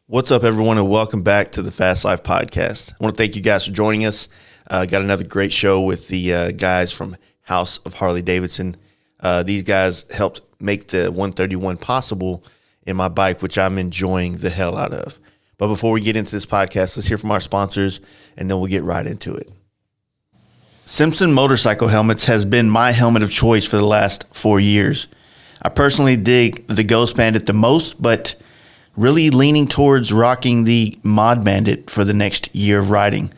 What's up, everyone, and welcome back to the Fast Life Podcast. I want to thank you guys for joining us. Got another great show with the guys from House of Harley Davidson. These guys helped make the 131 possible in my bike, which I'm enjoying the hell out of. But before we get into this podcast, let's hear from our sponsors, and then we'll get right into it. Simpson motorcycle helmets has been my helmet of choice for the last 4 years. I personally dig the Ghost Bandit the most, but really leaning towards rocking the Mod Bandit for the next year of riding.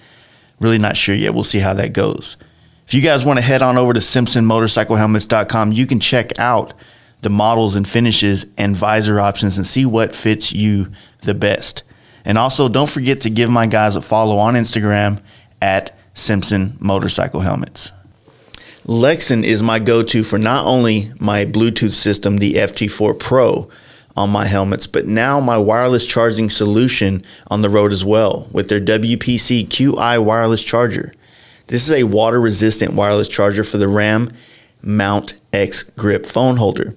Really not sure yet. We'll see how that goes. If you guys want to head on over to simpsonmotorcyclehelmets.com, you can check out the models and finishes and visor options and see what fits you the best. And also, don't forget to give my guys a follow on Instagram at Simpson Motorcycle Helmets. Lexin is my go-to for not only my Bluetooth system, the FT4 Pro, on my helmets, but now my wireless charging solution on the road as well with their WPC QI wireless charger. This is a water-resistant wireless charger for the Ram Mount X Grip phone holder.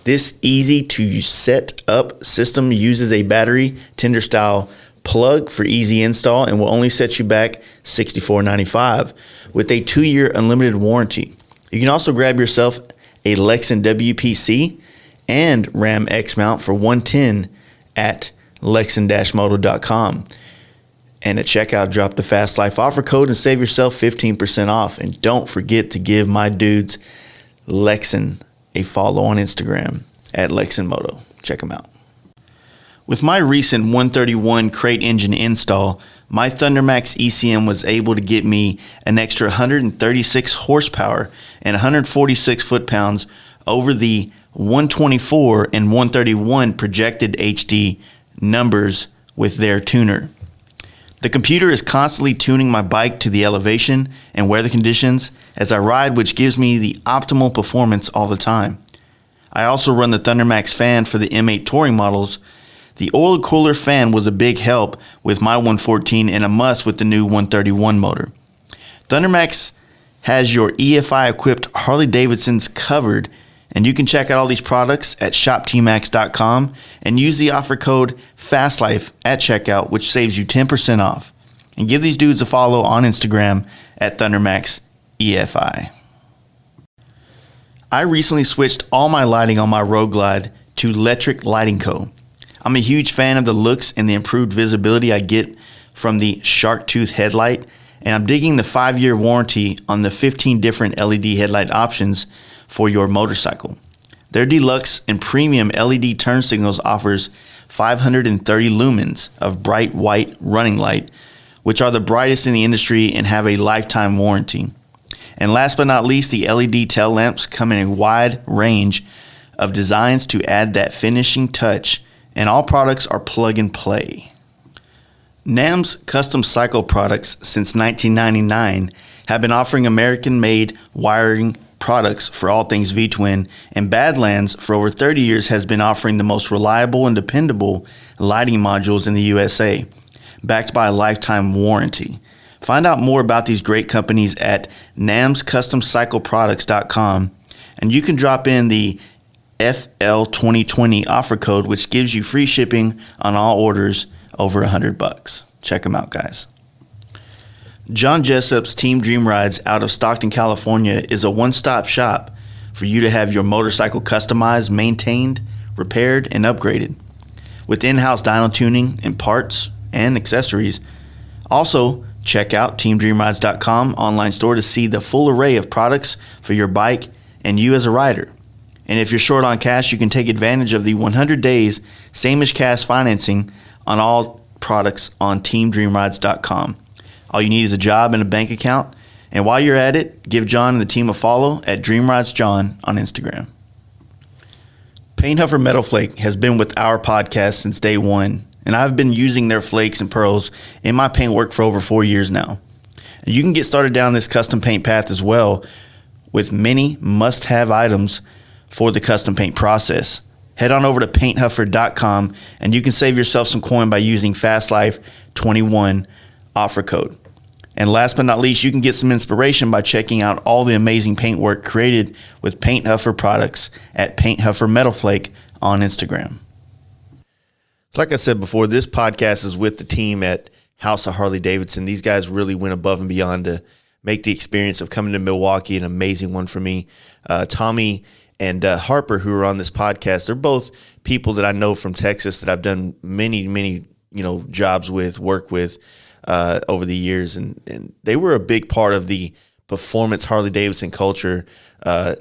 This easy-to-set-up system uses a battery tender-style plug for easy install and will only set you back $64.95 with a 2-year unlimited warranty. You can also grab yourself a Lexin WPC and Ram X mount for $110 at lexin-moto.com. And at checkout, drop the Fast Life offer code and save yourself 15% off. And don't forget to give my dudes Lexin a follow on Instagram at lexin-moto. Check them out. With my recent 131 crate engine install, my thundermax ECM was able to get me an extra 136 horsepower and 146 foot-pounds over the 124 and 131 projected HD numbers with their tuner. The computer is constantly tuning my bike to the elevation and weather conditions as I ride, which gives me the optimal performance all the time. I also run the Thundermax fan for the M8 touring models. The oil cooler fan was a big help with my 114 and a must with the new 131 motor. Thundermax has your EFI equipped Harley Davidsons covered, and you can check out all these products at shoptmax.com and use the offer code FASTLIFE at checkout, which saves you 10% off. And give these dudes a follow on Instagram at thundermaxefi. I recently switched all my lighting on my Road Glide to Electric Lighting Co. I'm a huge fan of the looks and the improved visibility I get from the shark tooth headlight, and I'm digging the 5-year warranty on the 15 different LED headlight options for your motorcycle. Their deluxe and premium LED turn signals offers 530 lumens of bright white running light, which are the brightest in the industry and have a lifetime warranty. And last but not least, the LED tail lamps come in a wide range of designs to add that finishing touch, and all products are plug and play. NAM's custom cycle products since 1999 have been offering American-made wiring products for all things V-twin, and Badlands for over 30 years has been offering the most reliable and dependable lighting modules in the USA, backed by a lifetime warranty. Find out more about these great companies at namscustomcycleproducts.com, and you can drop in the FL2020 offer code, which gives you free shipping on all orders over $100. Check them out, guys. John Jessup's Team Dream Rides out of Stockton, California is a one-stop shop for you to have your motorcycle customized, maintained, repaired, and upgraded with in-house dyno tuning and parts and accessories. Also, check out teamdreamrides.com online store to see the full array of products for your bike and you as a rider. And if you're short on cash, you can take advantage of the 100 days same as cash financing on all products on teamdreamrides.com. All you need is a job and a bank account. And while you're at it, give John and the team a follow at DreamRidesJohn on Instagram. Paint Huffer Metal Flake has been with our podcast since day one, and I've been using their flakes and pearls in my paint work for over 4 years now. And you can get started down this custom paint path as well with many must-have items for the custom paint process. Head on over to painthuffer.com and you can save yourself some coin by using FastLife21 offer code. And last but not least, you can get some inspiration by checking out all the amazing paint work created with Paint Huffer products at Paint Huffer Metal Flake on Instagram. Like I said before, this podcast is with the team at House of Harley Davidson. These guys really went above and beyond to make the experience of coming to Milwaukee an amazing one for me. Tommy and Harper, who are on this podcast, they're both people that I know from Texas that I've done many jobs with, work with over the years, and they were a big part of the performance Harley Davidson culture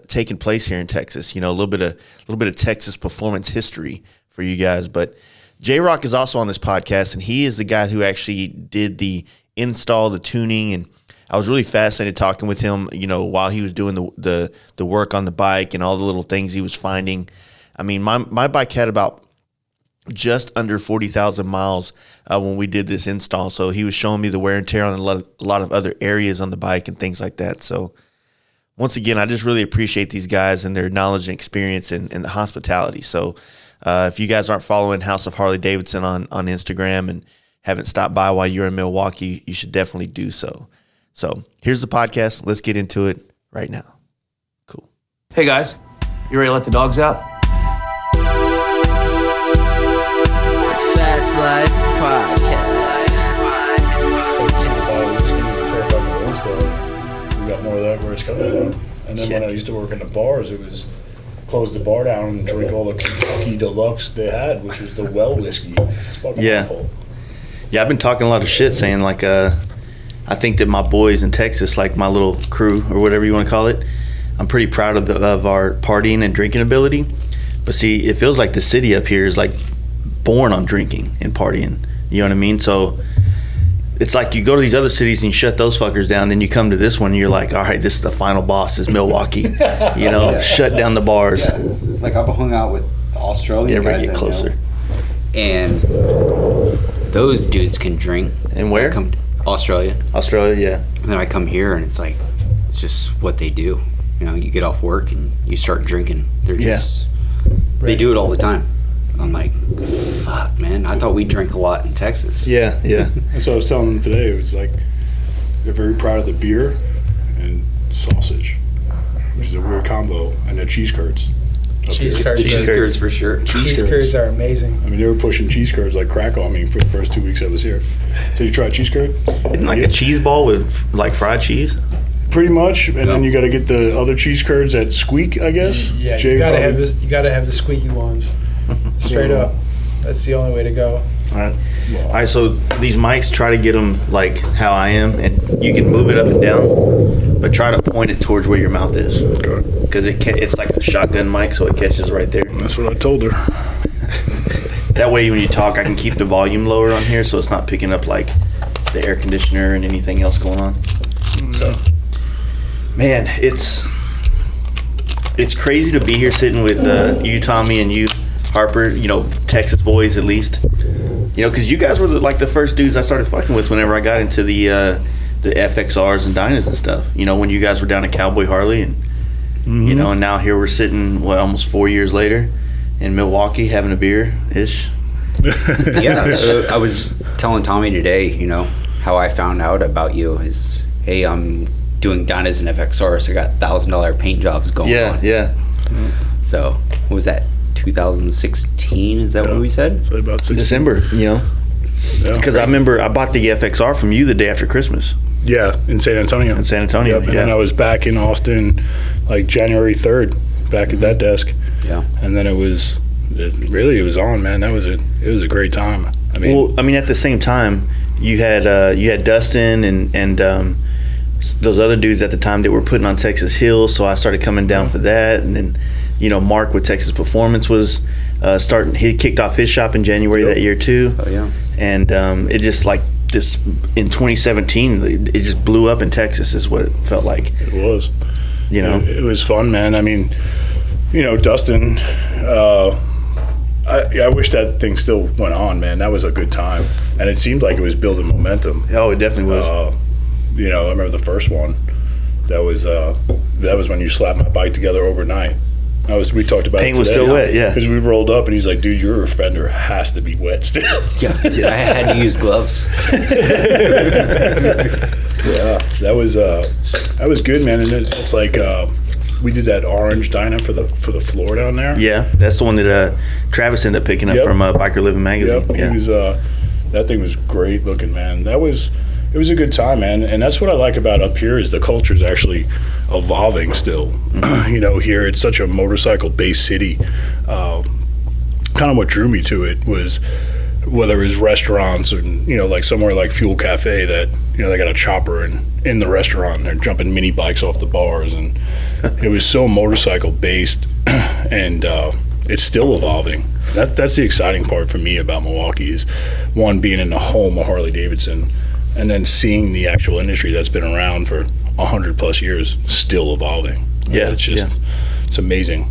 taking place here in Texas. A little bit of Texas performance history for you guys. But J-Rock is also on this podcast, and he is the guy who actually did the install, the tuning, and I was really fascinated talking with him, while he was doing the work on the bike and all the little things he was finding. I mean, my bike had about just under 40,000 miles when we did this install. So he was showing me the wear and tear on a lot of other areas on the bike and things like that. So once again, I just really appreciate these guys and their knowledge and experience and the hospitality. So if you guys aren't following House of Harley Davidson on Instagram and haven't stopped by while you're in Milwaukee, you should definitely do so. So here's the podcast. Let's get into it right now. Cool. Hey guys, you ready to let the dogs out? Fast Life Podcast. We got more of that where it's coming from. And then when I used to work in the bars, it was close the bar down and drink all the Kentucky Deluxe they had, which was the well whiskey. It's fucking awful. Yeah, I've been talking a lot of shit saying like I think that my boys in Texas, like my little crew or whatever you want to call it, I'm pretty proud of our partying and drinking ability. But see, it feels like the city up here is like born on drinking and partying. You know what I mean? So it's like you go to these other cities and you shut those fuckers down. Then you come to this one and you're like, all right, this is the final boss, is Milwaukee. Shut down the bars. Yeah. Like I've hung out with Australian guys. Get closer. And those dudes can drink. And where? Australia, yeah. And then I come here and it's like, it's just what they do. You get off work and you start drinking. They're just, they do it all the time. I'm like, fuck, man. I thought we drank a lot in Texas. Yeah. And so I was telling them today, it was like, they're very proud of the beer and sausage, which is a weird combo, and the cheese curds. Cheese curds. Cheese curds for sure. Cheese curds are amazing. I mean, they were pushing cheese curds like crack on me for the first 2 weeks I was here. So you try cheese curd? Isn't like a cheese ball with like fried cheese? Pretty much, and then you got to get the other cheese curds that squeak, I guess. Yeah, Jay you gotta probably- have this. You gotta have the squeaky ones. Straight up. That's the only way to go. All right, so these mics, try to get them like how I am, and you can move it up and down, but try to point it towards where your mouth is. Okay. Because it's like a shotgun mic, so it catches right there. That's what I told her. That way, when you talk, I can keep the volume lower on here, so it's not picking up like the air conditioner and anything else going on. So, man, it's crazy to be here sitting with you, Tommy, and you, Harper. Texas boys at least. Because you guys were the first dudes I started fucking with whenever I got into the FXRs and Dynas and stuff. When you guys were down at Cowboy Harley, and and now here we're sitting almost 4 years later in Milwaukee having a beer ish. Yeah, I was just telling Tommy today, how I found out about you is, hey, I'm doing Dynas and FXRs, so I got $1,000 paint jobs going on. Yeah. So, what was that, 2016? Is that what we said? So about 16. December, because I remember I bought the FXR from you the day after Christmas. Yeah, in San Antonio. Yep, and then I was back in Austin like January 3rd, back at that desk. Yeah. And then it was on, man. It was a great time. At the same time, you had Dustin and those other dudes at the time that were putting on Texas Hills, so I started coming down for that, and then Mark with Texas Performance was starting. He kicked off his shop in January that year too. Oh yeah. And it just like this in 2017, it just blew up in Texas, is what it felt like. It was. It was fun, man. I mean, Dustin. I wish that thing still went on, man. That was a good time, and it seemed like it was building momentum. Oh, it definitely was. I remember the first one. That was when you slapped my bike together overnight. We talked about paint it was today, still wet, yeah. Because we rolled up and he's like, "Dude, your fender has to be wet still." Yeah, I had to use gloves. Yeah, that was good, man. And it's like we did that orange dyno for the floor down there. Yeah, that's the one that Travis ended up picking up from Biker Living magazine. Yep, yeah, he was. That thing was great looking, man. It was a good time, man. And that's what I like about up here is the culture is actually evolving still. Here it's such a motorcycle-based city. Kind of what drew me to it was whether it was restaurants or like somewhere like Fuel Cafe that they got a chopper in the restaurant and they're jumping mini bikes off the bars, and it was so motorcycle based, and it's still evolving. That's the exciting part for me about Milwaukee is one, being in the home of Harley Davidson, and then seeing the actual industry that's been around for 100+ years still evolving. Yeah, it's just it's amazing.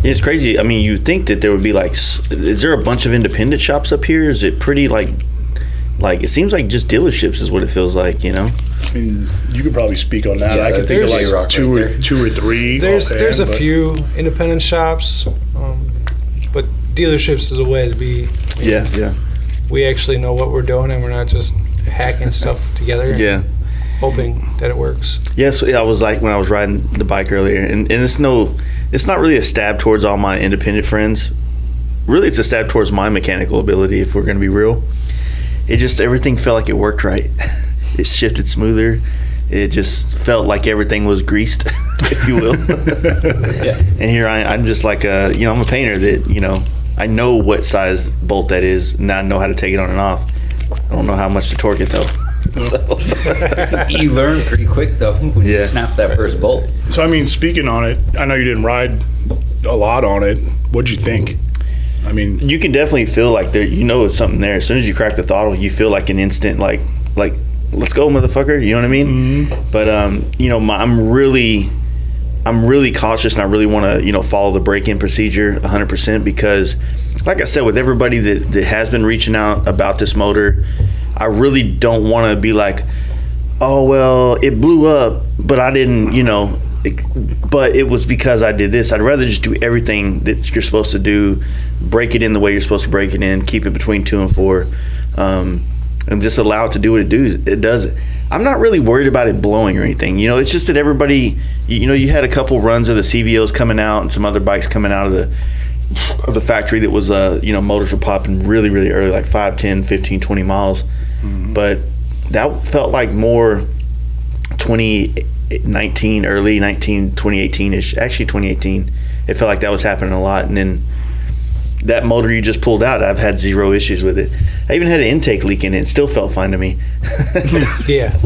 It's crazy. I mean, you think that there would be is there a bunch of independent shops up here? Is it pretty like it seems like just dealerships is what it feels like, I mean, you could probably speak on that. Yeah, I could think of like right two or three. There's a few independent shops, but dealerships is a way to be. Yeah. We actually know what we're doing, and we're not just hacking stuff together. Yeah. Hoping that it works. Yes, I was like when I was riding the bike earlier, and it's not really a stab towards all my independent friends. Really, it's a stab towards my mechanical ability, if we're going to be real. It just, everything felt like it worked right. It shifted smoother. It just felt like everything was greased, if you will. Yeah. And here I'm just like I'm a painter that, I know what size bolt that is, and I know how to take it on and off. I don't know how much to torque it though. So. You learn pretty quick though when you snap that first bolt. So I mean, speaking on it, I know you didn't ride a lot on it. What'd you think? I mean, you can definitely feel like it's something there. As soon as you crack the throttle, you feel like an instant like let's go, motherfucker. You know what I mean? Mm-hmm. But I'm really cautious, and I really want to follow the break-in procedure 100% because, like I said, with everybody that has been reaching out about this motor, I really don't want to be like, oh well, it blew up, but I didn't, but it was because I did this. I'd rather just do everything that you're supposed to do, break it in the way you're supposed to break it in, keep it between 2 and 4, and just allow it to do what it does. I'm not really worried about it blowing or anything. It's just that everybody, you had a couple runs of the CVOs coming out and some other bikes coming out of the factory that was, motors were popping really, really early, like 5, 10, 15, 20 miles. Mm-hmm. But that felt like more 2019, early 2018-ish. Actually, 2018. It felt like that was happening a lot. And then that motor you just pulled out, I've had zero issues with it. I even had an intake leak in it. It still felt fine to me. Yeah.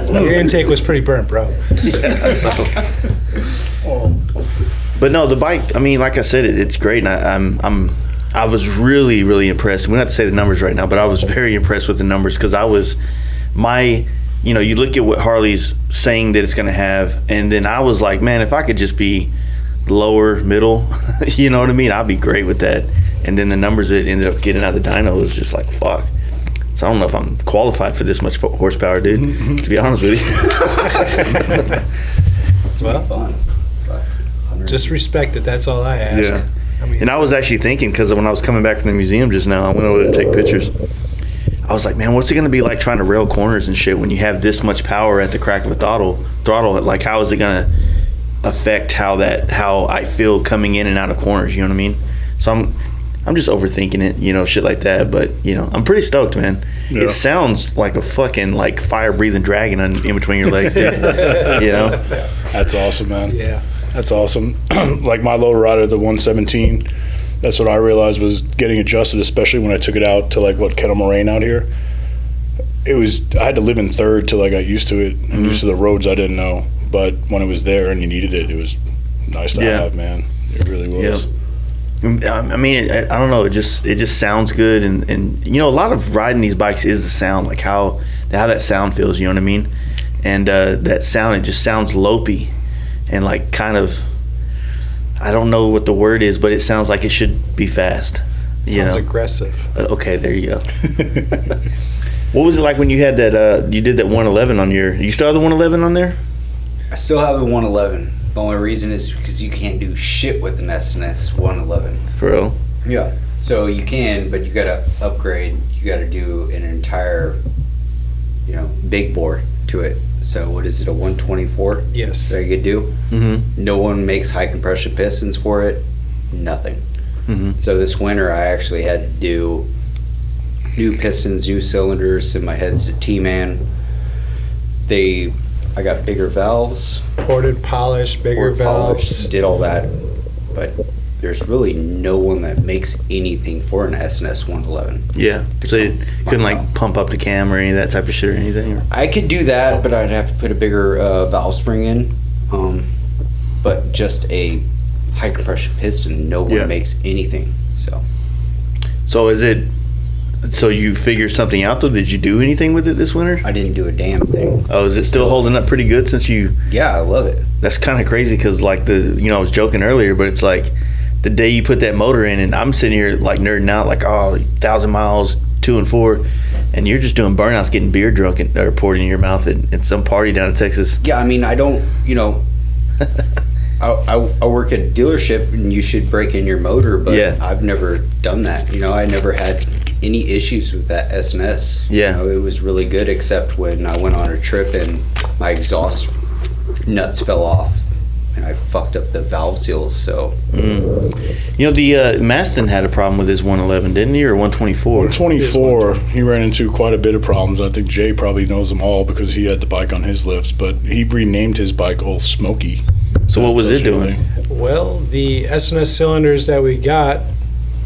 Your intake was pretty burnt, bro. Yeah, so. But no, the bike, I mean, like I said, it's great. And I was really, really impressed. We don't have to say the numbers right now, but I was very impressed with the numbers because you look at what Harley's saying that it's going to have, and then I was like, man, if I could just be lower, middle, you know what I mean? I'd be great with that. And then the numbers that ended up getting out of the dyno was just like, fuck. So I don't know if I'm qualified for this much horsepower, dude, to be honest with you. It's fun. Just respect it. That's all I ask. Yeah. I mean, and I was actually thinking, because when I was coming back from the museum just now, I went over there to take pictures. I was like, man, what's it going to be like trying to rail corners and shit when you have this much power at the crack of a throttle? Like, how is it going to affect how I feel coming in and out of corners? You know what I mean? So I'm just overthinking it, shit like that. But I'm pretty stoked, man. Yeah. It sounds like a fucking fire breathing dragon in between your legs, dude. That's awesome, man. Yeah. That's awesome. Like my low rider, the 117, that's what I realized was getting adjusted, especially when I took it out to Kettle Moraine out here. I had to live in third till I got used to it and used to the roads I didn't know. But when it was there and you needed it, it was nice to have, man. It really was. Yeah. I mean, I don't know. It just sounds good, and a lot of riding these bikes is the sound, like how that sound feels. You know what I mean? And that sound, it just sounds lopey. And kind of, I don't know what the word is, but it sounds like it should be fast. Sounds aggressive. Okay, there you go. What was it like when you had that? You did that 111 on your? You still have the 111 on there? I still have the 111. The only reason is because you can't do shit with an S&S 111. For real? Yeah. So you can, but you gotta upgrade. You gotta do an entire big bore to it. So what is it, a 124? Yes. That you could do? Mm-hmm. No one makes high compression pistons for it. Nothing. Mm-hmm. So this winter I actually had to do new pistons, new cylinders, send my heads to T-Man. I got bigger valves. Ported, polished, bigger poured, valves. polished, did all that. But there's really no one that makes anything for an S&S 111. Yeah. So you couldn't like pump up the cam or any of that type of shit or anything? Or? I could do that, but I'd have to put a bigger valve spring in. But just a high compression piston, no one makes anything. So is it? So you figured something out though? Did you do anything with it this winter? I didn't do a damn thing. Oh, is it still holding up pretty good since you? Yeah, I love it. That's kind of crazy because like I was joking earlier, but it's like the day you put that motor in, and I'm sitting here like nerding out, like 1,000 miles, 2 and 4, and you're just doing burnouts, getting beer drunk or poured in your mouth at some party down in Texas. Yeah, I mean, I don't, I work at a dealership, and you should break in your motor, but I've never done that. I never had any issues with that S&S. Yeah. It was really good, except when I went on a trip and my exhaust nuts fell off and I fucked up the valve seals. So the Maston had a problem with his 111, didn't he, or 124? 124, he ran into quite a bit of problems. I think Jay probably knows them all because he had the bike on his lifts, but he renamed his bike Old Smoky. So what was it doing? Well, the S&S cylinders that we got,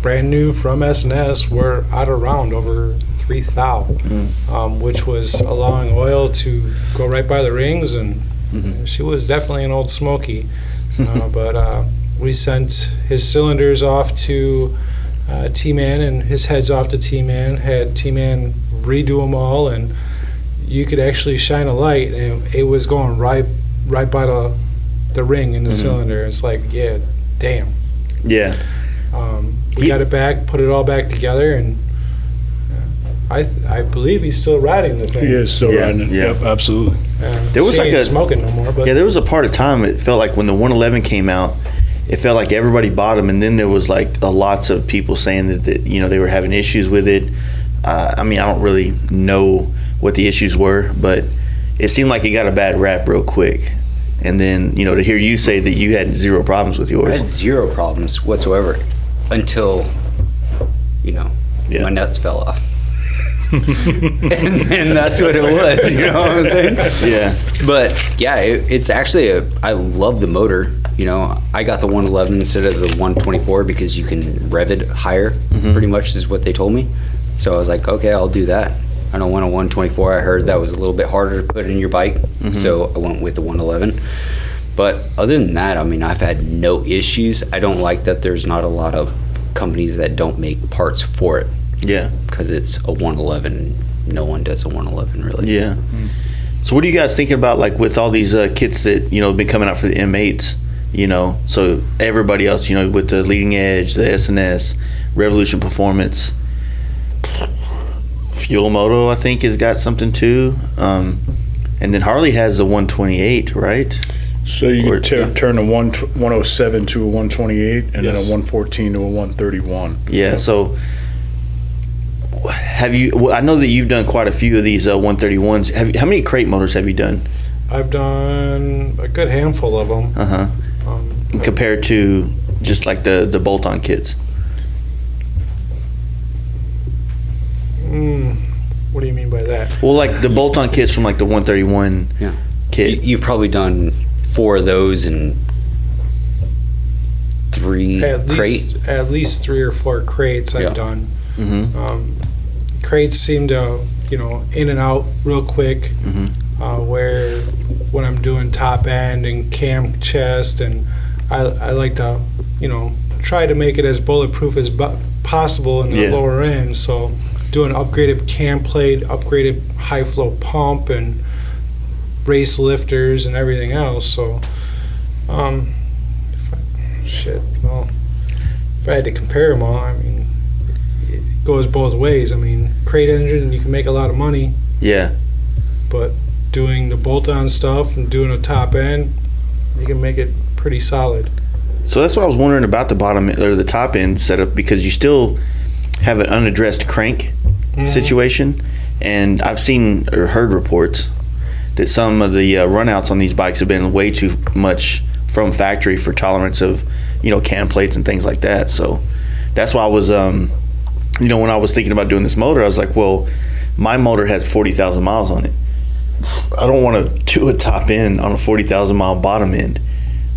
brand new from S&S, were out of round over 3 thou, which was allowing oil to go right by the rings, and she was definitely an Old Smoky. But we sent his cylinders off to T-Man and his heads off to T-Man, had T-Man redo them all, and you could actually shine a light, and it was going right by the ring in the cylinder. It's like, yeah, damn. Yeah. We got it back, put it all back together, and I believe he's still riding the thing. He is still riding it. Yeah. Yep, absolutely. There was she like ain't smoking no more, but there was a part of time it felt like when the 111 came out, it felt like everybody bought them, and then there was like lots of people saying that they were having issues with it. I mean, I don't really know what the issues were, but it seemed like it got a bad rap real quick. And then, to hear you say that you had 0 problems with yours. I had 0 problems whatsoever until, my nuts fell off. and that's what it was, you know what I'm saying? Yeah. But, yeah, it's actually I love the motor. I got the 111 instead of the 124 because you can rev it higher, pretty much is what they told me. So I was like, okay, I'll do that. I don't want a 124. I heard that was a little bit harder to put in your bike, so I went with the 111. But other than that, I mean, I've had no issues. I don't like that there's not a lot of companies that don't make parts for it. Yeah. Because it's a 111. No one does a 111, really. Yeah. So what are you guys thinking about, like, with all these kits that, been coming out for the M8s, So everybody else, with the Leading Edge, the S&S, Revolution Performance, Fuel Moto, I think, has got something too. And then Harley has the 128, right? So you can turn a 107 to a 128 and then a 114 to a 131. Yeah, so have you, well, I know that you've done quite a few of these 131s. How many crate motors have you done? I've done a good handful of them. Compared to just like the bolt-on kits. What do you mean by that? Well, like the bolt-on kits from like the 131 kit. You've probably done 4 of those and 3 crates. At least 3 or 4 crates I've done. Crates seem to, in and out real quick. Where when I'm doing top end and cam chest, and I like to, try to make it as bulletproof as possible in the lower end. So doing upgraded cam plate, upgraded high flow pump, and race lifters and everything else. So, if I had to compare them all, I mean, it goes both ways. I mean, crate engine, you can make a lot of money. Yeah. But doing the bolt-on stuff and doing a top end, you can make it pretty solid. So that's what I was wondering about the bottom or the top end setup, because you still have an unaddressed crank situation, And I've seen or heard reports that some of the runouts on these bikes have been way too much from factory for tolerance of, cam plates and things like that. So that's why I was, when I was thinking about doing this motor, I was like, well, my motor has 40,000 miles on it. I don't want to do a top end on a 40,000 mile bottom end.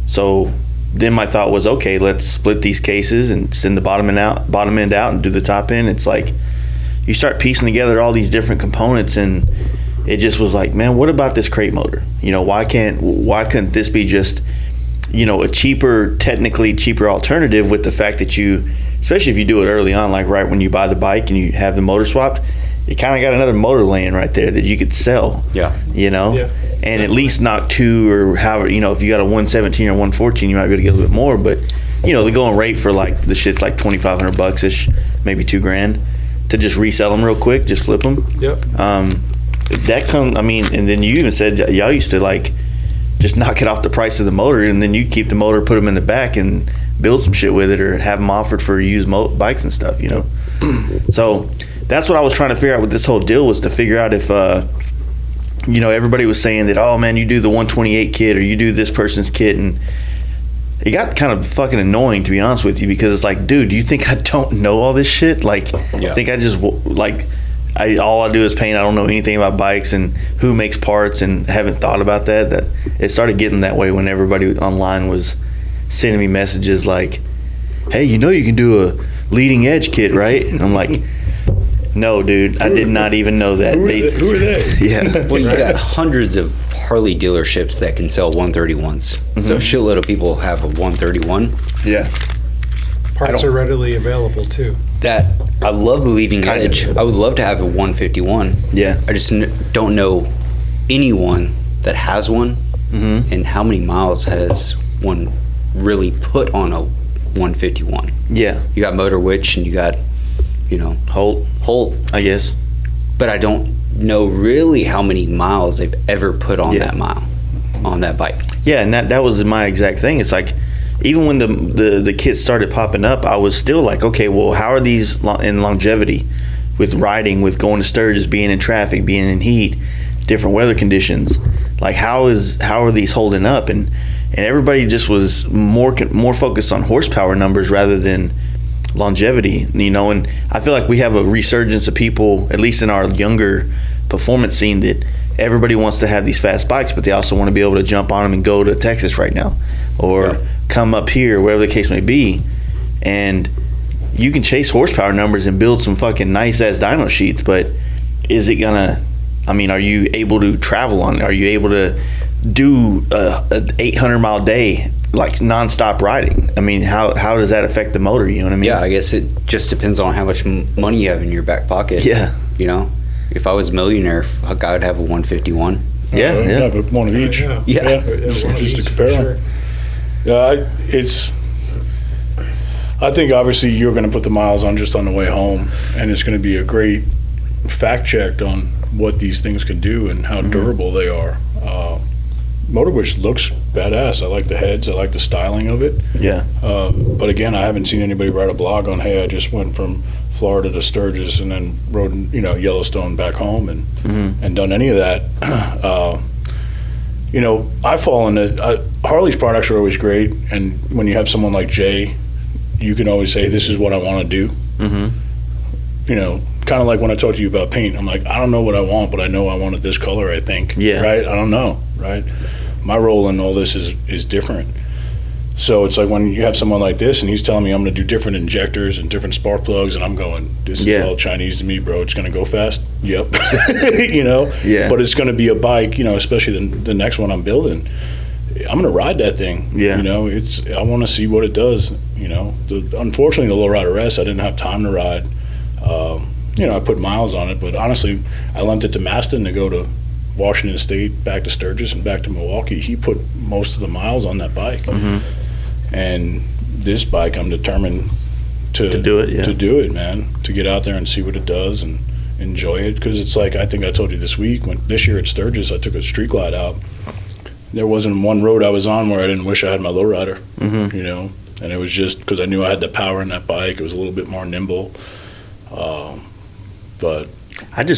So then my thought was, okay, let's split these cases and send the bottom end out and do the top end. It's like you start piecing together all these different components, and it just was like, man, what about this crate motor? Why couldn't this be just, a technically cheaper alternative, with the fact that you, especially if you do it early on, like right when you buy the bike and you have the motor swapped, you kind of got another motor laying right there that you could sell. Yeah. And at least knock two, or however, if you got a 117 or 114, you might be able to get a little bit more. But, the going rate for like the shit's like $2,500 ish, maybe $2,000 to just resell them real quick, just flip them. Yep. That comes, and then you even said y'all used to like just knock it off the price of the motor, and then you keep the motor, put them in the back, and build some shit with it, or have them offered for used bikes and stuff, So that's what I was trying to figure out with this whole deal, was to figure out if, everybody was saying that, oh man, you do the 128 kit, or you do this person's kit, and it got kind of fucking annoying, to be honest with you, because it's like, dude, do you think I don't know all this shit? Like, I think I just, all I do is paint. I don't know anything about bikes and who makes parts, and haven't thought about that. That it started getting that way when everybody online was sending me messages like, hey, you can do a leading edge kit, right? And I'm like, no, dude, I did not even know that. Who are they? Yeah. Well, you got hundreds of Harley dealerships that can sell 131s. Mm-hmm. So a shitload of people have a 131. Yeah. Parts are readily available too. That I love the leading edge. I would love to have a 151. Yeah. I just don't know anyone that has one, and how many miles has one really put on a 151. Yeah. You got Motor Witch, and you got, Holt, I guess. But I don't know really how many miles they've ever put on that bike. Yeah, and that was my exact thing. It's like, even when the kits started popping up, I was still like, okay, well, how are these in longevity, with riding, with going to Sturgis, being in traffic, being in heat, different weather conditions? Like, how are these holding up? And everybody just was more focused on horsepower numbers rather than longevity, and I feel like we have a resurgence of people, at least in our younger performance scene, that everybody wants to have these fast bikes, but they also want to be able to jump on them and go to Texas right now, or come up here, wherever the case may be. And you can chase horsepower numbers and build some fucking nice ass dyno sheets, but is it gonna, are you able to travel on it? Are you able to do an 800 mile day, like nonstop riding? How does that affect the motor? You know what I mean? Yeah, I guess it just depends on how much money you have in your back pocket. Yeah. If I was a millionaire, I would have a 151. Yeah. Have one of each. Yeah. Just to compare them. Yeah, I think obviously you're going to put the miles on just on the way home, and it's going to be a great fact check on what these things can do and how durable they are. Motor Witch looks badass. I like the heads. I like the styling of it. Yeah. But again, I haven't seen anybody write a blog on, hey, I just went from Florida to Sturgis and then rode, Yellowstone back home and done any of that. I fall into Harley's products are always great, and when you have someone like Jay, you can always say, this is what I want to do. Kind of like when I talked to you about paint, I'm like, I don't know what I want, but I know I want it this color, I think. Yeah. Right? I don't know, right? My role in all this is different. So it's like when you have someone like this and he's telling me I'm going to do different injectors and different spark plugs, and I'm going, this is all Chinese to me, bro. It's going to go fast. Yep. Yeah. But it's going to be a bike, especially the next one I'm building. I'm going to ride that thing. Yeah. I want to see what it does. Unfortunately, the Lowrider S, I didn't have time to ride. I put miles on it, but honestly, I lent it to Maston to go to Washington State, back to Sturgis, and back to Milwaukee. He put most of the miles on that bike. And this bike, I'm determined to do it. To do it, man. To get out there and see what it does and enjoy it. Because it's like, I think I told you this week, this year at Sturgis, I took a street glide out. There wasn't one road I was on where I didn't wish I had my lowrider. And it was just because I knew I had the power in that bike. It was a little bit more nimble. But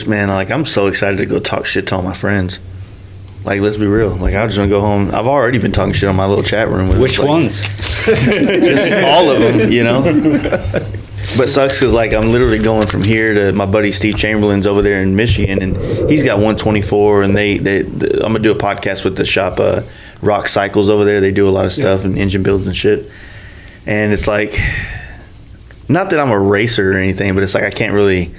Man, like, I'm so excited to go talk shit to all my friends. Like, let's be real. Like, I just want to go home. I've already been talking shit on my little chat room. Which ones? Just all of them, you know? But sucks because, like, I'm literally going from here to my buddy Steve Chamberlain's over there in Michigan, and he's got 124, and I'm going to do a podcast with the shop, Rock Cycles over there. They do a lot of stuff and engine builds and shit. And it's like, not that I'm a racer or anything, but it's like I can't really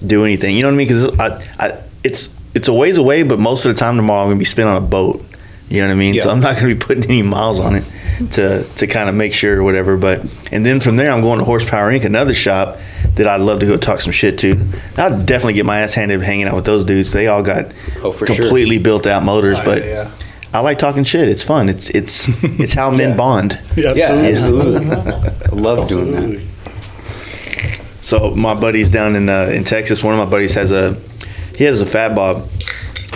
do anything. You know what I mean? Because it's a ways away, but most of the time tomorrow I'm going to be spinning on a boat. You know what I mean? Yeah. So I'm not going to be putting any miles on it to kind of make sure or whatever. And then from there, I'm going to Horsepower Inc., another shop that I'd love to go talk some shit to. I'd definitely get my ass handed hanging out with those dudes. They all got completely built out motors, but I like talking shit. It's fun. It's how men bond. Yeah, absolutely. I love doing that. So my buddy's down in Texas. One of my buddies has a Fat Bob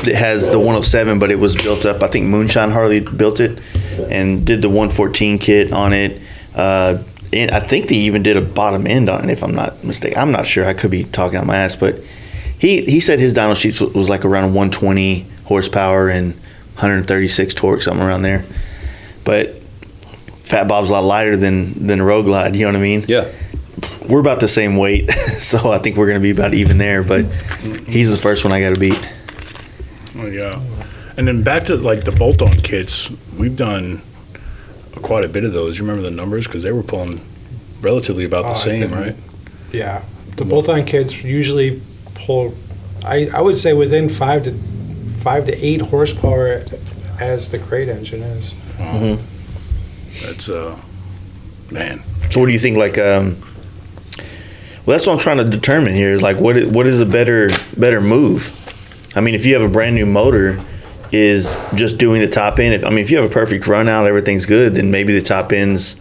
that has the 107, but it was built up. I think Moonshine Harley built it and did the 114 kit on it. And I think they even did a bottom end on it, if I'm not mistaken. I'm not sure. I could be talking out my ass, but he said his dyno sheets was like around 120 horsepower and 136 torque, something around there. But Fat Bob's a lot lighter than a Road Glide. You know what I mean? Yeah. We're about the same weight, so I think we're going to be about even there. But he's the first one I got to beat. Oh, yeah. And then back to, like, the bolt-on kits, we've done quite a bit of those. You remember the numbers? Because they were pulling relatively about the same, right? Yeah. The bolt-on kits usually pull, I would say, within 5 to 8 horsepower as the crate engine is. Mm-hmm. That's, man. So what do you think, like, well, that's what I'm trying to determine here. Like, what is a better move? I mean, if you have a brand new motor, is just doing the top end. If you have a perfect run out, everything's good, then maybe the top ends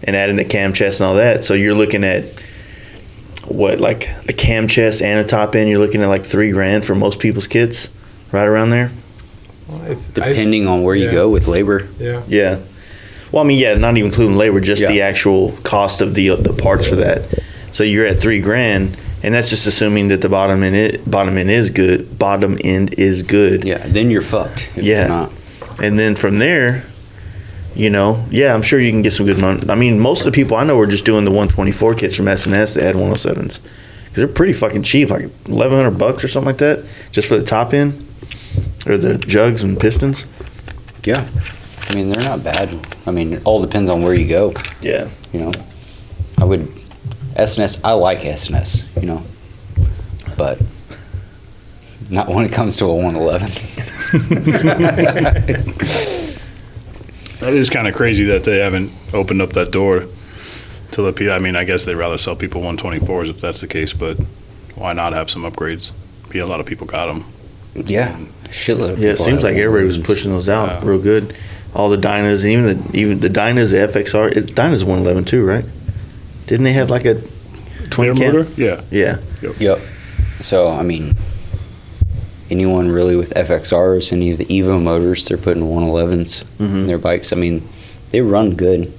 and adding the cam chest and all that. So you're looking at what, like a cam chest and a top end, you're looking at like $3,000 for most people's kits, right around there. Well, depending on where you go with labor. Yeah. Yeah. Well, I mean, yeah, not even including labor, just the actual cost of the parts for that. So you're at $3,000, and that's just assuming that the bottom end is good. Bottom end is good. Yeah. Then you're fucked. If it's not. And then from there, I'm sure you can get some good money. I mean, most of the people I know are just doing the 124 kits from S&S that add 107s. Because they're pretty fucking cheap, like $1,100 or something like that, just for the top end, or the jugs and pistons. Yeah. I mean, they're not bad. I mean, it all depends on where you go. Yeah. I would, S&S, I like S&S, but not when it comes to a 111. That is kind of crazy that they haven't opened up that door to the people. I mean, I guess they'd rather sell people 124s if that's the case, but why not have some upgrades? A lot of people got them. Yeah, shitload of people. Yeah, it seems like everybody was pushing those out real good. All the Dynas, and even the Dynas, the FXR. Dyna's 111 too, right? Didn't they have like a 20 cam motor? Yeah. Yeah. Yep. So, I mean, anyone really with FXRs, any of the Evo motors, they're putting 111s in their bikes. I mean, they run good.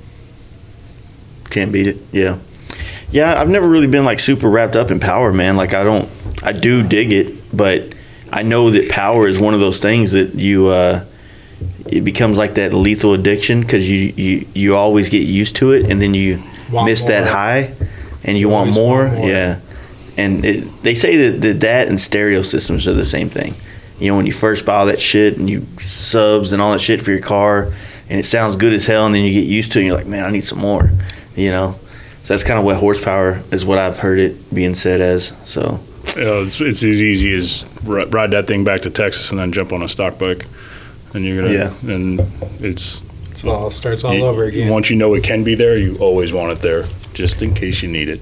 Can't beat it. Yeah. Yeah, I've never really been like super wrapped up in power, man. Like I do dig it, but I know that power is one of those things that it becomes like that lethal addiction, because you always get used to it, and then you miss that high, and you want more. Yeah. And they say that and stereo systems are the same thing. When you first buy all that shit and you subs and all that shit for your car, and it sounds good as hell, and then you get used to it, and you're like, man, I need some more. So that's kind of what horsepower is, what I've heard it being said as. So it's as easy as ride that thing back to Texas and then jump on a stock bike, and you're gonna and it all starts all over again. Once you know it can be there, you always want it there, just in case you need it.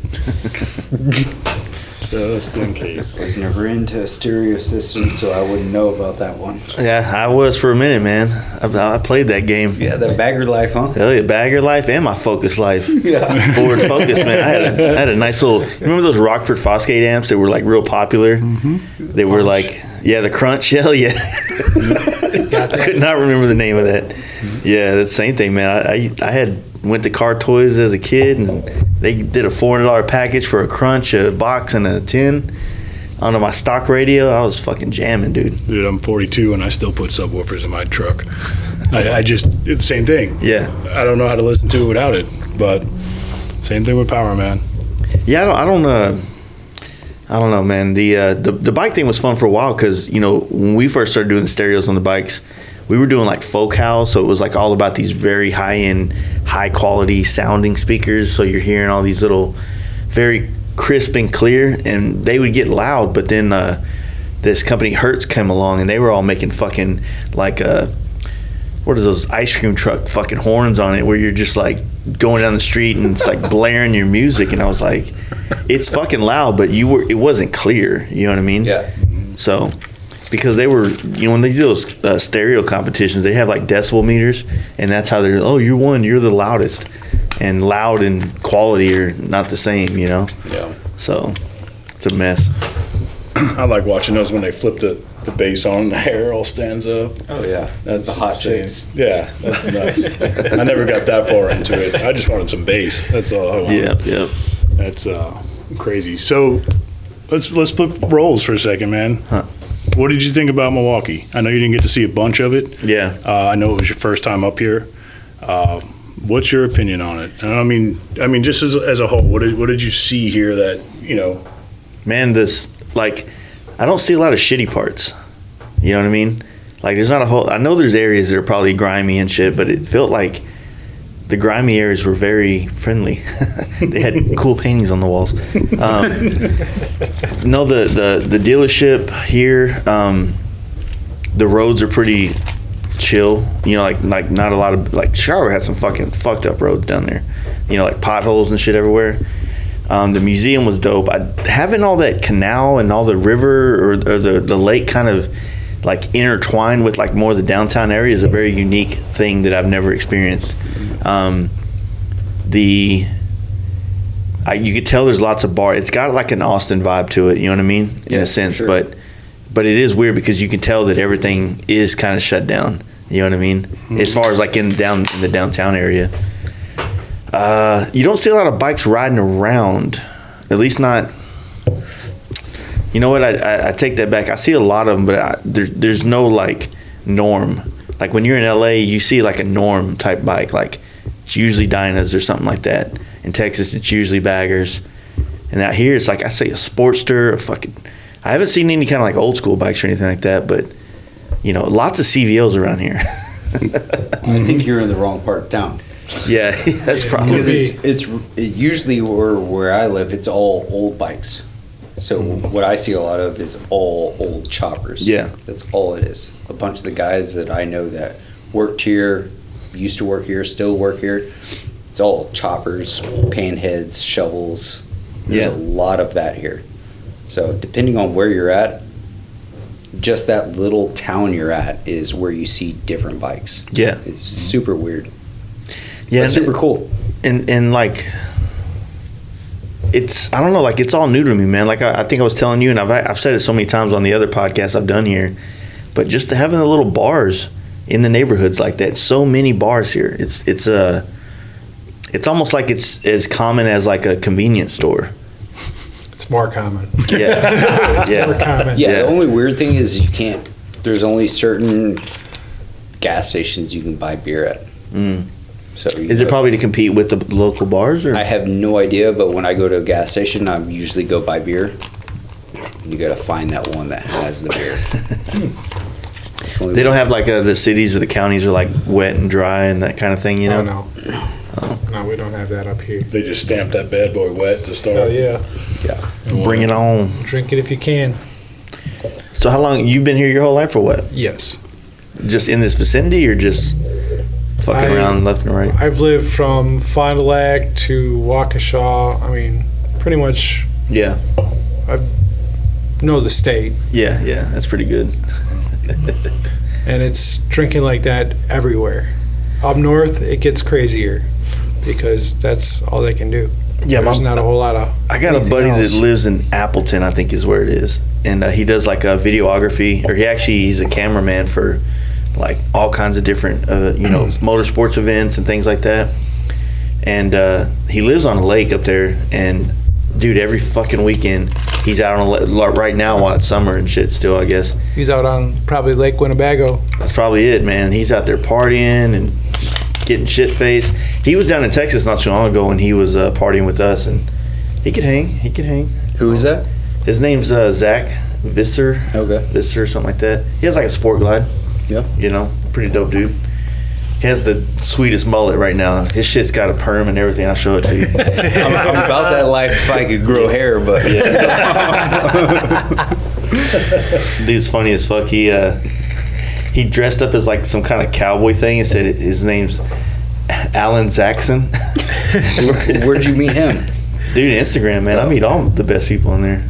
Just in case. I was never into a stereo system, so I wouldn't know about that one. Yeah, I was for a minute, man. I played that game. Yeah, the bagger life, huh? Hell yeah, bagger life and my Focus life. Yeah. Ford Focus, man. I had a nice little. Remember those Rockford Fosgate amps that were like real popular? Mm-hmm. They were like, the Crunch. Hell yeah. I could not remember the name of that. Mm-hmm. Yeah, that's the same thing, man. I went to Car Toys as a kid, and they did a $400 package for a Crunch, a box, and a tin. on my stock radio, I was fucking jamming, dude. Dude, I'm 42 and I still put subwoofers in my truck. I just, it's the same thing. Yeah. I don't know how to listen to it without it, but same thing with power, man. Yeah, I don't know, man. The bike thing was fun for a while because, you know, when we first started doing the stereos on the bikes, we were doing like folk house, so it was like all about these very high-end, high-quality sounding speakers, so you're hearing all these little very crisp and clear, and they would get loud, but then this company Hertz came along, and they were all making fucking like what are those ice cream truck fucking horns on it, where you're just like going down the street and it's like blaring your music, and I was like, it's fucking loud, but it wasn't clear, you know what I mean? Yeah. So because they were, you know, when they do those stereo competitions, they have like decibel meters, and that's how they're, oh, you're the loudest, and loud and quality are not the same, you know? Yeah. So it's a mess. I like watching those when they flip the bass on and the hair all stands up. Oh yeah, That's the hot insane. chicks. Yeah, that's nuts. I never got that far into it. I just wanted some bass. That's all I wanted. Yeah. That's crazy. So let's flip roles for a second, man. Huh. What did you think about Milwaukee? I know you didn't get to see a bunch of it. Yeah. I know it was your first time up here. What's your opinion on it? And I mean, just as a whole, what did you see here that, you know? Man, I don't see a lot of shitty parts. You know what I mean? Like, there's not a whole. I know there's areas that are probably grimy and shit, but it felt like the grimy areas were very friendly. They had cool paintings on the walls. No, the dealership here, the roads are pretty chill. You know, like not a lot of, like, Charlotte had some fucking fucked up roads down there. You know, like potholes and shit everywhere. The museum was dope. Having all that canal and all the river or the lake kind of like intertwined with like more of the downtown area is a very unique thing that I've never experienced. You could tell there's lots of bars. It's got like an Austin vibe to it, you know what I mean, in a sense. Sure. But it is weird because you can tell that everything is kind of shut down. You know what I mean? As far as like in the downtown area. You don't see a lot of bikes riding around, at least not. You know what? I take that back. I see a lot of them, but there's no like norm. Like when you're in LA, you see like a norm type bike. Like it's usually Dynas or something like that. In Texas, it's usually baggers. And out here, it's like I say a Sportster, I haven't seen any kind of like old school bikes or anything like that, but you know, lots of CVOs around here. I think you're in the wrong part of town. Yeah, that's probably. Because it's usually where I live, it's all old bikes. So what I see a lot of is all old choppers. Yeah. That's all it is. A bunch of the guys that I know that worked here, used to work here, still work here, it's all choppers, panheads, shovels. There's a lot of that here. So depending on where you're at, just that little town you're at is where you see different bikes. Yeah. It's super weird. Yeah, That's super cool. And like, I don't know, like it's all new to me, man. Like I think I was telling you, and I've said it so many times on the other podcasts I've done here, but just having the little bars in the neighborhoods like that, so many bars here. It's almost like it's as common as like a convenience store. It's more common. Yeah, yeah, More common. Yeah, the only weird thing is there's only certain gas stations you can buy beer at. So Is it probably to compete with the local bars? Or? I have no idea, but when I go to a gas station, I usually go buy beer. And you got to find that one that has the beer. They don't have like the cities or the counties are like wet and dry and that kind of thing, you know? No, we don't have that up here. They just stamp that bad boy wet to start. Oh yeah, Bring it on. drink it if you can. So how long you've been here your whole life or what? Yes, Just in this vicinity or just fucking around left and right? I've lived from Fond du Lac to Waukesha. I mean, pretty much. Yeah. I know the state, Yeah, that's pretty good. and it's drinking like that everywhere. Up north, it gets crazier because that's all they can do. Yeah, There's not a whole lot of. I got a buddy that lives in Appleton, I think is where it is, and he does like a videography, or he's a cameraman for like all kinds of different, motorsports events and things like that. And he lives on a lake up there, and dude, every fucking weekend he's out on right now while it's summer and shit still, I guess. He's out on probably Lake Winnebago. That's probably it, man. He's out there partying and just getting shit-faced. He was down in Texas not too long ago when he was partying with us, and he could hang. Who is that? His name's Zach Visser. Okay. Visser, something like that. He has like a sport glide. Yeah. You know, pretty dope dude. He has the sweetest mullet right now. His shit's got a perm and everything. I'll show it to you. I'm about that life if I could grow hair, but Dude's funny as fuck. He dressed up as like some kind of cowboy thing and said his name's Alan Zaxxon. Where'd you meet him? Dude, Instagram, man. I meet all the best people in there.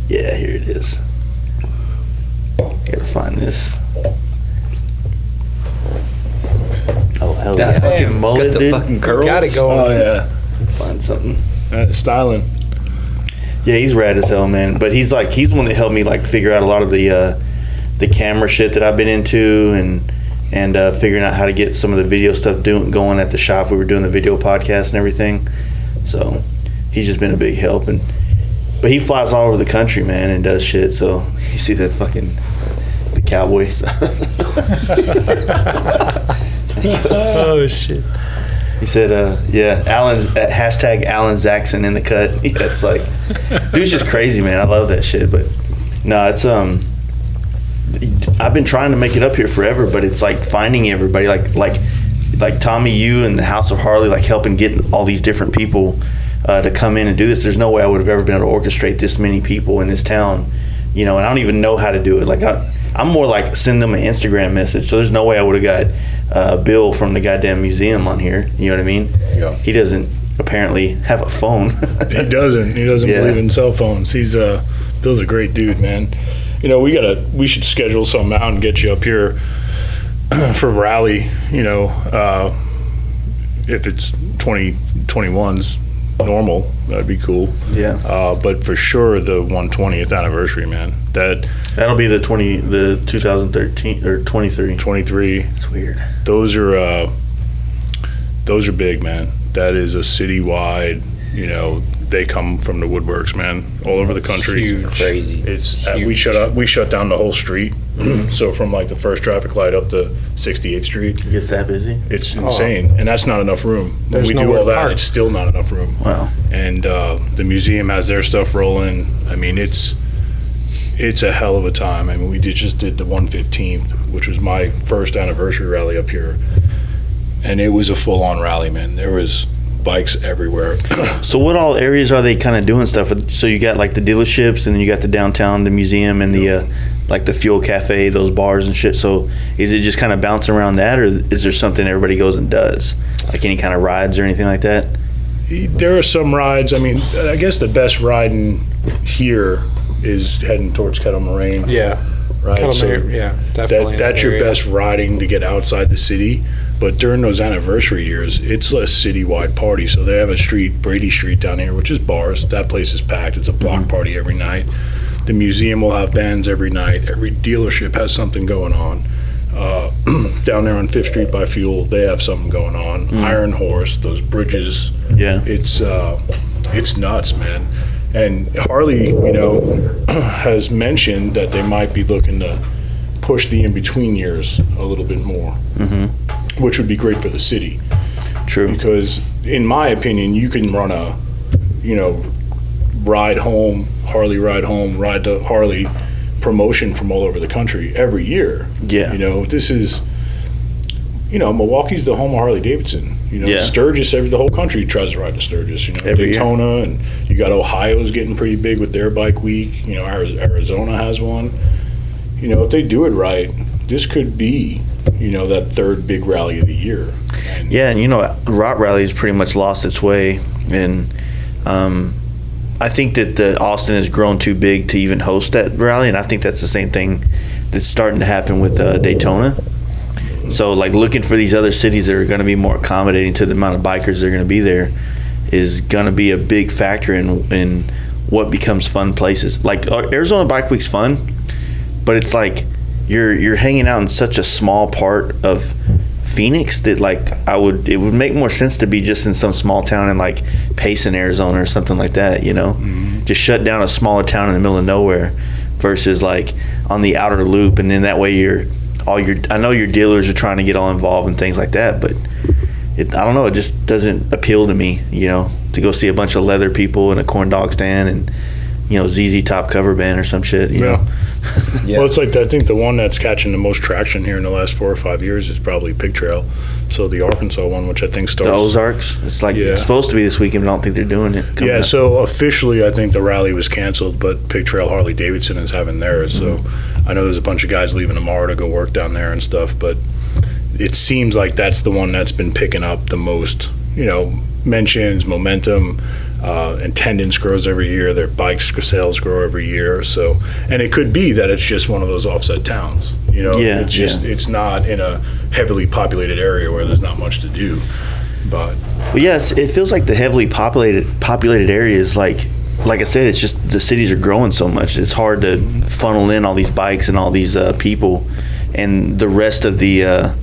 Yeah, here it is. Gotta find this. Oh, hell That yeah. Fucking man mullet, got the dude. fucking curls. Got it going. Oh yeah, Find something. styling. Yeah, he's rad as hell, man. But he's the one that helped me like figure out a lot of the camera shit that I've been into and figuring out how to get some of the video stuff going at the shop. We were doing the video podcast and everything. So he's just been a big help. But he flies all over the country, man, and does shit. So you see that fucking the Cowboys. Oh shit! He said, "Yeah, Alan's hashtag Alan Zaxxon in the cut." Yeah, it's like, dude's just crazy, man. I love that shit. But no, it's I've been trying to make it up here forever, but it's like finding everybody, like Tommy, you and the House of Harley, like helping get all these different people to come in and do this. There's no way I would have ever been able to orchestrate this many people in this town, you know. And I don't even know how to do it. Like I'm more like send them an Instagram message. So there's no way I would have got Bill from the goddamn museum on here. You know what I mean? Yeah. He doesn't apparently have a phone. He doesn't Yeah. believe in cell phones. Bill's a great dude, man. You know, we should schedule something out and get you up here for rally, you know, if it's 2021's normal, that'd be cool. Yeah. But for sure the 120th anniversary, man. That'll be the 2013 or 23. 23. It's weird. Those are big, man. That is a citywide, you know, they come from the woodworks, man, all over the country. Huge. Crazy. It's we shut down the whole street. So from like the first traffic light up to 68th Street, It gets that busy. it's insane, and that's not enough room. When There's we do nowhere all to that, park. it's still not enough room. Wow. And the museum has their stuff rolling. I mean, it's a hell of a time. I mean, we just did the 115th, which was my first anniversary rally up here, and it was a full-on rally, man. There was bikes everywhere. So what all areas are they kind of doing stuff with? So you got like the dealerships, and then you got the downtown, the museum, and the like the fuel cafe, those bars and shit. So is it just kind of bouncing around that, or is there something everybody goes and does, like any kind of rides or anything like that? There are some rides. I mean, I guess the best riding here is heading towards Kettle Moraine. Yeah. Right. Yeah, definitely. That's your area. best riding to get outside the city. But during those anniversary years, it's a citywide party. So they have a street, Brady Street down here, which is bars. That place is packed. It's a block party every night. The museum will have bands every night. Every dealership has something going on. Down there on 5th Street by Fuel, they have something going on. Iron Horse, those bridges. Yeah. It's nuts, man. And Harley, you know, has mentioned that they might be looking to push the in-between years a little bit more, which would be great for the city. True. Because, in my opinion, you can run a, you know, ride to Harley promotion from all over the country every year. Yeah. You know, this is, you know, Milwaukee's the home of Harley Davidson. You know, Yeah. Sturgis, the whole country tries to ride to Sturgis. You know, Every year. Daytona, and you got Ohio's getting pretty big with their bike week. You know, Arizona has one. You know, if they do it right, this could be, you know, that third big rally of the year. And Yeah, and you know, Rock Rally's pretty much lost its way, and I think that Austin has grown too big to even host that rally, and I think that's the same thing that's starting to happen with Daytona. So, like, looking for these other cities that are going to be more accommodating to the amount of bikers that are going to be there is going to be a big factor in what becomes fun places. Like, Arizona Bike Week's fun, but it's like you're hanging out in such a small part of Phoenix that like it would make more sense to be just in some small town in like Payson, Arizona or something like that, you know? Just shut down a smaller town in the middle of nowhere versus like on the outer loop, and then that way I know your dealers are trying to get all involved and things like that, but I don't know, it just doesn't appeal to me, you know, to go see a bunch of leather people in a corn dog stand and, you know, ZZ Top cover band or some shit, you know? Yeah. Well, it's like, I think the one that's catching the most traction here in the last 4 or 5 years is probably Pig Trail. So the Arkansas one, which I think starts... The Ozarks? It's like, it's supposed to be this weekend, but I don't think they're doing it. Yeah, so officially I think the rally was canceled, but Pig Trail Harley Davidson is having theirs. So I know there's a bunch of guys leaving tomorrow to go work down there and stuff, but it seems like that's the one that's been picking up the most, you know, mentions, momentum, attendance grows every year, their bike sales grow every year. So, and it could be that it's just one of those offset towns, you know, it's not in a heavily populated area where there's not much to do. But well, yes, it feels like the heavily populated areas, like I said, it's just the cities are growing so much. It's hard to funnel in all these bikes and all these people, and the rest of the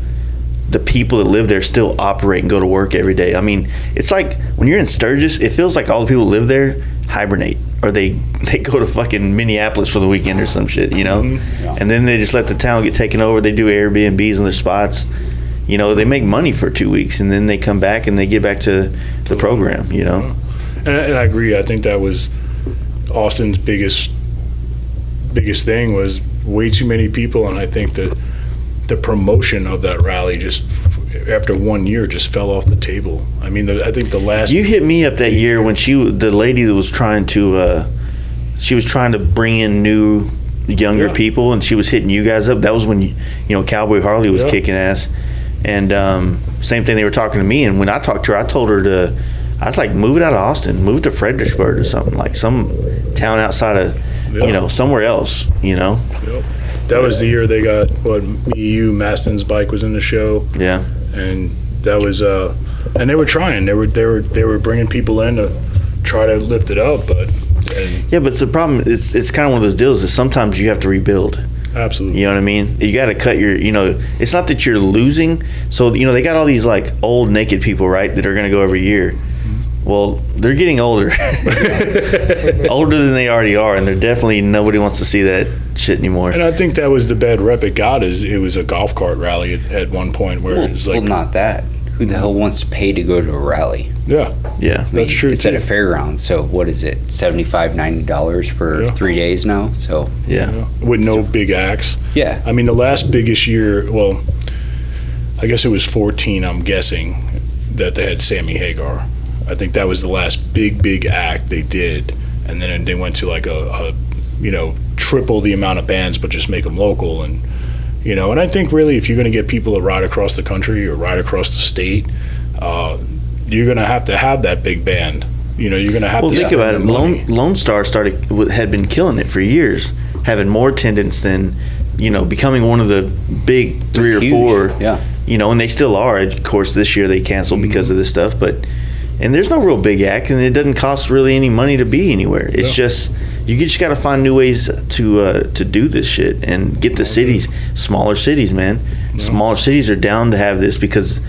people that live there still operate and go to work every day. I mean, it's like when you're in Sturgis, it feels like all the people who live there hibernate, or they go to fucking Minneapolis for the weekend or some shit, you know? And then they just let the town get taken over. They do Airbnbs on their spots. You know, they make money for 2 weeks, and then they come back and they get back to the program, you know? And I agree. I think that was Austin's biggest thing was way too many people, and I think that the promotion of that rally just after 1 year just fell off the table. I mean, I think the last... You hit me up that year when the lady that was trying to bring in new, younger people, and she was hitting you guys up. That was when, you know, Cowboy Harley was kicking ass. And same thing, they were talking to me, and when I talked to her, I told her I was like, move it out of Austin, move it to Fredericksburg or something, like some town outside of, you know, somewhere else, you know? That was the year they got Maston's bike was in the show. Yeah. And that was and they were trying. They were bringing people in to try to lift it up, but but the problem, it's kind of one of those deals that sometimes you have to rebuild. Absolutely. You know what I mean? You got to cut your, you know, it's not that you're losing. So, you know, they got all these like old naked people, right, that are going to go every year. Well, they're getting older, older than they already are, and they're definitely, nobody wants to see that shit anymore. And I think that was the bad rep it got, is it was a golf cart rally at one point where it was like... Well, not that. Who the hell wants to pay to go to a rally? Yeah, that's true. It's at a fairground, so what is it, $75, $90 for 3 days now? So with no big acts. Yeah. I mean, the last biggest year, well, I guess it was 14, I'm guessing, that they had Sammy Hagar. I think that was the last big act they did, and then they went to like a you know, triple the amount of bands, but just make them local. And you know, and I think really, if you're going to get people to ride across the country or ride across the state, you're going to have that big band. You know, you're going to have. Well, think about it. Lone Star had been killing it for years, having more attendance than, you know, becoming one of the big 3 or 4. Yeah. You know, and they still are. Of course, this year they canceled because of this stuff, but. And there's no real big act, and it doesn't cost really any money to be anywhere. It's just, you just got to find new ways to do this shit and get the cities, smaller cities, man. Smaller cities are down to have this because,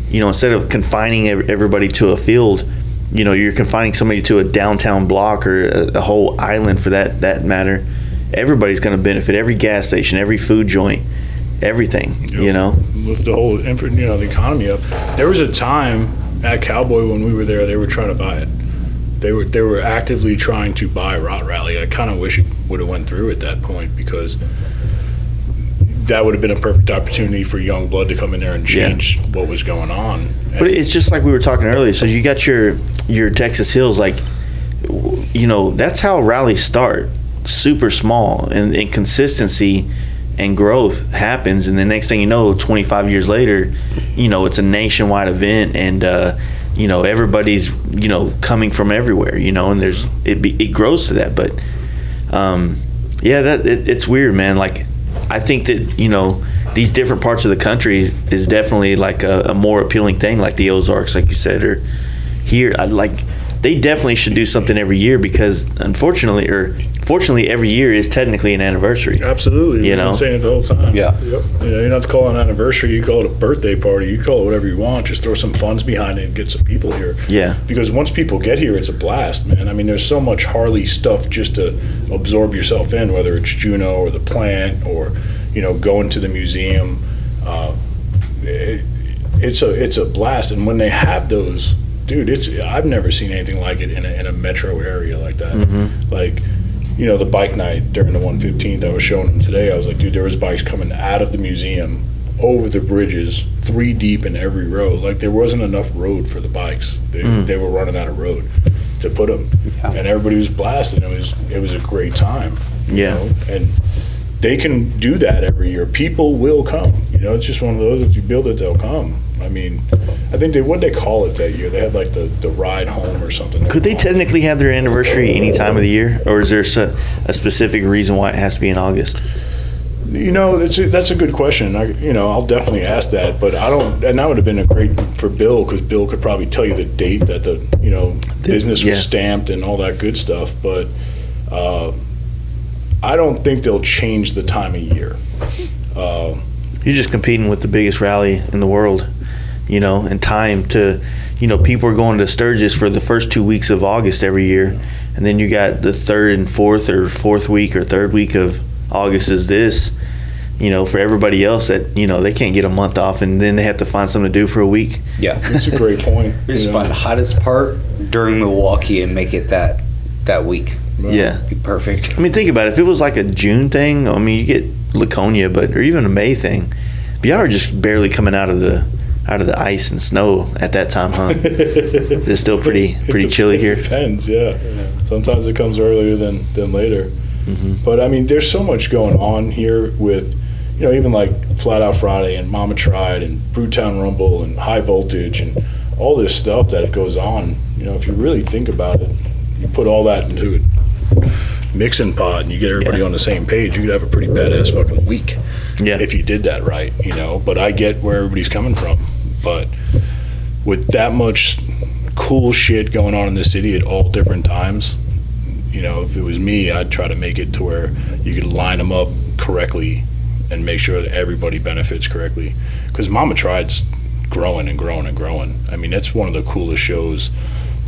you know, instead of confining everybody to a field, you know, you're confining somebody to a downtown block or a whole island for that matter. Everybody's going to benefit. Every gas station, every food joint, everything, you know. Lift the whole, you know, the economy up. There was a time at Cowboy when we were there, they were trying to buy it. They were actively trying to buy Rot Rally. I kind of wish it would have went through at that point, because that would have been a perfect opportunity for young blood to come in there and change what was going on. But it's just like we were talking earlier. So you got your Texas Hills, like, you know, that's how rallies start. Super small, and consistency and growth happens, and the next thing you know, 25 years later, you know, it's a nationwide event, and you know, everybody's, you know, coming from everywhere, you know, and it grows to that. But it's weird, man. Like, I think that, you know, these different parts of the country is definitely like a more appealing thing, like the Ozarks, like you said, or here. they definitely should do something every year because fortunately, every year is technically an anniversary. Absolutely. You We've know? been saying it the whole time. Yeah. Yep. You know, you don't have to call it an anniversary. You call it a birthday party. You call it whatever you want. Just throw some funds behind it and get some people here. Yeah. Because once people get here, it's a blast, man. I mean, there's so much Harley stuff just to absorb yourself in, whether it's Juneau or the plant or, you know, going to the museum. It's a blast. And when they have those, dude, I've never seen anything like it in a metro area like that. Like, you know, the bike night during the 115th, I was showing them today. I was like, dude, there was bikes coming out of the museum over the bridges, 3 deep in every row. Like, there wasn't enough road for the bikes. They were running out of road to put them, and everybody was blasting. It was a great time. You know? And they can do that every year. People will come. You know, it's just one of those. If you build it, they'll come. I mean, I think what they call it that year? They had like the ride home or something. Could they technically have their anniversary any time of the year, or is there a specific reason why it has to be in August? You know, that's a good question. I'll definitely ask that, but I don't. And that would have been a great for Bill because Bill could probably tell you the date that the business was stamped and all that good stuff. But I don't think they'll change the time of year. You're just competing with the biggest rally in the world, you know, and time to, you know, people are going to Sturgis for the first 2 weeks of August every year, and then you got the third and fourth week or third week of August is this, you know, for everybody else that, you know, they can't get a month off and then they have to find something to do for a week. Yeah. That's a great point. We just find the hottest part during Milwaukee and make it that week. Yeah. Be perfect. I mean, think about it. If it was like a June thing, I mean, you get Laconia, or even a May thing. But y'all are just barely coming out of the ice and snow at that time, huh? It's still pretty chilly here. It depends, yeah. Sometimes it comes earlier than later. But I mean, there's so much going on here with, you know, even like Flat Out Friday and Mama Tried and Brewtown Rumble and High Voltage and all this stuff that goes on. You know, if you really think about it, you put all that into a mixing pot and you get everybody on the same page, you could have a pretty badass fucking week. Yeah. If you did that right, you know. But I get where everybody's coming from. But with that much cool shit going on in the city at all different times, you know, if it was me, I'd try to make it to where you could line them up correctly and make sure that everybody benefits correctly. Because Mama Tried's growing and growing and growing. I mean, that's one of the coolest shows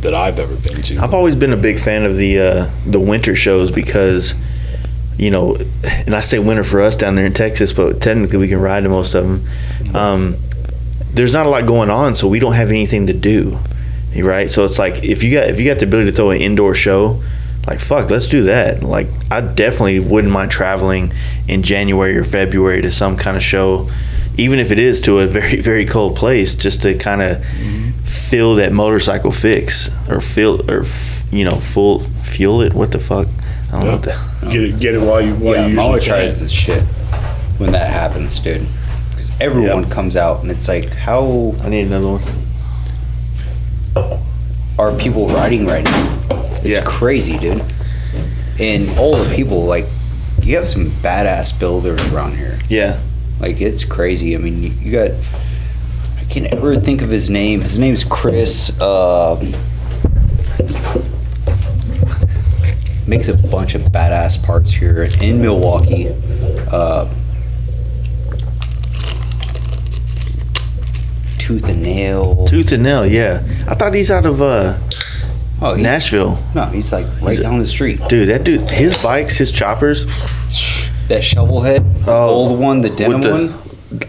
that I've ever been to. I've always been a big fan of the winter shows because, you know, and I say winter for us down there in Texas, but technically we can ride to most of them. There's not a lot going on, so we don't have anything to do, right? So it's like if you got the ability to throw an indoor show, like, fuck, let's do that. Like, I definitely wouldn't mind traveling in January or February to some kind of show, even if it is to a very, very cold place, just to kind of feel that motorcycle fix or fuel it. What the fuck? I don't know what the get it while you Mama usually Tried's the shit when that happens, dude. Because everyone comes out and it's like, how I need another one. are people riding right now? It's crazy, dude. And all the people, like, you have some badass builders around here. Yeah. Like, it's crazy. I mean, you got, I can't ever think of his name. His name's Chris. Makes a bunch of badass parts here in Milwaukee. Tooth and Nail, yeah. I thought he's out of Nashville. No, he's like right down the street. Dude, that dude, his bikes, his choppers. That shovel head, the old one, the denim one.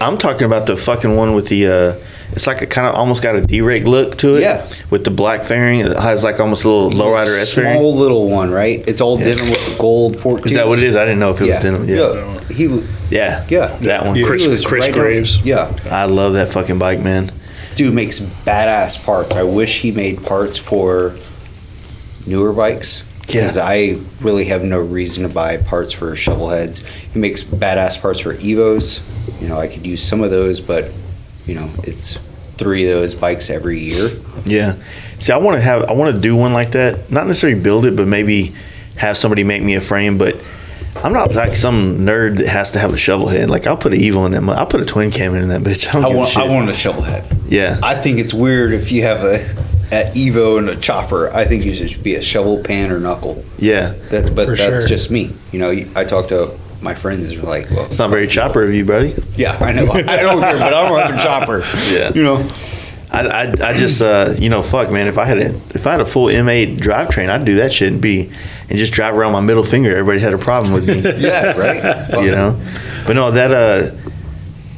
I'm talking about the fucking one with the, it's like a kind of almost got a D-rake look to it. Yeah. With the black fairing. It has like almost a little lowrider S fairing. Small little one, right? It's all denim with the gold fork tubes. Is that what it is? I didn't know if it was denim. Yeah. That one. Chris Graves. Yeah. I love that fucking bike, man. Dude makes badass parts. I wish he made parts for newer bikes. Because I really have no reason to buy parts for shovel heads. He makes badass parts for Evos. You know, I could use some of those, but, you know, it's 3 of those bikes every year. Yeah. See, I want to do one like that. Not necessarily build it, but maybe have somebody make me a frame. But I'm not like some nerd that has to have a shovel head. Like, I'll put an Evo in that. I'll put a twin cam in that bitch. I want a shovel head. Yeah. Yeah. I think it's weird if you have at Evo and a chopper, I think you should be a shovel, pan, or knuckle. Yeah. But For that's sure. just me. You know, I talk to my friends and are like, well, It's not very chopper of you, buddy. yeah, I know. I don't care, but I'm like a chopper. Yeah. You know. I just fuck, man. If I had a full M8 drivetrain, I'd do that shit and just drive around my middle finger. Everybody had a problem with me. Yeah, right. You know, but no, that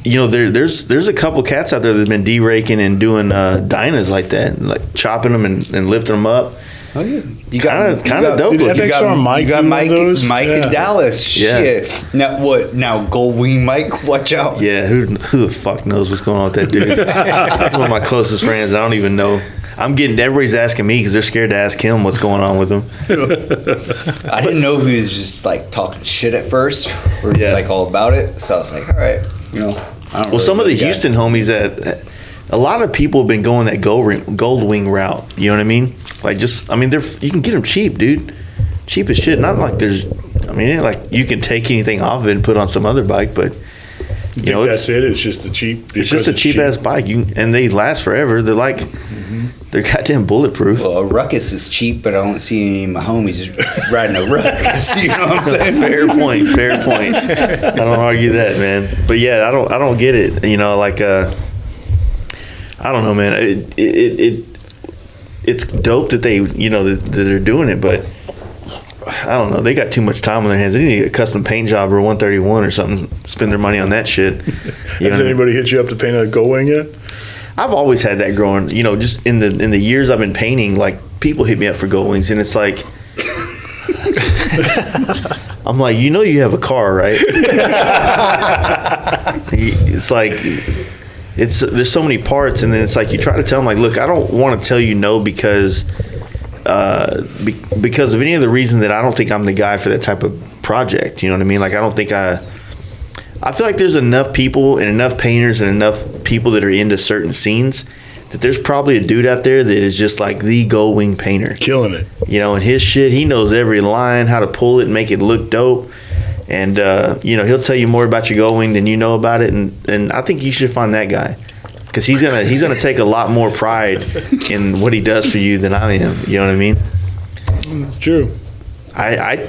there's a couple cats out there that've been de-raking and doing dynas like that, like chopping them and lifting them up. Oh yeah, you Kind of dope. Did looking. FXR Mike You got do Mike, one of those? Mike Yeah. in Dallas. Yeah. Shit. Now what? Now Goldwing Mike, watch out. Yeah, who the fuck knows what's going on with that dude? He's one of my closest friends. I don't even know. Everybody's asking me because they're scared to ask him what's going on with him. I didn't know if he was just like talking shit at first, or Yeah. like all about it. So I was like, all right, you know. I don't Well, really some of know the guy. Houston homies that a lot of people have been going that gold wing route. You know what I mean? Like you can get them cheap, dude. Cheap as shit. Not like it ain't like you can take anything off of it and put on some other bike, but You know, that's it. It's just a cheap. It's just a cheap ass bike, and they last forever. They're like, they're goddamn bulletproof. Well, a Ruckus is cheap, but I don't see any of my homies riding a Ruckus. You know what I'm saying? Fair point. I don't argue that, man. But yeah, I don't get it. You know, like I don't know, man. It's dope that they, that they're doing it, but I don't know. They got too much time on their hands. They need to get a custom paint job or 131 or something. Spend their money on that shit. Has anybody hit you up to paint a Gold Wing yet? I've always had that growing. Just in the years I've been painting, like people hit me up for Gold Wings, and it's like, I'm like, you have a car, right? It's like, there's so many parts, and then it's like you try to tell them, like, look, I don't want to tell you no because of any other reason that I don't think I'm the guy for that type of project. You know what I mean? Like, I don't think I feel like there's enough people and enough painters and enough people that are into certain scenes that there's probably a dude out there that is just like the Gold Wing painter. Killing it. And his shit, he knows every line, how to pull it and make it look dope. And, he'll tell you more about your Gold Wing than you know about it. And I think you should find that guy. Because he's gonna take a lot more pride in what he does for you than I am. You know what I mean? It's true. I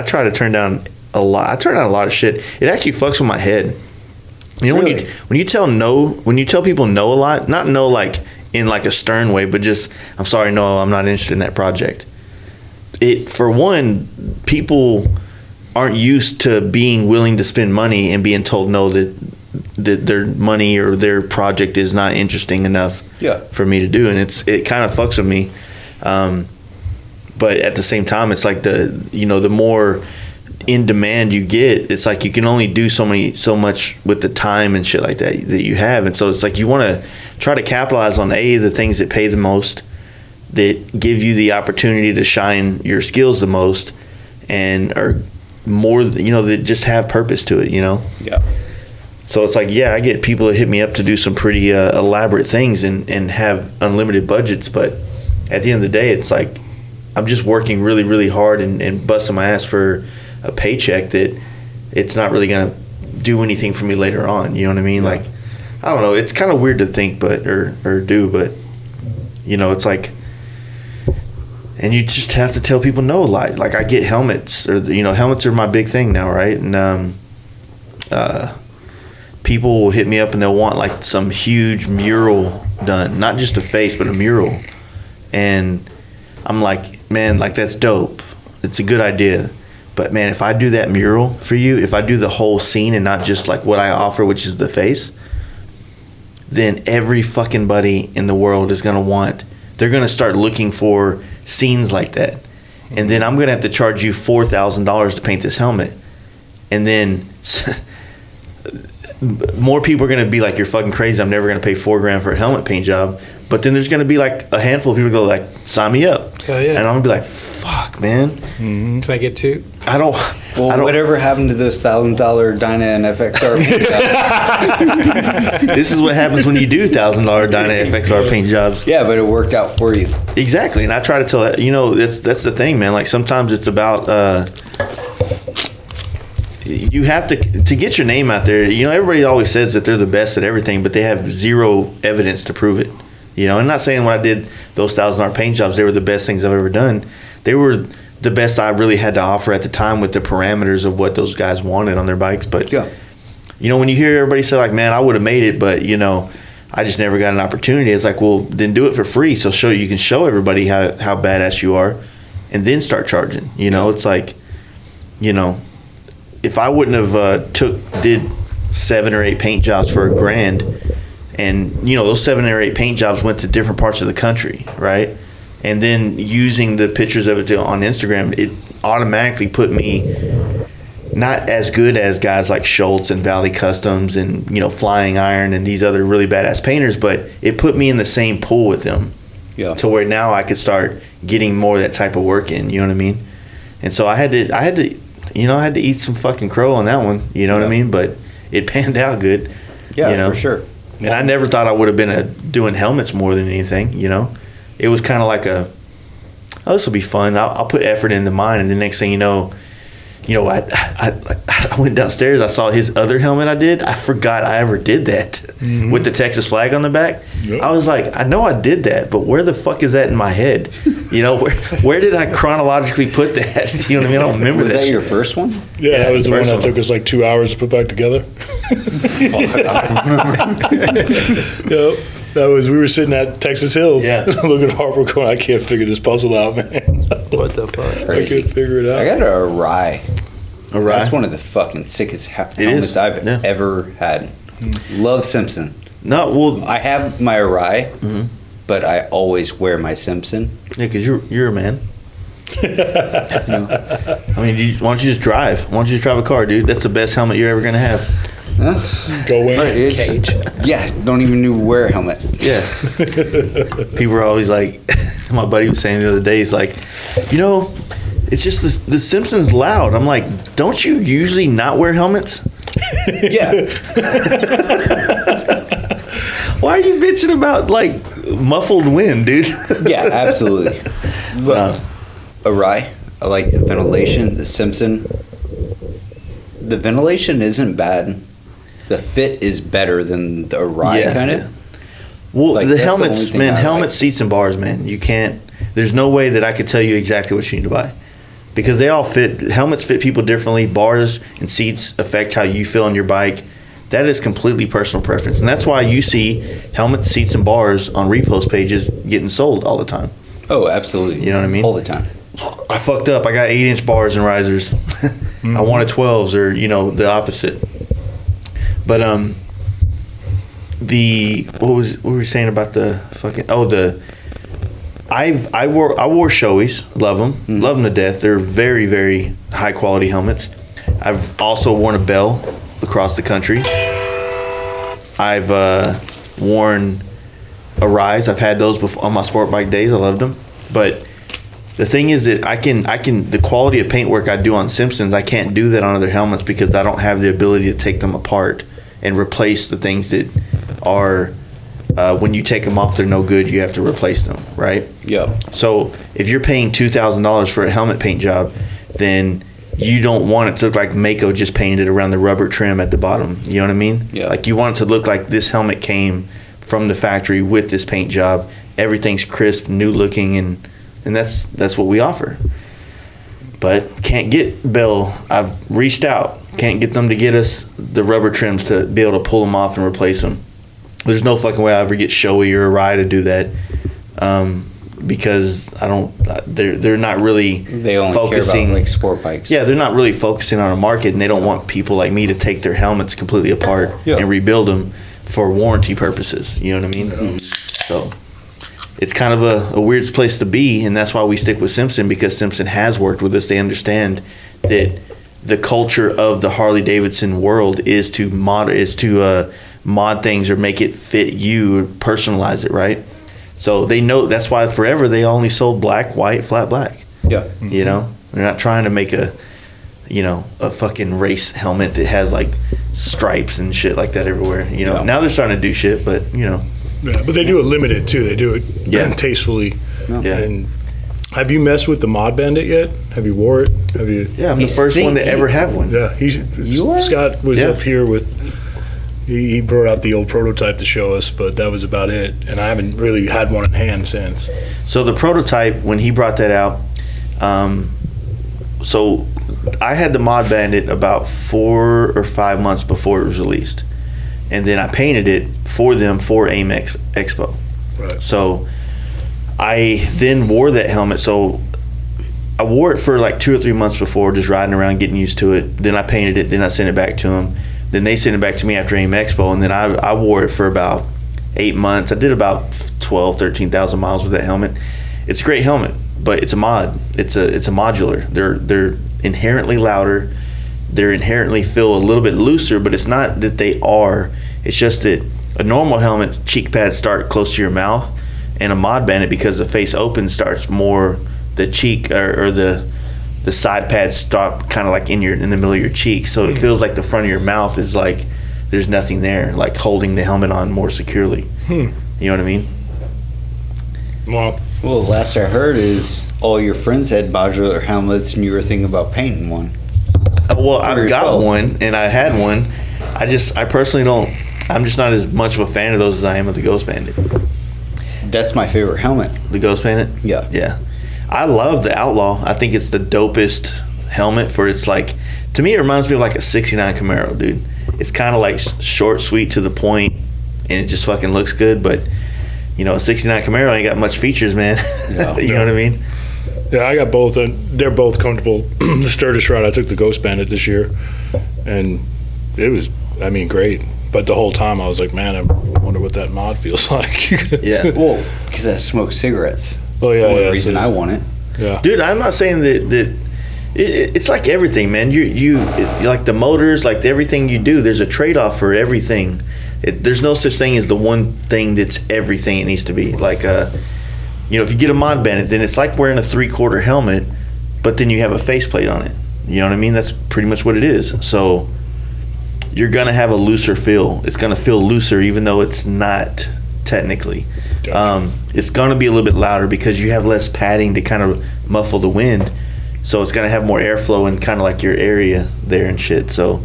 try to turn down a lot. I turn down a lot of shit. It actually fucks with my head. Really? When you tell people no a lot, not no like in like a stern way, but just I'm sorry, no, I'm not interested in that project. For one, people aren't used to being willing to spend money and being told no that their money or their project is not interesting enough for me to do, and it kind of fucks with me. But at the same time, it's like the more in demand you get, it's like you can only do so much with the time and shit like that you have, and so it's like you want to try to capitalize on the things that pay the most, that give you the opportunity to shine your skills the most, and are more that just have purpose to it. Yeah. So it's like, I get people that hit me up to do some pretty elaborate things and have unlimited budgets, but at the end of the day, it's like I'm just working really, really hard and busting my ass for a paycheck that it's not really going to do anything for me later on. You know what I mean? Yeah. Like, I don't know. It's kind of weird to think, or do, but it's like, and you just have to tell people no a lot. Like I get helmets, or helmets are my big thing now, right? And people will hit me up and they'll want like some huge mural done, not just a face, but a mural. And I'm like, man, like that's dope. It's a good idea. But man, if I do that mural for you, if I do the whole scene and not just like what I offer, which is the face, then every fucking buddy in the world is they're going to start looking for scenes like that. And then I'm going to have to charge you $4,000 to paint this helmet. And then more people are going to be like, you're fucking crazy. I'm never going to pay $4,000 for a helmet paint job. But then there's going to be like a handful of people go like, sign me up. Hell yeah. And I'm going to be like, fuck, man. Mm-hmm. Can I get two? I don't. Whatever happened to those $1,000 Dyna and FXR paint jobs? This is what happens when you do $1,000 Dyna FXR paint jobs. Yeah, but it worked out for you. Exactly. And I try to tell that, that's the thing, man. Like sometimes it's about, you have to get your name out there. Everybody always says that they're the best at everything, but they have zero evidence to prove it. You know, I'm not saying when I did those $1,000 paint jobs, they were the best things I've ever done. They were the best I really had to offer at the time with the parameters of what those guys wanted on their bikes. But, you know, when you hear everybody say, like, man, I would have made it, but, you know, I just never got an opportunity. It's like, well, then do it for free. So you can show everybody how badass you are and then start charging. You know, it's like, you know, if I wouldn't have did 7 or 8 paint jobs for $1,000, and, you know, those 7 or 8 paint jobs went to different parts of the country, right? And then using the pictures of it on Instagram, it automatically put me not as good as guys like Schultz and Valley Customs and, you know, Flying Iron and these other really badass painters, but it put me in the same pool with them. Yeah. To where now I could start getting more of that type of work in, you know what I mean? And so I had to eat some fucking crow on that one, you know what I mean? But it panned out good. Yeah, you know? for sure. And I never thought I would have been doing helmets more than anything, you know? It was kind of like this will be fun. I'll put effort into mine, and the next thing you know, I went downstairs. I saw his other helmet I did. I forgot I ever did that with the Texas flag on the back. Yep. I was like, I know I did that, but where the fuck is that in my head? You know, where did I chronologically put that? You know what I mean? I don't remember was that. Was that your first one? Yeah, that was the one that took us like 2 hours to put back together. Yep. We were sitting at Texas Hills. Yeah. Looking at Harper going, I can't figure this puzzle out, man. What the fuck? Crazy. I couldn't figure it out. I got a Rye. A Rye? That's one of the fucking sickest helmets I've ever had. Love Simpson. No, well, I have my Rye, but I always wear my Simpson. Yeah, because you're a man. I mean, why don't you just drive? Why don't you just drive a car, dude? That's the best helmet you're ever going to have. Huh? Go in. Cage. Yeah, don't even need to wear a helmet. Yeah. People are always like, my buddy was saying the other day, he's like, you know, it's just the Simpsons loud. I'm like, don't you usually not wear helmets? Yeah. Why are you bitching about, like, muffled wind, dude? Yeah, absolutely. But a Rye, I like the ventilation, the Simpson. The ventilation isn't bad. The fit is better than the Rye, kind of. Well, like, the helmets, man, helmets, seats, and bars, man. You can't, there's no way that I could tell you exactly what you need to buy. Because they all fit, helmets fit people differently. Bars and seats affect how you feel on your bike. That is completely personal preference. And that's why you see helmets, seats, and bars on repost pages getting sold all the time. Oh, absolutely. You know what I mean? All the time. I fucked up. I got 8-inch bars and risers. I wanted 12s, or, you know, the opposite. But what were we saying about the fucking I wore Shoeies, love them to death. They're very, very high quality helmets. I've also worn a Bell across the country. I've worn a Rise. I've had those before on my sport bike days. I loved them. But the thing is that I can the quality of paintwork I do on Simpsons, I can't do that on other helmets because I don't have the ability to take them apart and replace the things that are when you take them off, they're no good. You have to replace them, right? Yeah. So if you're paying $2,000 for a helmet paint job, then you don't want it to look like Mako just painted it around the rubber trim at the bottom. You know what I mean? Yeah. Like, you want it to look like this helmet came from the factory with this paint job. Everything's crisp, new looking, and that's what we offer. But can't get Bell. I've reached out. Can't get them to get us the rubber trims to be able to pull them off and replace them. There's no fucking way I ever get Shoei or a Rye to do that, because I don't. They're not really. They only focusing, care about like sport bikes. Yeah, they're not really focusing on a market, and they don't want people like me to take their helmets completely apart and rebuild them for warranty purposes. You know what I mean? So it's kind of a weird place to be, and that's why we stick with Simpson, because Simpson has worked with us. They understand that the culture of the Harley Davidson world is to mod things or make it fit you, personalize it, right? So they know. That's why forever they only sold black, white, flat black. Yeah. You know, they're not trying to make a fucking race helmet that has like stripes and shit like that everywhere. You know, now they're starting to do shit, but you know. Yeah, but they do it limited too. They do it tastefully. Yeah. And have you messed with the Mod Bandit yet? Have you wore it? Have you? Yeah, I'm the first one to ever have one. Yeah, Scott was up here with He brought out the old prototype to show us, but that was about it. And I haven't really had one in hand since. So the prototype, when he brought that out, so I had the Mod Bandit about 4 or 5 months before it was released. And then I painted it for them for AIM Expo. Right. So I then wore that helmet. So I wore it for like 2 or 3 months before, just riding around, getting used to it. Then I painted it. Then I sent it back to them. Then they sent it back to me after AIM Expo. And then I wore it for about 8 months. I did about 12, 13,000 miles with that helmet. It's a great helmet, but it's a mod. It's a modular. They're inherently louder. They're inherently feel a little bit looser, but it's not that they are. It's just that a normal helmet, cheek pads start close to your mouth, and a Mod Bandit, because the face opens, starts more the cheek or the side pads stop kind of like in the middle of your cheek. So it feels like the front of your mouth is like there's nothing there, like holding the helmet on more securely. You know what I mean? Well, the last I heard is all your friends had modular helmets and you were thinking about painting one. Well, I've got yourself. one, and I had one. I personally don't. I'm just not as much of a fan of those as I am of the Ghost Bandit. That's my favorite helmet. The Ghost Bandit? Yeah. Yeah. I love the Outlaw. I think it's the dopest helmet for it's like, to me, it reminds me of like a 69 Camaro, dude. It's kind of like short, sweet, to the point, and it just fucking looks good. But, you know, a 69 Camaro ain't got much features, man. Yeah. You know what I mean? yeah, I got both, and they're both comfortable. The Sturgis ride, I took the Ghost Bandit this year, and it was, I mean, great. But the whole time I was like, man, I wonder what that mod feels like. Yeah. Well, because I smoke cigarettes. Oh, yeah, That's the only yeah, reason so- I want it. Yeah. Dude, I'm not saying that it's like everything, man. You like the motors, like everything you do, there's a trade-off for everything. There's no such thing as the one thing that's everything it needs to be. Like, you know, if you get a Mod Bandit, then it's like wearing a 3/4 helmet, but then you have a faceplate on it. You know what I mean? That's pretty much what it is. So you're going to have a looser feel. It's going to feel looser even though it's not technically. Gotcha. It's going to be a little bit louder because you have less padding to kind of muffle the wind. So it's going to have more airflow in kind of like your area there and shit. So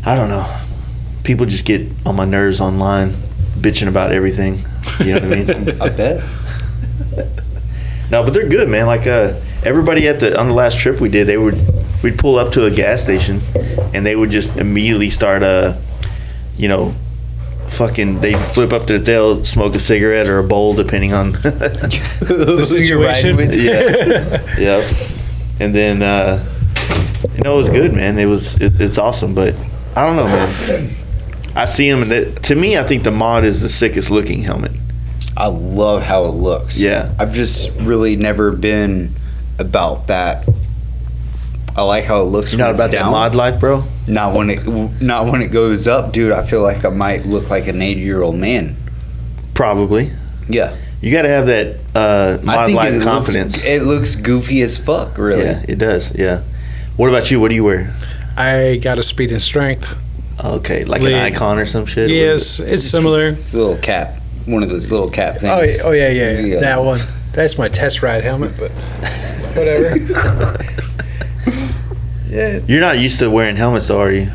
I don't know. People just get on my nerves online bitching about everything. You know what I mean? I bet. No, but they're good, man. Like everybody on the last trip we did, we'd pull up to a gas station and they would just immediately start you know, fucking they flip up they'll smoke a cigarette or a bowl depending on The situation. yeah. And then you know, it was good, man. It's awesome, but I don't know, man. I see them, and to me, I think the mod is the sickest looking helmet. I love how it looks. Yeah. I've just really never been about that. I like how it looks. You're not when it's about that down. mod life, bro? Not when it goes up, dude. I feel like I might look like an 80-year-old man. Probably. Yeah. You got to have that I mod think life confidence. it looks goofy as fuck, really. Yeah, it does. Yeah. What about you? What do you wear? I got a speed and strength. Okay, like Lead. an icon or some shit? Yes, it's similar. It's a little cap. One of those little cap Oh, things. yeah. That one. That's my test ride helmet, but whatever. Yeah. You're not used to wearing helmets, though, are you?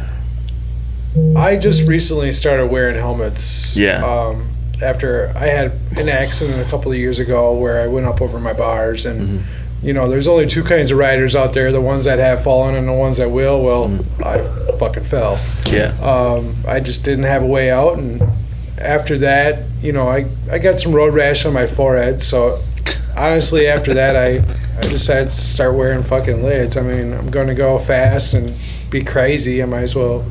I just recently started wearing helmets. Yeah. After I had an accident a couple of years ago where I went up over my bars, and you know, there's only two kinds of riders out there: the ones that have fallen and the ones that will. Well, I fucking fell. Yeah. I just didn't have a way out, and after that, you know, I got some road rash on my forehead. So honestly, after that, I decided to start wearing fucking lids. I mean, I'm going to go fast and be crazy. I might as well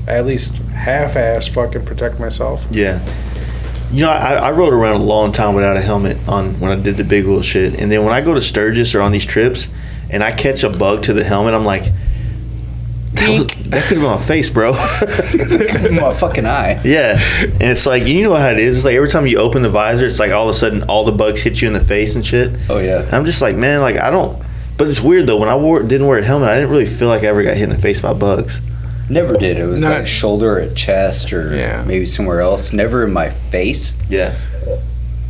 at least half-ass fucking protect myself. Yeah. You know, I rode around a long time without a helmet on when I did the big wheel shit. And then when I go to Sturgis or on these trips and I catch a bug to the helmet, I'm like, that could have been my face, bro. My fucking eye. Yeah. And it's like, you know how it is. It's like every time you open the visor, it's like all of a sudden all the bugs hit you in the face and shit. Oh, yeah. And I'm just like, man, like I don't. But it's weird, though. When I didn't wear a helmet, I didn't really feel like I ever got hit in the face by bugs. Never did. It was Not- like shoulder or chest or Yeah. maybe somewhere else. Never in my face. Yeah.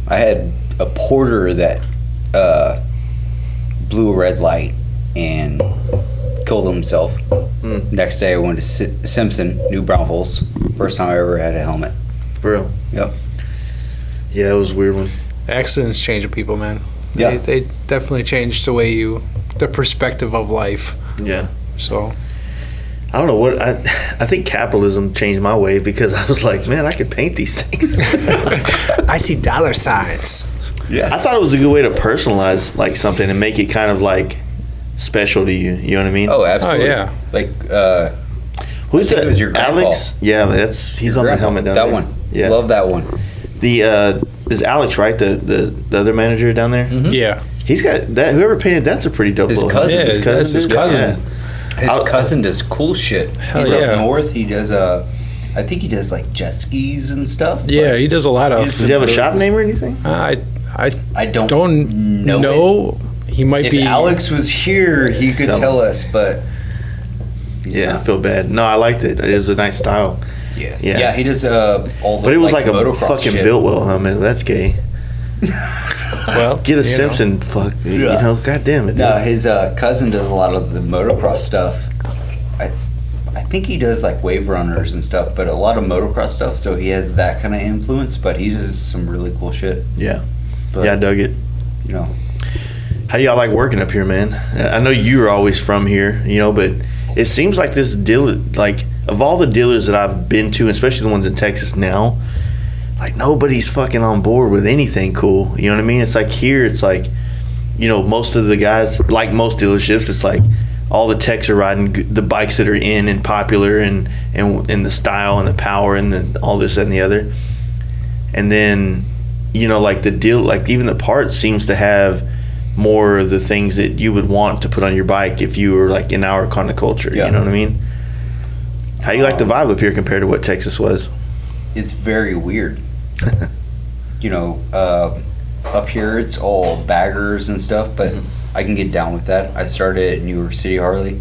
I had a porter that blew a red light and killed himself. Next day I went to Simpson, New Braunfels. First time I ever had a helmet. For real. Yep. Yeah, it was a weird one. Accidents change people, man. Yeah. They definitely change the perspective of life. Yeah. So I don't know what I think capitalism changed my way because I was like, man, I could paint these things. I see dollar signs. Yeah. I thought it was a good way to personalize like something and make it kind of like special to you. You know what I mean? Oh, absolutely. Oh, yeah. Like, Who's I think that? it was your grandpa. Alex? Yeah, he's on the helmet down that there. one. Yeah. Love that one. The is Alex right? The other manager down there? Yeah. He's got that. Whoever painted that's a pretty dope. His little- cousin. Yeah, His cousin. that's his did? cousin. Yeah. His cousin does cool shit. Hell He's yeah. up north. He does I think he does like jet skis and stuff. Yeah, he does a lot of. Does he have a shop name or anything? I I don't know. He might If be. Alex was here, he could Tell tell us, but he's Yeah, I not. feel bad. No, I liked it. It was a nice style. Yeah. Yeah. Yeah, he does all the But it was like a motocross fucking shit. built well helmet. That's gay. well, Get a you know. Simpson fuck. You Yeah. know, god damn it. Dude. No, his cousin does a lot of the motocross stuff. I think he does like wave runners and stuff, but a lot of motocross stuff. So he has that kind of influence, but he does some really cool shit. Yeah. But, Yeah, I dug it. You know, How do y'all like working up here, man? I know you were always from here, you know, but it seems like this dealer, like of all the dealers that I've been to, especially the ones in Texas now, like nobody's fucking on board with anything cool. You know what I mean? It's like here, it's like, you know, most of the guys, like most dealerships, it's like all the techs are riding the bikes that are in and popular and the style and the power and all this that, and the other. And then, you know, like the deal, like even the parts seems to have more of the things that you would want to put on your bike if you were like in our kind of culture. Yeah. You know what I mean? How you like the vibe up here compared to what Texas was? it's very weird. You know, up here it's all baggers and stuff, but I can get down with that. I started at New York City Harley.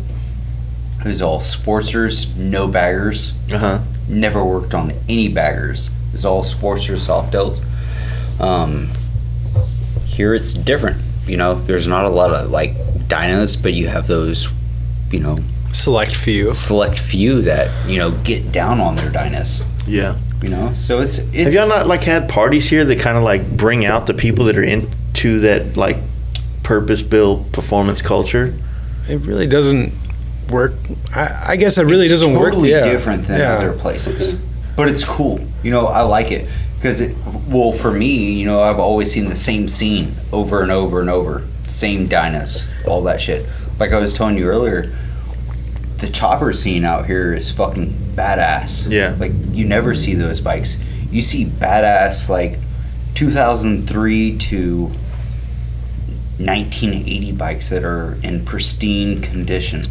It was all sportsters, no baggers. Uh-huh. Never worked on any baggers. It was all sportsters, Softails. Here it's different. You know, there's not a lot of like dynos, but you have those, you know, Select few. select few that, you know, get down on their dynos. Yeah. You know, so it's Have y'all not like had parties here that kind of like bring out the people that are into that like purpose-built performance culture? It really doesn't work. I guess it really doesn't work. totally Yeah. different than Yeah. other places, but it's cool. You know, I like it because well, for me, you know, I've always seen the same scene over and over and over, same dynos, all that shit. Like I was telling you earlier, the chopper scene out here is fucking badass. Yeah. Like you never see those bikes. You see badass like 2003 to 1980 bikes that are in pristine condition.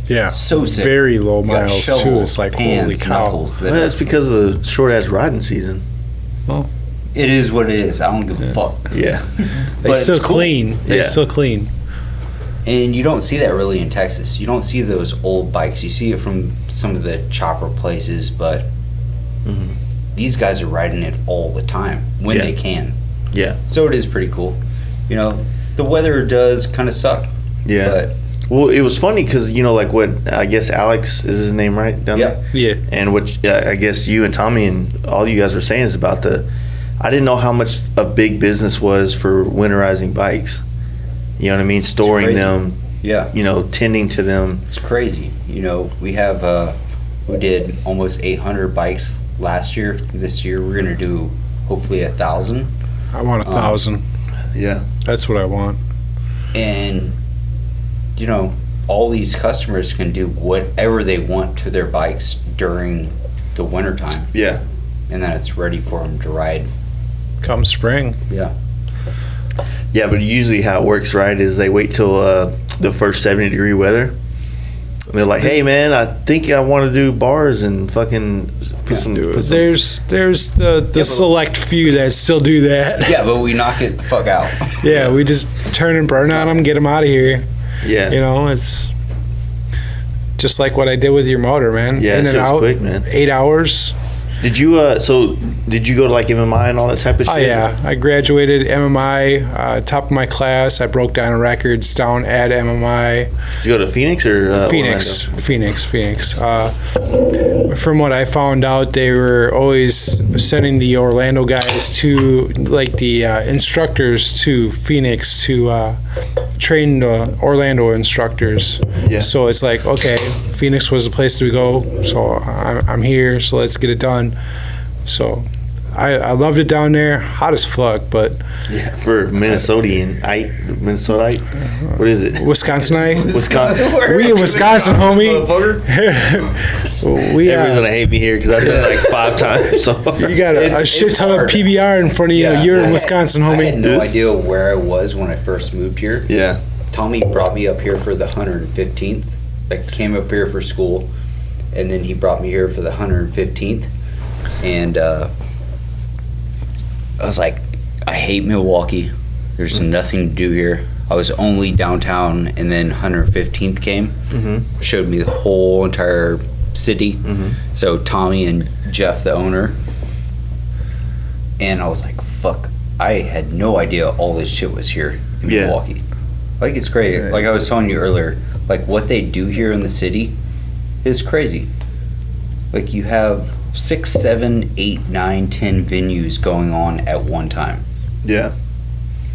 Yeah. So sick. Very low You got miles too. shovels, It's like pans, holy cow. knuckles that Well, are- that's because of the short-ass riding season. it is what it is. I don't give a fuck. Yeah. They But still it's cool. clean. They Yeah. still clean. And you don't see that really in Texas. You don't see those old bikes. You see it from some of the chopper places, but these guys are riding it all the time when Yeah. they can. Yeah. So it is pretty cool. You know, the weather does kind of suck. Yeah. But Well, it was funny because, you know, like what, I guess Alex is his name, right? Down Yep. there? Yeah. And what I guess you and Tommy and all you guys were saying is about I didn't know how much a big business was for winterizing bikes. You know what I mean? Storing crazy. them, yeah, you know, tending to them. it's crazy. You know, we did almost 800 bikes last year. This year we're gonna do hopefully 1,000. I want 1,000. Yeah. That's what I want. And you know, all these customers can do whatever they want to their bikes during the wintertime, Yeah. and then it's ready for them to ride. Come spring. Yeah. Yeah, but usually how it works, right, is they wait till the first 70-degree weather. And they're like, hey, man, I think I want to do bars and fucking put some... put some There's the select few that still do that. Yeah, but we knock it the fuck out. Yeah, we just turn and burn on them, get them out of here. yeah. You know, it's just like what I did with your motor, man. Yeah, In that and shit was out, quick, man. 8 hours. Did you did you go to like MMI and all that type of shit? Oh yeah, I graduated MMI, top of my class. I broke down records down at MMI. Did you go to Phoenix or Phoenix? Orlando? Phoenix. From what I found out, they were always sending the Orlando guys to, like the instructors to Phoenix to train the Orlando instructors. Yeah. So it's like, okay, Phoenix was the place to go. So I'm here. So let's get it done. So I loved it down there. Hot as fuck, but Yeah, for Minnesota, what is it? Wisconsinite. Wisconsin. We in Wisconsin, homie. We Everyone's gonna hate me here because I've done it like 5 times. So you got a shit ton of PBR in front of you. You're in Wisconsin, I homie. had no idea where I was when I first moved here. yeah, Tommy brought me up here for the 115th. I came up here for school, and then he brought me here for the 115th. And I was like, I hate Milwaukee. There's nothing to do here. I was only downtown, and then 115th came, showed me the whole entire city. So Tommy and Jeff, the owner, and I was like, fuck, I had no idea all this shit was here in Yeah. Milwaukee. Like, it's crazy. Like I was telling you earlier, like what they do here in the city is crazy. Like you have 6, 7, 8, 9, 10 venues going on at one time. yeah.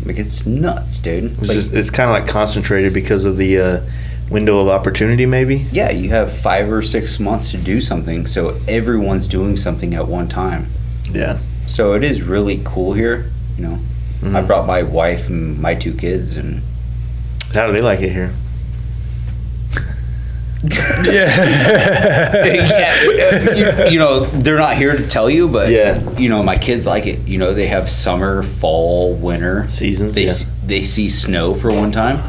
Like it's nuts, dude. It's kind of like concentrated because of the window of opportunity, maybe. Yeah, you have 5 or 6 months to do something, so everyone's doing something at one time. Yeah. So it is really cool here, you know. I brought my wife and my 2 kids, and How do they like it here? you know, they're not here to tell you, but Yeah. you know, my kids like it. You know, they have summer, fall, winter Seasons, They yeah. they see snow for one time.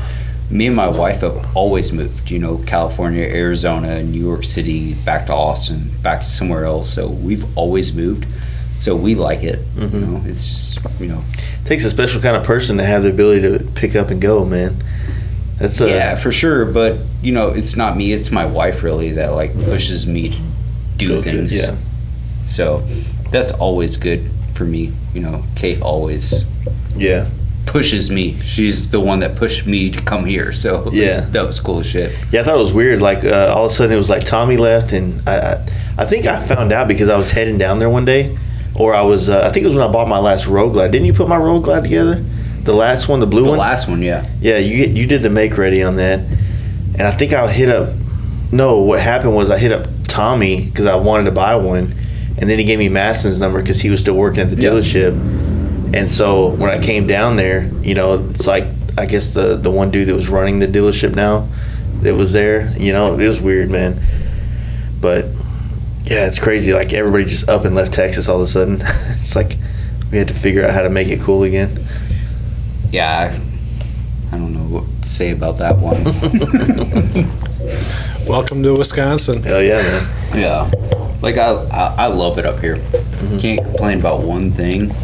Me and my wife have always moved. You know, California, Arizona, New York City, back to Austin, back to somewhere else. So we've always moved. So we like it. You know, it's just, you know. It takes a special kind of person to have the ability to pick up and go, man. That's Yeah, for sure. But, you know, it's not me. It's my wife, really, that, like, pushes me to do Go things. through, yeah. So that's always good for me. You know, Kate always Yeah. pushes me. She's the one that pushed me to come here. So Yeah. that was cool as shit. Yeah, I thought it was weird. Like all of a sudden, it was like Tommy left, and I think I found out because I was heading down there one day, or I was. I think it was when I bought my last Road Glide. Didn't you put my Road Glide together? The last one, the blue The one. last one, yeah. Yeah, you did the make ready on that, and I think I hit up. No, what happened was I hit up Tommy because I wanted to buy one, and then he gave me Maston's number because he was still working at the dealership. And so when I came down there, you know, it's like I guess the one dude that was running the dealership now that was there. You know, it was weird, man. But yeah, it's crazy. Like everybody just up and left Texas all of a sudden. It's like we had to figure out how to make it cool again. Yeah, I don't know what to say about that one. Welcome to Wisconsin. Hell yeah, man. Yeah. Like, I love it up here. Can't complain about one thing,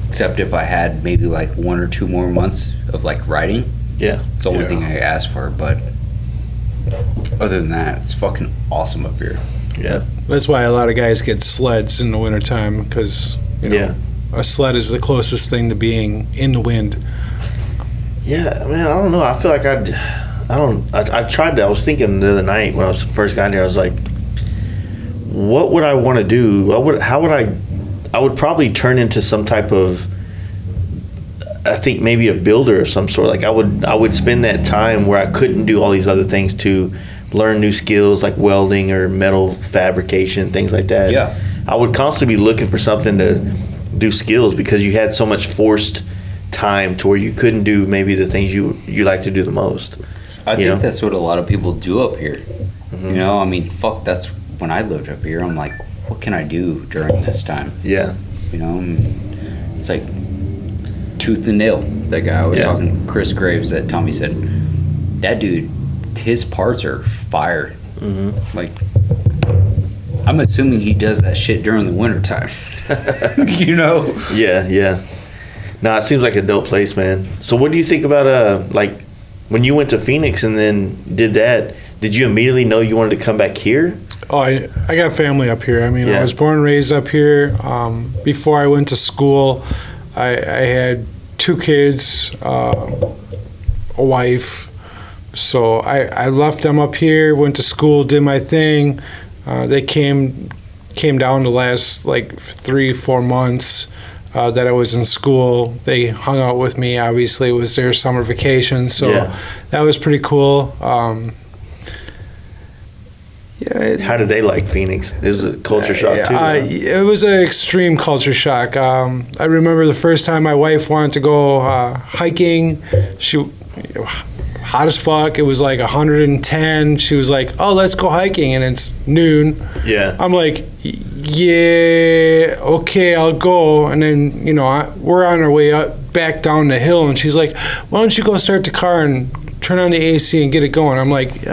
except if I had maybe like 1 or 2 more months of like riding. Yeah. It's the only thing I ask for, but other than that, it's fucking awesome up here. Yeah. That's why a lot of guys get sleds in the wintertime because, you know, Yeah. a sled is the closest thing to being in the wind. Yeah, man, I don't know. I feel like I tried to. I was thinking the other night when I was first got here, I was like, what would I want to do? How would I would probably turn into some type of, I think maybe a builder of some sort. Like I would spend that time where I couldn't do all these other things to learn new skills like welding or metal fabrication, things like that. Yeah. I would constantly be looking for something to do skills because you had so much forced time to where you couldn't do maybe the things you like to do the most. I think know? that's what a lot of people do up here. You know, I mean, fuck, that's when I lived up here. I'm like, what can I do during this time? Yeah. You know, it's like tooth and nail. That guy I was talking, Chris Graves, that Tommy said, that dude, his parts are fire. Like, I'm assuming he does that shit during the wintertime. You know? Yeah. No, it seems like a dope place, man. So what do you think about like when you went to Phoenix and then did that, did you immediately know you wanted to come back here? Oh, I got family up here. I mean, Yeah. I was born and raised up here. Before I went to school, I had 2 kids, a wife. So I left them up here, went to school, did my thing. They came down the last like 3-4 months that I was in school. They hung out with me. Obviously, it was their summer vacation, so that was pretty cool. How did they like Phoenix? Is it a culture shock too? It was an extreme culture shock. I remember the first time my wife wanted to go hiking. She hot as fuck. It was like 110. She was like, "Oh, let's go hiking," and it's noon. Yeah. I'm like, "Yeah, okay, I'll go." And then we're on our way up back down the hill, and she's like, "Why don't you go start the car and turn on the AC and get it going?" I'm like,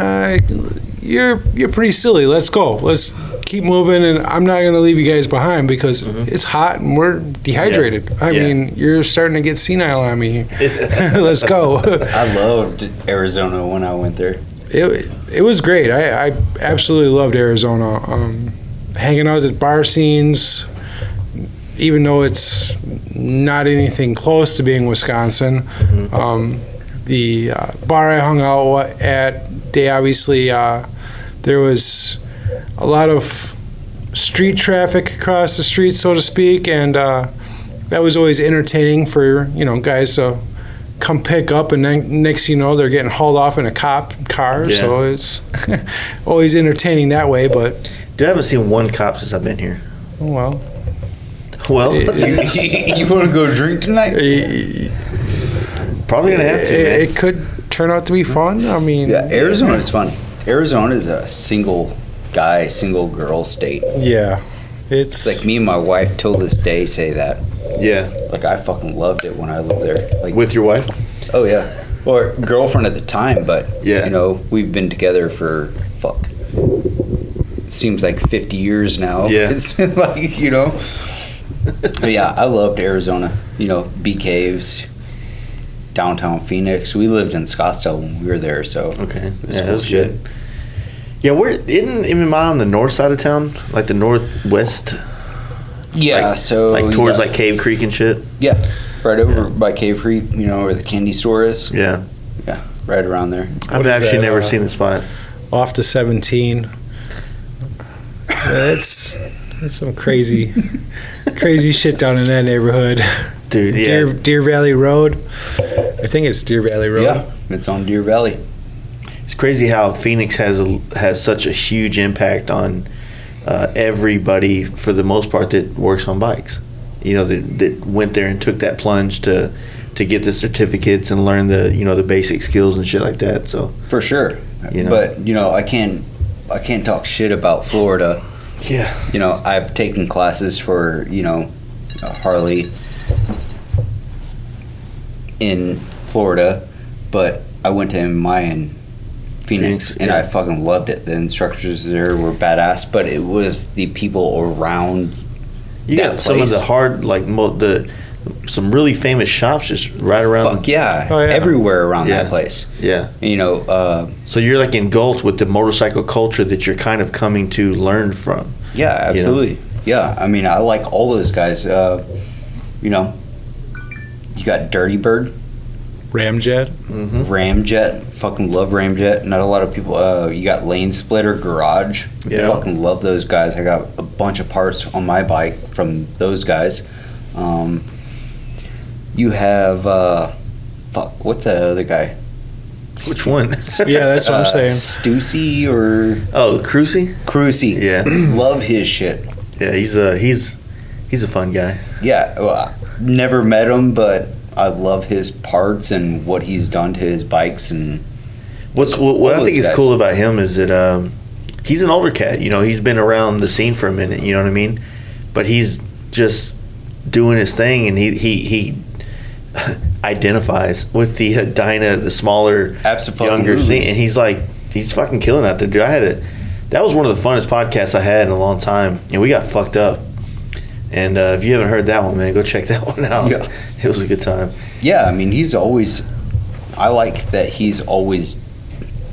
You're pretty silly. Let's go. Let's keep moving, and I'm not going to leave you guys behind because it's hot and we're dehydrated. I mean, you're starting to get senile on me. Let's go. I loved Arizona when I went there. It was great. I absolutely loved Arizona. Hanging out at bar scenes, even though it's not anything close to being Wisconsin. The bar I hung out at, they obviously, there was a lot of street traffic across the street, so to speak, and that was always entertaining for, guys to come pick up, and then next you know, they're getting hauled off in a cop car, so it's always entertaining that way, but... Dude, I haven't seen one cop since I've been here. Oh, well. Well, You want to go drink tonight? probably going to have to, man. It could turn out to be fun. I mean... Yeah, Arizona is funny. Arizona is a single guy, single girl state. Yeah. It's Like me and my wife till this day say that. Yeah. Like I fucking loved it when I lived there. Like With your wife? Oh yeah. Or girlfriend at the time, but we've been together for seems like 50 years now. Yeah. It's been like, But yeah, I loved Arizona. Bee Caves, downtown Phoenix. We lived in Scottsdale when we were there, so Okay. it's Yeah, cool that was shit. good. Yeah, isn't MMI on the north side of town? Like the northwest? Yeah, Like towards like Cave Creek and shit? Yeah, right over by Cave Creek, where the candy store is. Yeah. Yeah, right around there. I've What is actually that, never seen the spot. off to 17. That's some crazy shit down in that neighborhood. Dude, yeah. Deer Valley Road. I think it's Deer Valley Road. Yeah, it's on Deer Valley. It's crazy how Phoenix has such a huge impact on everybody, for the most part, that works on bikes. That went there and took that plunge to get the certificates and learn the basic skills and shit like that. So For sure. But I can't talk shit about Florida. yeah, I've taken classes for Harley in Florida, but I went to MMI in Phoenix, and I fucking loved it. The instructors there were badass, but it was the people around. you got some of the hard some really famous shops just right around. Fuck yeah, Oh, yeah. everywhere around Yeah. that place. Yeah. So you're like engulfed with the motorcycle culture that you're kind of coming to learn from. yeah, absolutely. Yeah, I mean, I like all those guys. You got Dirty Bird, Ramjet. Ramjet. Fucking love Ramjet. Not a lot of people. You got Lane Splitter Garage. Yeah. Fucking love those guys. I got a bunch of parts on my bike from those guys. You have what's that other guy? Which one? Yeah, that's what I'm saying. Stussy or Oh, Cruisy? Cruisy. Yeah. Love his shit. Yeah, he's a fun guy. Yeah, well, I never met him, but I love his parts and what he's done to his bikes. And What I think is cool about him is that he's an older cat. He's been around the scene for a minute. You know what I mean? But he's just doing his thing, and he identifies with the Dyna, the smaller, younger scene, and he's fucking killing out there, dude. That was one of the funnest podcasts I had in a long time, and we got fucked up. And if you haven't heard that one, man, go check that one out. Yeah. It was a good time. yeah, I mean, I like that he's always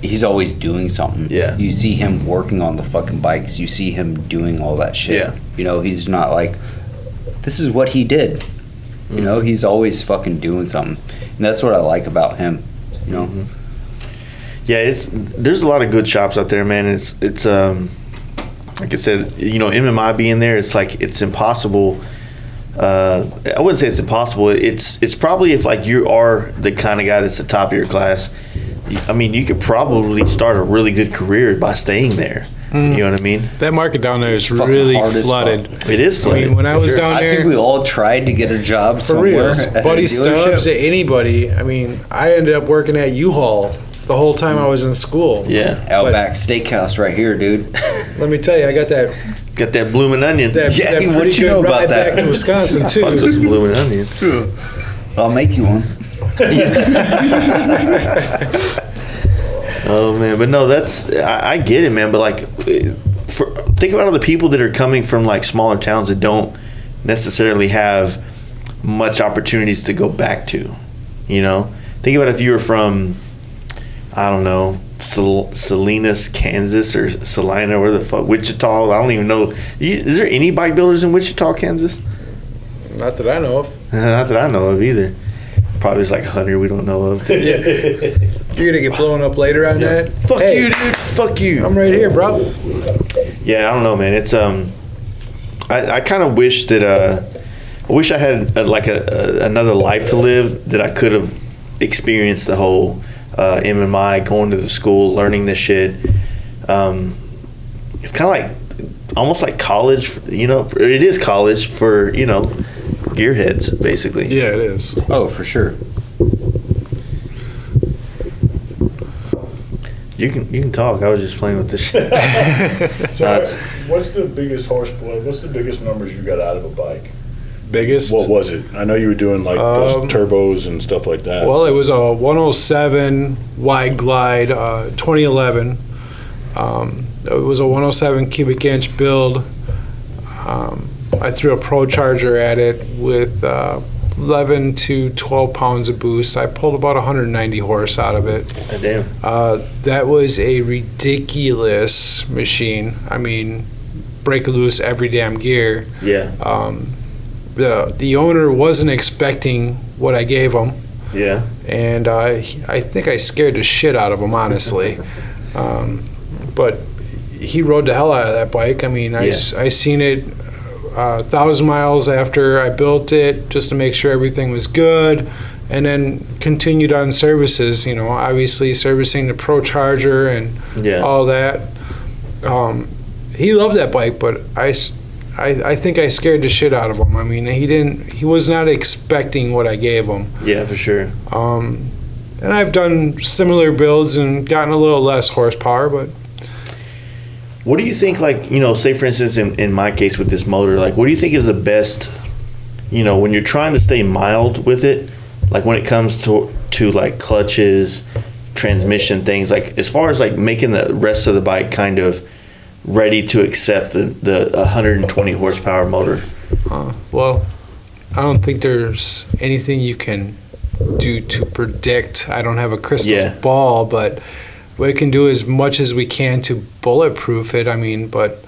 he's always doing something. Yeah. You see him working on the fucking bikes. You see him doing all that shit. Yeah. You know, he's not like, this is what he did. You know, he's always fucking doing something. And that's what I like about him, you know? Yeah, there's a lot of good shops out there, man. It's like I said, you know, MMI being there, it's like it's impossible. I wouldn't say it's impossible. It's probably if like you are the kind of guy that's the top of your class. I mean, you could probably start a really good career by staying there. You know what I mean? That market down there is fucking really hard as flooded. fuck. It is flooded. I mean, when I was down I there, think we all tried to get a job for somewhere. real, at a Buddy dealership. Stubbs, anybody. I mean, I ended up working at U-Haul the whole time I was in school. Yeah. Outback Steakhouse right here, dude. Let me tell you, I got that Got that blooming onion. that Yeah, pretty what you good know about ride that? back to Wisconsin too. Fucks with some blooming onion. I'll make you one. Oh man, but no, I get it, man. But like, think about all the people that are coming from like smaller towns that don't necessarily have much opportunities to go back to. You know, think about if you were from, I don't know, Salinas, Kansas, or Salina, where the fuck, Wichita. I don't even know. Is there any bike builders in Wichita, Kansas? Not that I know of. Not that I know of either. Probably there's like 100 we don't know of. You're gonna get blown up later on that. Fuck Hey, you, dude. Fuck you. I'm right here, bro. Yeah, I don't know, man. It's I kind of wish that I wish I had another life to live, that I could have experienced the whole MMI, going to the school, learning this shit. It's kind of like almost like college, you know. It is college for, you know, gearheads, basically. Yeah, it is. Oh, for sure. You can talk. I was just playing with this shit. So what's the biggest horsepower? What's the biggest numbers you got out of a bike? Biggest. What was it? I know you were doing like those turbos and stuff like that. Well, it was a 107 wide glide, 2011. It was a 107 cubic inch build. I threw a Pro Charger at it with 11 to 12 pounds of boost. I pulled about 190 horse out of it. Damn. That was a ridiculous machine. I mean, break loose every damn gear. Yeah. The owner wasn't expecting what I gave him. Yeah. And I think I scared the shit out of him, honestly. But he rode the hell out of that bike. I mean, I seen it 1,000 miles after I built it, just to make sure everything was good, and then continued on services. You know, obviously servicing the Pro Charger and all that. He loved that bike, but I think I scared the shit out of him. I mean, he was not expecting what I gave him. Yeah, for sure. And I've done similar builds and gotten a little less horsepower, but what do you think, like, you know, say for instance in my case with this motor, like, what do you think is the best, you know, when you're trying to stay mild with it, like when it comes to like clutches, transmission, things, like as far as like making the rest of the bike kind of ready to accept the 120 horsepower motor? Well, I don't think there's anything you can do to predict. I don't have a crystal ball, but we can do as much as we can to bulletproof it. I mean, but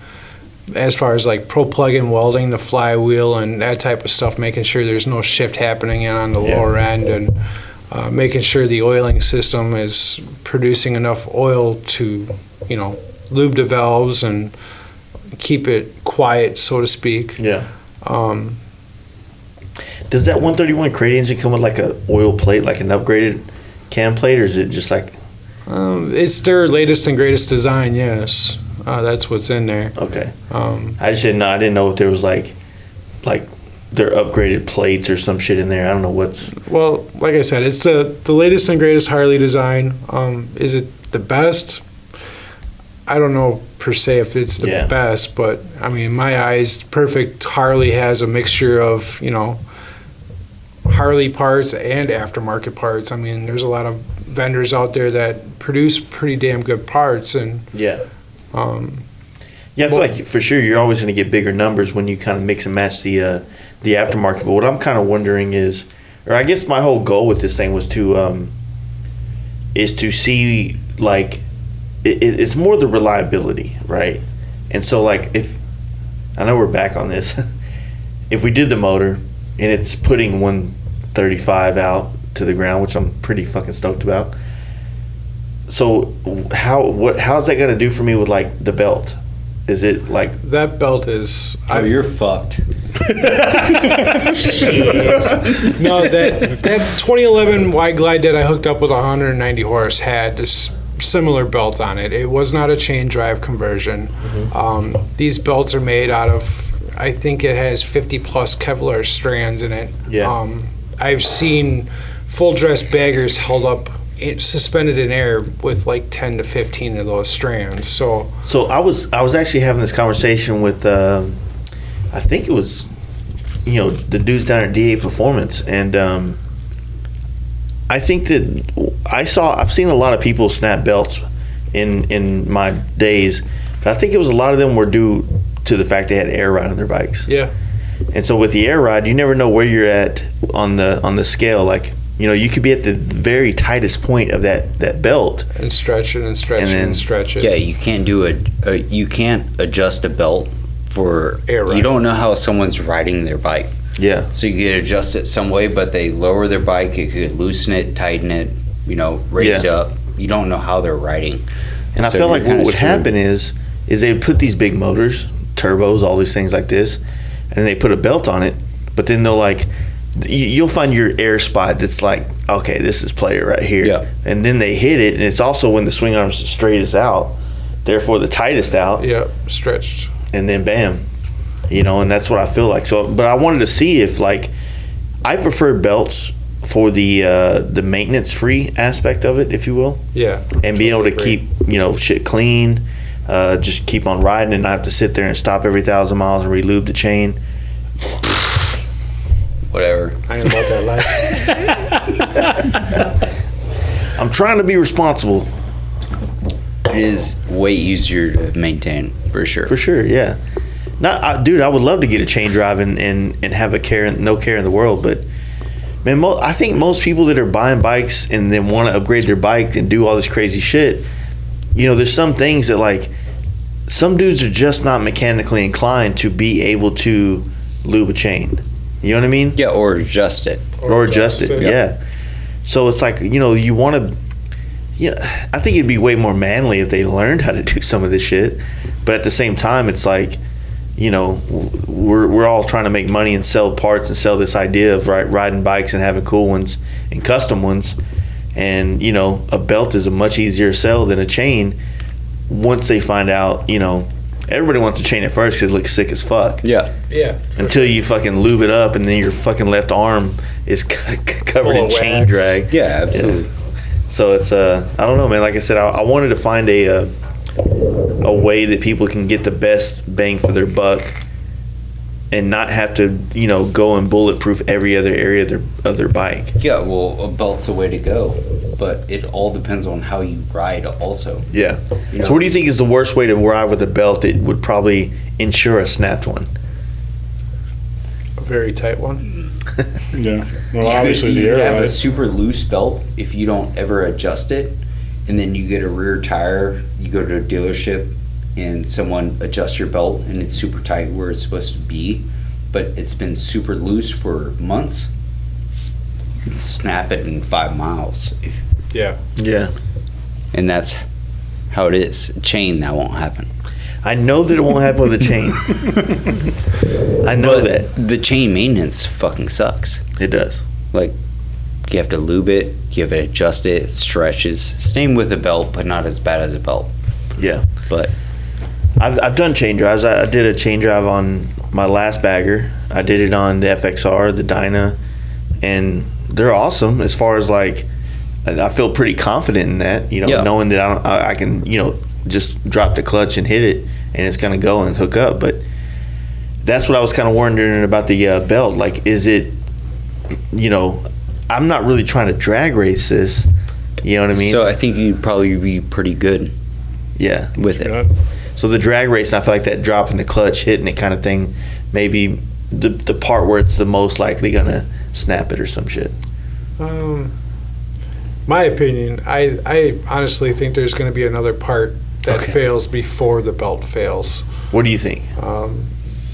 as far as like pro plug-in welding, the flywheel and that type of stuff, making sure there's no shift happening on the lower end, and making sure the oiling system is producing enough oil to, you know, lube the valves and keep it quiet, so to speak. Yeah. Does that 131 crate engine come with like a oil plate, like an upgraded cam plate, or is it just like? It's their latest and greatest design. Yes, that's what's in there. Okay. I just didn't know. I didn't know if there was like their upgraded plates or some shit in there. I don't know what's. Well, like I said, it's the latest and greatest Harley design. Is it the best? I don't know per se if it's the best, but I mean, in my eyes, perfect Harley has a mixture of, you know, Harley parts and aftermarket parts. I mean, there's a lot of vendors out there that produce pretty damn good parts, and I feel like for sure you're always going to get bigger numbers when you kind of mix and match the aftermarket. But what I'm kind of wondering is, or I guess my whole goal with this thing was to is to see like it's more the reliability, right? And so like if I know we're back on this, if we did the motor and it's putting 135 out to the ground, which I'm pretty fucking stoked about. So how's that gonna do for me with like the belt? Is it like that belt is? You're fucked. No, that 2011 wide glide that I hooked up with 190 horse had this similar belt on it. It was not a chain drive conversion. These belts are made out of, I think it has 50 plus Kevlar strands in it. Yeah. I've seen full dress baggers held up suspended in air with like 10 to 15 of those strands. So I was actually having this conversation with I think it was the dudes down at DA Performance, and I think that I've seen a lot of people snap belts in my days, but I think it was a lot of them were due to the fact they had air ride on their bikes. Yeah. And so with the air ride, you never know where you're at on the scale. Like, you could be at the very tightest point of that belt and stretch it and stretch it and stretch it. Yeah, you can't you can't adjust a belt for air ride. You don't know how someone's riding their bike. Yeah. So you could adjust it some way, but they lower their bike, you could loosen it, tighten it, raise it up. You don't know how they're riding. And I feel like what would happen is they would put these big motors, turbos, all these things like this, and they put a belt on it, but then they'll you'll find your air spot that's like, okay, this is player right here. Yeah. And then they hit it, and it's also when the swing arm's straightest out, therefore the tightest out. Yeah, stretched. And then bam. And that's what I feel like. So, but I wanted to see if I prefer belts for the maintenance free aspect of it, if you will. Yeah. And being able to keep, shit clean, just keep on riding and not have to sit there and stop every 1,000 miles and relube the chain. Whatever. I ain't about that life. I'm trying to be responsible. It is way easier to maintain, for sure. For sure, yeah. Dude, I would love to get a chain drive and have no care in the world, but man, I think most people that are buying bikes and then want to upgrade their bike and do all this crazy shit, there's some things that some dudes are just not mechanically inclined to be able to lube a chain. You know what I mean? Yeah, or adjust it. Or adjust it, yeah. So it's like, you want to, I think it'd be way more manly if they learned how to do some of this shit. But at the same time, it's like, we're all trying to make money and sell parts and sell this idea of riding bikes and having cool ones and custom ones. And, a belt is a much easier sell than a chain once they find out, everybody wants a chain at first because it looks sick as fuck. Yeah. Yeah. Until you fucking lube it up and then your fucking left arm is covered in chain wax. drag. Yeah, absolutely. Yeah. So it's I don't know, man. Like I said, I wanted to find a way that people can get the best bang for their buck and not have to, go and bulletproof every other area of their bike. Yeah, well, a belt's a way to go, but it all depends on how you ride also. Yeah. So what do you think is the worst way to ride with a belt that would probably ensure a snapped one? A very tight one. Yeah. Well, You obviously could the air have a ride. super loose belt if you don't ever adjust it, and then you get a rear tire, you go to a dealership, and someone adjusts your belt, and it's super tight where it's supposed to be, but it's been super loose for months. You can snap it in 5 miles, Yeah. Yeah. and that's how it is. Chain, that won't happen. I know that it won't happen with a chain. I know that. The chain maintenance fucking sucks. It does. Like, you have to lube it, you have to adjust it, it stretches. Same with a belt, but not as bad as a belt. Yeah. But I've done chain drives. I did a chain drive on my last bagger. I did it on the FXR, the Dyna, and they're awesome as far as I feel pretty confident in that, Yeah. knowing that I can, just drop the clutch and hit it and it's going to go and hook up. But that's what I was kind of wondering about the belt. Like, is it, I'm not really trying to drag race this. You know what I mean? so I think you'd probably be pretty good Yeah. with it. Yeah. So the drag race, I feel like that dropping the clutch, hitting it kind of thing, maybe the part where it's the most likely going to snap it or some shit. My opinion, I honestly think there's going to be another part that fails before the belt fails. What do you think?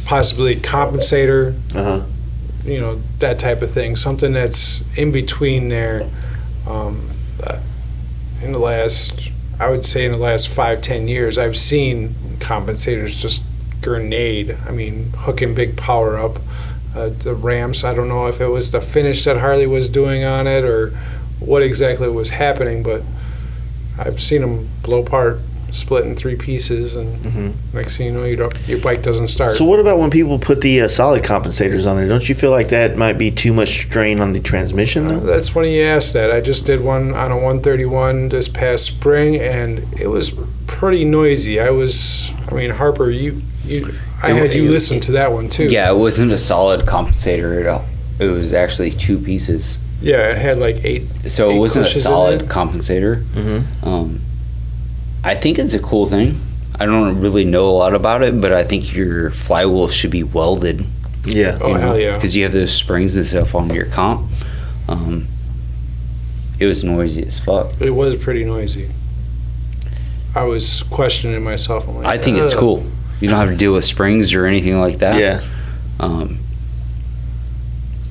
Possibly compensator, Uh-huh. That type of thing. Something that's in between there. In the last 5-10 years, I've seen compensators just grenade. I mean, hooking big power up. The ramps, I don't know if it was the finish that Harley was doing on it or what exactly was happening, but I've seen them blow apart, split in 3 pieces, and next thing you know, your bike doesn't start. So what about when people put the solid compensators on there? Don't you feel like that might be too much strain on the transmission, though? That's funny you asked that. I just did one on a 131 this past spring, and it was pretty noisy. Harper, I had you listen to that one, too. Yeah, it wasn't a solid compensator at all. It was actually 2 pieces. Yeah, it had like 8. So it wasn't a cushions in solid there. compensator. I think it's a cool thing. I don't really know a lot about it, but I think your flywheel should be welded. Yeah. Oh, hell yeah. Because you have those springs and stuff on your comp. It was noisy as fuck. It was pretty noisy. I was questioning myself. I'm like, I think it's cool. You don't have to deal with springs or anything like that. Yeah.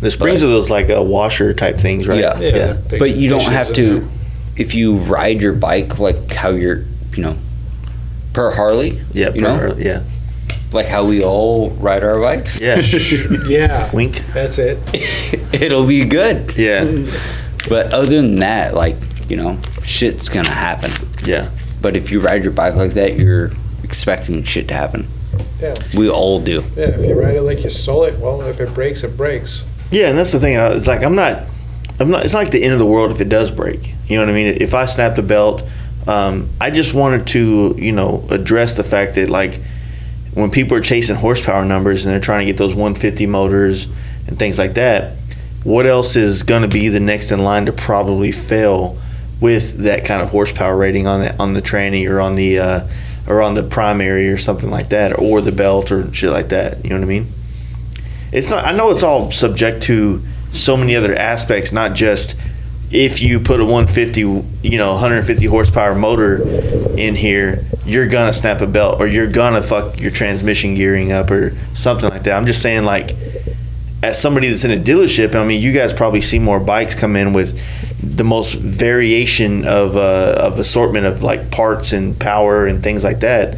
The springs are those like washer type things, right? Yeah. Yeah. But you don't dishes have in to, there. if you ride your bike like how you're, per Harley. Yeah. Yeah. Like how we all ride our bikes. Yeah. Yeah. Wink. That's it. It'll be good. Yeah. But other than that, shit's gonna happen. Yeah. But if you ride your bike like that, you're expecting shit to happen. Yeah. We all do. Yeah, if you ride it like you stole it, well, if it breaks, it breaks. Yeah, and that's the thing. It's like I'm not. It's not like the end of the world if it does break. You know what I mean? If I snap the belt, I just wanted to, address the fact that when people are chasing horsepower numbers and they're trying to get those 150 motors and things like that, what else is going to be the next in line to probably fail with that kind of horsepower rating on the tranny or on the primary or something like that, or the belt or shit like that? You know what I mean? It's not. I know it's all subject to so many other aspects, not just if you put a 150 horsepower motor in here, you're gonna snap a belt or you're gonna fuck your transmission gearing up or something like that. I'm just saying, as somebody that's in a dealership, I mean, you guys probably see more bikes come in with the most variation of assortment of parts and power and things like that.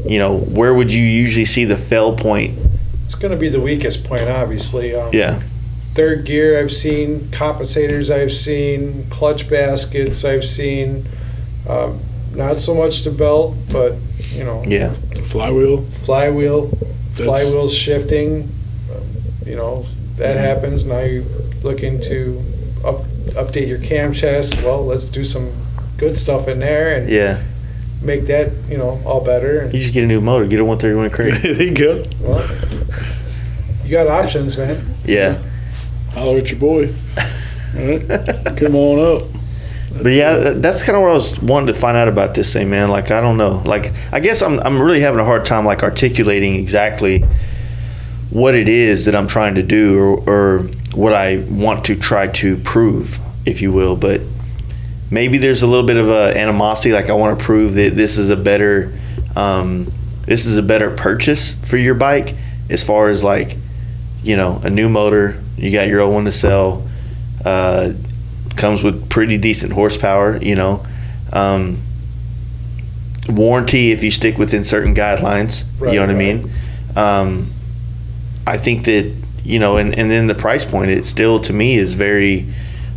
Where would you usually see the fail point? It's going to be the weakest point, obviously. Yeah. Third gear, I've seen compensators, I've seen clutch baskets, I've seen not so much the belt, but Yeah. flywheel's shifting. That happens. Now you're looking to update your cam chest. Well, let's do some good stuff in there and Yeah. make that all better. You just get a new motor, get a 131 crate. There you go. Well, you got options, man. Yeah. Holler at your boy. All right. Come on up. But yeah, that's kind of what I was wanting to find out about this thing, man. I don't know. I guess I'm really having a hard time articulating exactly what it is that I'm trying to do or what I want to try to prove, if you will. But maybe there's a little bit of a animosity. I want to prove that this is a better purchase for your bike, as far as a new motor. You got your old one to sell. Comes with pretty decent horsepower. Warranty if you stick within certain guidelines. Right, you know what right. I mean? I think that and then the price point, it still to me is very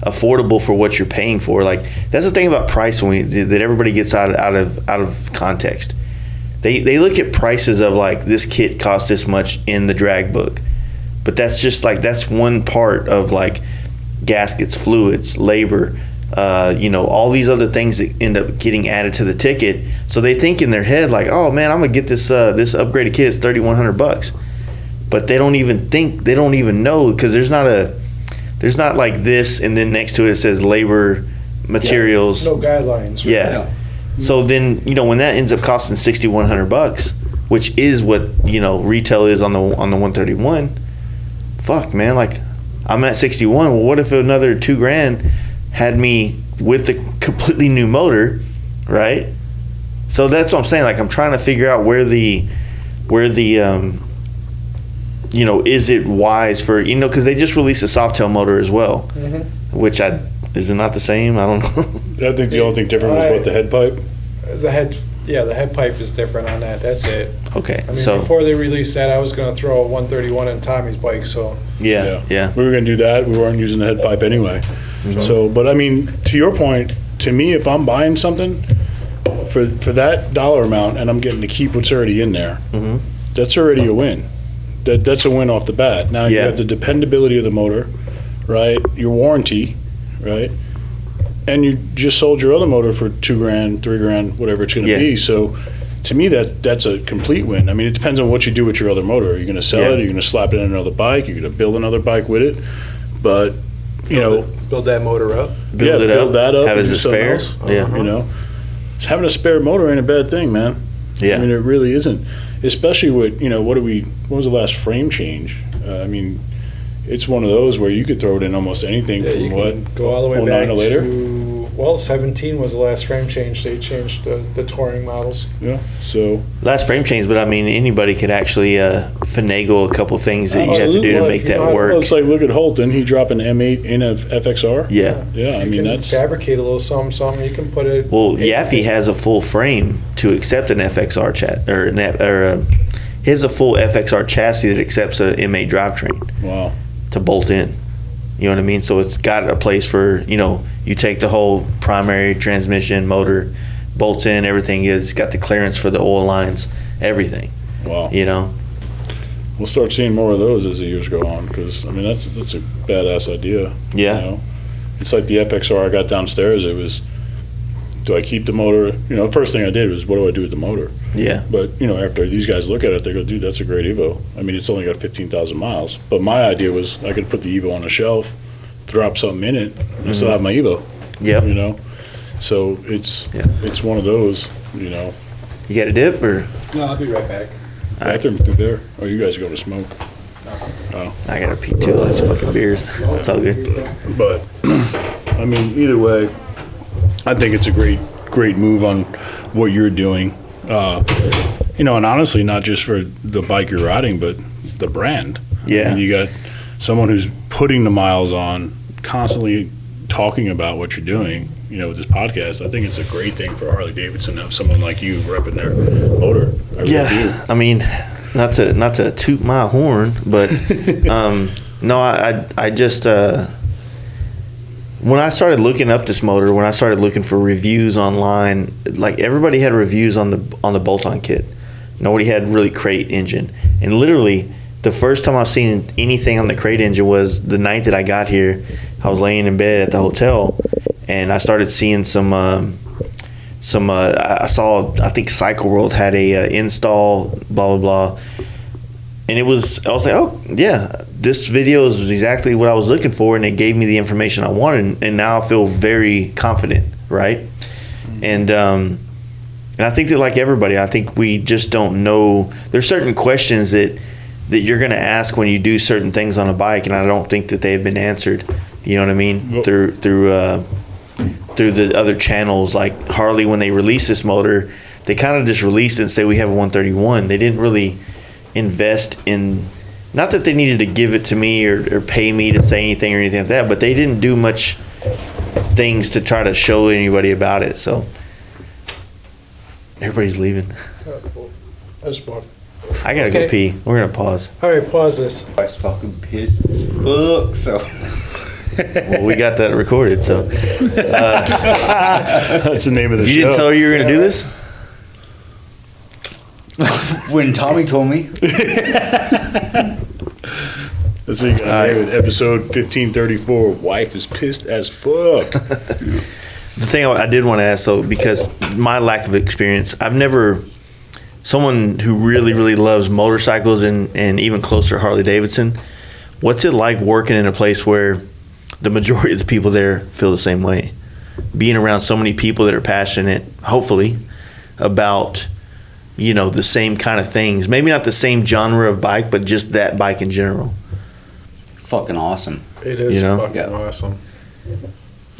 affordable for what you're paying for. That's the thing about price that everybody gets out of context. They look at prices of this kit costs this much in the drag book, but that's just that's one part of gaskets, fluids, labor, all these other things that end up getting added to the ticket. So they think in their head oh man, I'm gonna get this upgraded kit. It's $3,100, but they don't even know, because there's not this and then next to it says labor, materials. No guidelines. Right? Yeah. So then when that ends up costing $6,100, which is what retail is on the 131. Fuck, man, I'm at 61. Well, what if another $2,000 had me with the completely new motor, right? So that's what I'm saying. Like, I'm trying to figure out where the you know, is it wise for, you know, because they just released a Softail motor as well, which is it not the same? I don't know. I think the only thing different was what, the head pipe? The head pipe is different on that. That's it. Okay, I mean, so before they released that, I was going to throw a 131 in Tommy's bike, so. yeah. We were going to do that. We weren't using the head pipe anyway. So, but I mean, to your point, to me, if I'm buying something for that dollar amount and I'm getting to keep what's already in there, that's already a win. That's a win off the bat. Now you have the dependability of the motor, right? Your warranty, right? And you just sold your other motor for $2,000, $3,000, whatever it's going to be. So, to me, that's a complete win. I mean, it depends on what you do with your other motor. Are you going to sell it? Are you going to slap it in another bike? You're going to build another bike with it? But build that motor up. Build that up. Have it as a spare. You know, having a spare motor ain't a bad thing, man. Yeah. I mean, it really isn't. Especially with, you know, what was the last frame change? I mean, it's one of those where you could throw it in almost anything from what? Go all the way 09 back or later? to, well, 17 was the last frame change. They changed the touring models. Yeah, so. Last frame change, but I mean, anybody could actually finagle a couple things that you have to do to make that work. Well, it's like, look at Holton. He dropped an M8 in a FXR. Yeah. Yeah, I mean, that's. Fabricate a little something. You can put it. Well, Yaffe has a full frame to accept an FXR he has a full FXR chassis that accepts an M8 drivetrain. Wow. To bolt in. You know what I mean? So it's got a place for, you know, you take the whole primary transmission, motor, bolts in, everything is got the clearance for the oil lines, everything. Wow. You know? We'll start seeing more of those as the years go on because, I mean, that's a badass idea. Yeah. You know? It's like the FXR I got downstairs. It was, do I keep the motor? You know, the first thing I did was, what do I do with the motor? Yeah. But, you know, after these guys look at it, they go, dude, that's a great Evo. I mean, it's only got 15,000 miles. But my idea was I could put the Evo on a shelf, drop something in it, and still have my Evo. Yep. You know? So it's one of those, you know. You got a dip or? No, I'll be right back. Bathroom through there. Oh, you guys are going to smoke. Oh. I got to pee too. That's fucking beers. It's all good. But, I mean, either way, I think it's a great move on what you're doing. You know, and honestly, not just for the bike you're riding, but the brand. Yeah. I mean, you got someone who's putting the miles on, constantly talking about what you're doing, you know, with this podcast. I think it's a great thing for Harley Davidson to have someone like you repping their motor. I really do. I mean, not to toot my horn, but no, I just when I started looking up this motor, when I started looking for reviews online, like everybody had reviews on the bolt-on kit. Nobody had really crate engine. And literally, the first time I've seen anything on the crate engine was the night that I got here. I was laying in bed at the hotel, and I started seeing some. I saw, I think Cycle World had a install, blah blah blah, and I was like, oh yeah, this video is exactly what I was looking for, and it gave me the information I wanted, and now I feel very confident, right? And I think that, like everybody, I think we just don't know. There's certain questions that you're going to ask when you do certain things on a bike, and I don't think that they've been answered. You know what I mean? Well, through the other channels, like Harley, when they released this motor, they kind of just released it and say we have a 131. They didn't really invest in. Not that they needed to give it to me or pay me to say anything or anything like that, but they didn't do much things to try to show anybody about it. So everybody's leaving. I just walked. I gotta go pee. We're gonna pause. All right, pause this. I was fucking pissed as fuck, so. Well, we got that recorded, so. That's the name of the show. You didn't tell her you were gonna do this? When Tommy told me. That's what you got to name it. Episode 1534, Wife is Pissed as Fuck. The thing I did want to ask, though, because my lack of experience, I've never, someone who really, really loves motorcycles and even closer Harley Davidson, what's it like working in a place where the majority of the people there feel the same way? Being around so many people that are passionate, hopefully, about, you know, the same kind of things. Maybe not the same genre of bike, but just that bike in general. Fucking awesome. It is You know? fucking awesome.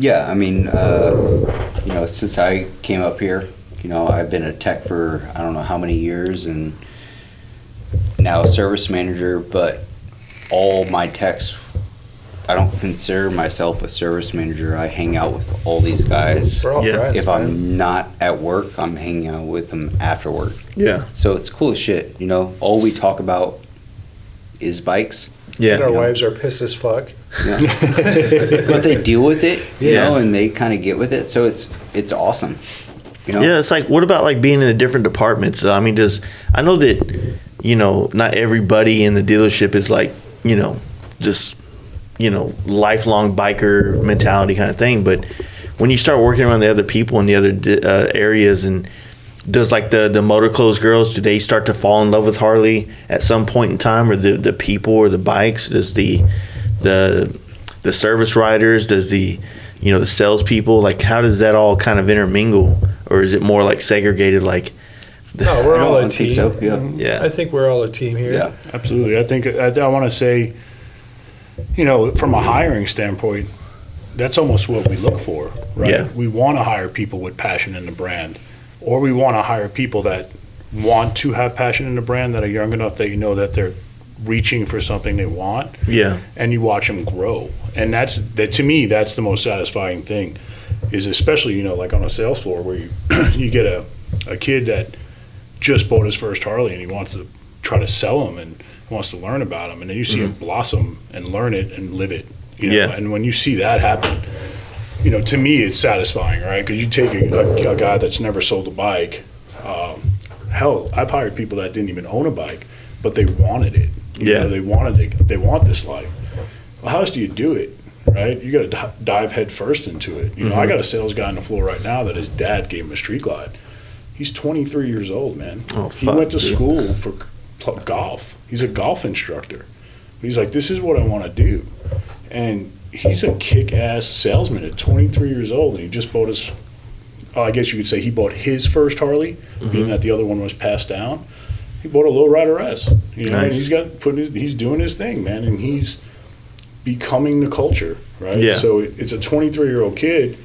Yeah, I mean, since I came up here, I've been a tech for I don't know how many years, and now a service manager. But all my techs, I don't consider myself a service manager. I hang out with all these guys. We're all friends, If man. I'm not at work, I'm hanging out with them after work. Yeah. So it's cool as shit. All we talk about is bikes. Yeah. And our wives are pissed as fuck. But they deal with it, Yeah. and they kind of get with it. So it's awesome. Yeah, it's like, what about like being in the different departments? I mean, I know that, not everybody in the dealership is like, just, lifelong biker mentality kind of thing. But when you start working around the other people in the other areas, and does like the motor clothes girls, do they start to fall in love with Harley at some point in time, or the people or the bikes? Does the service riders, does the salespeople, like, how does that all kind of intermingle, or is it more like segregated? Like, No, we're all a I team. think so. Yeah. yeah, I think we're all a team here. Yeah. Absolutely. I think I want to say, from a hiring standpoint, that's almost what we look for, right? Yeah. We want to hire people with passion in the brand, or we want to hire people that want to have passion in the brand, that are young enough that that they're reaching for something they want, yeah, and you watch them grow. And that to me, that's the most satisfying thing, is especially, like on a sales floor where you get a kid that just bought his first Harley and he wants to try to sell them and wants to learn about them, and then you see him blossom and learn it and live it. Yeah. And when you see that happen, to me it's satisfying, right? Because you take a guy that's never sold a bike. Hell, I've hired people that didn't even own a bike, but they wanted it. They want this life. Well, how else do you do it, right? You got to dive head first into it. I got a sales guy on the floor right now that his dad gave him a street glide. He's 23 years old, man. Oh, he fuck, went to dude. school for golf. He's a golf instructor. He's like, this is what I want to do. And he's a kick-ass salesman at 23 years old, and he just bought his, I guess you could say he bought his first Harley, being that the other one was passed down. He bought a Lowrider S, and Nice. he's doing his thing, man, and he's becoming the culture, right? Yeah. So it's a 23-year-old kid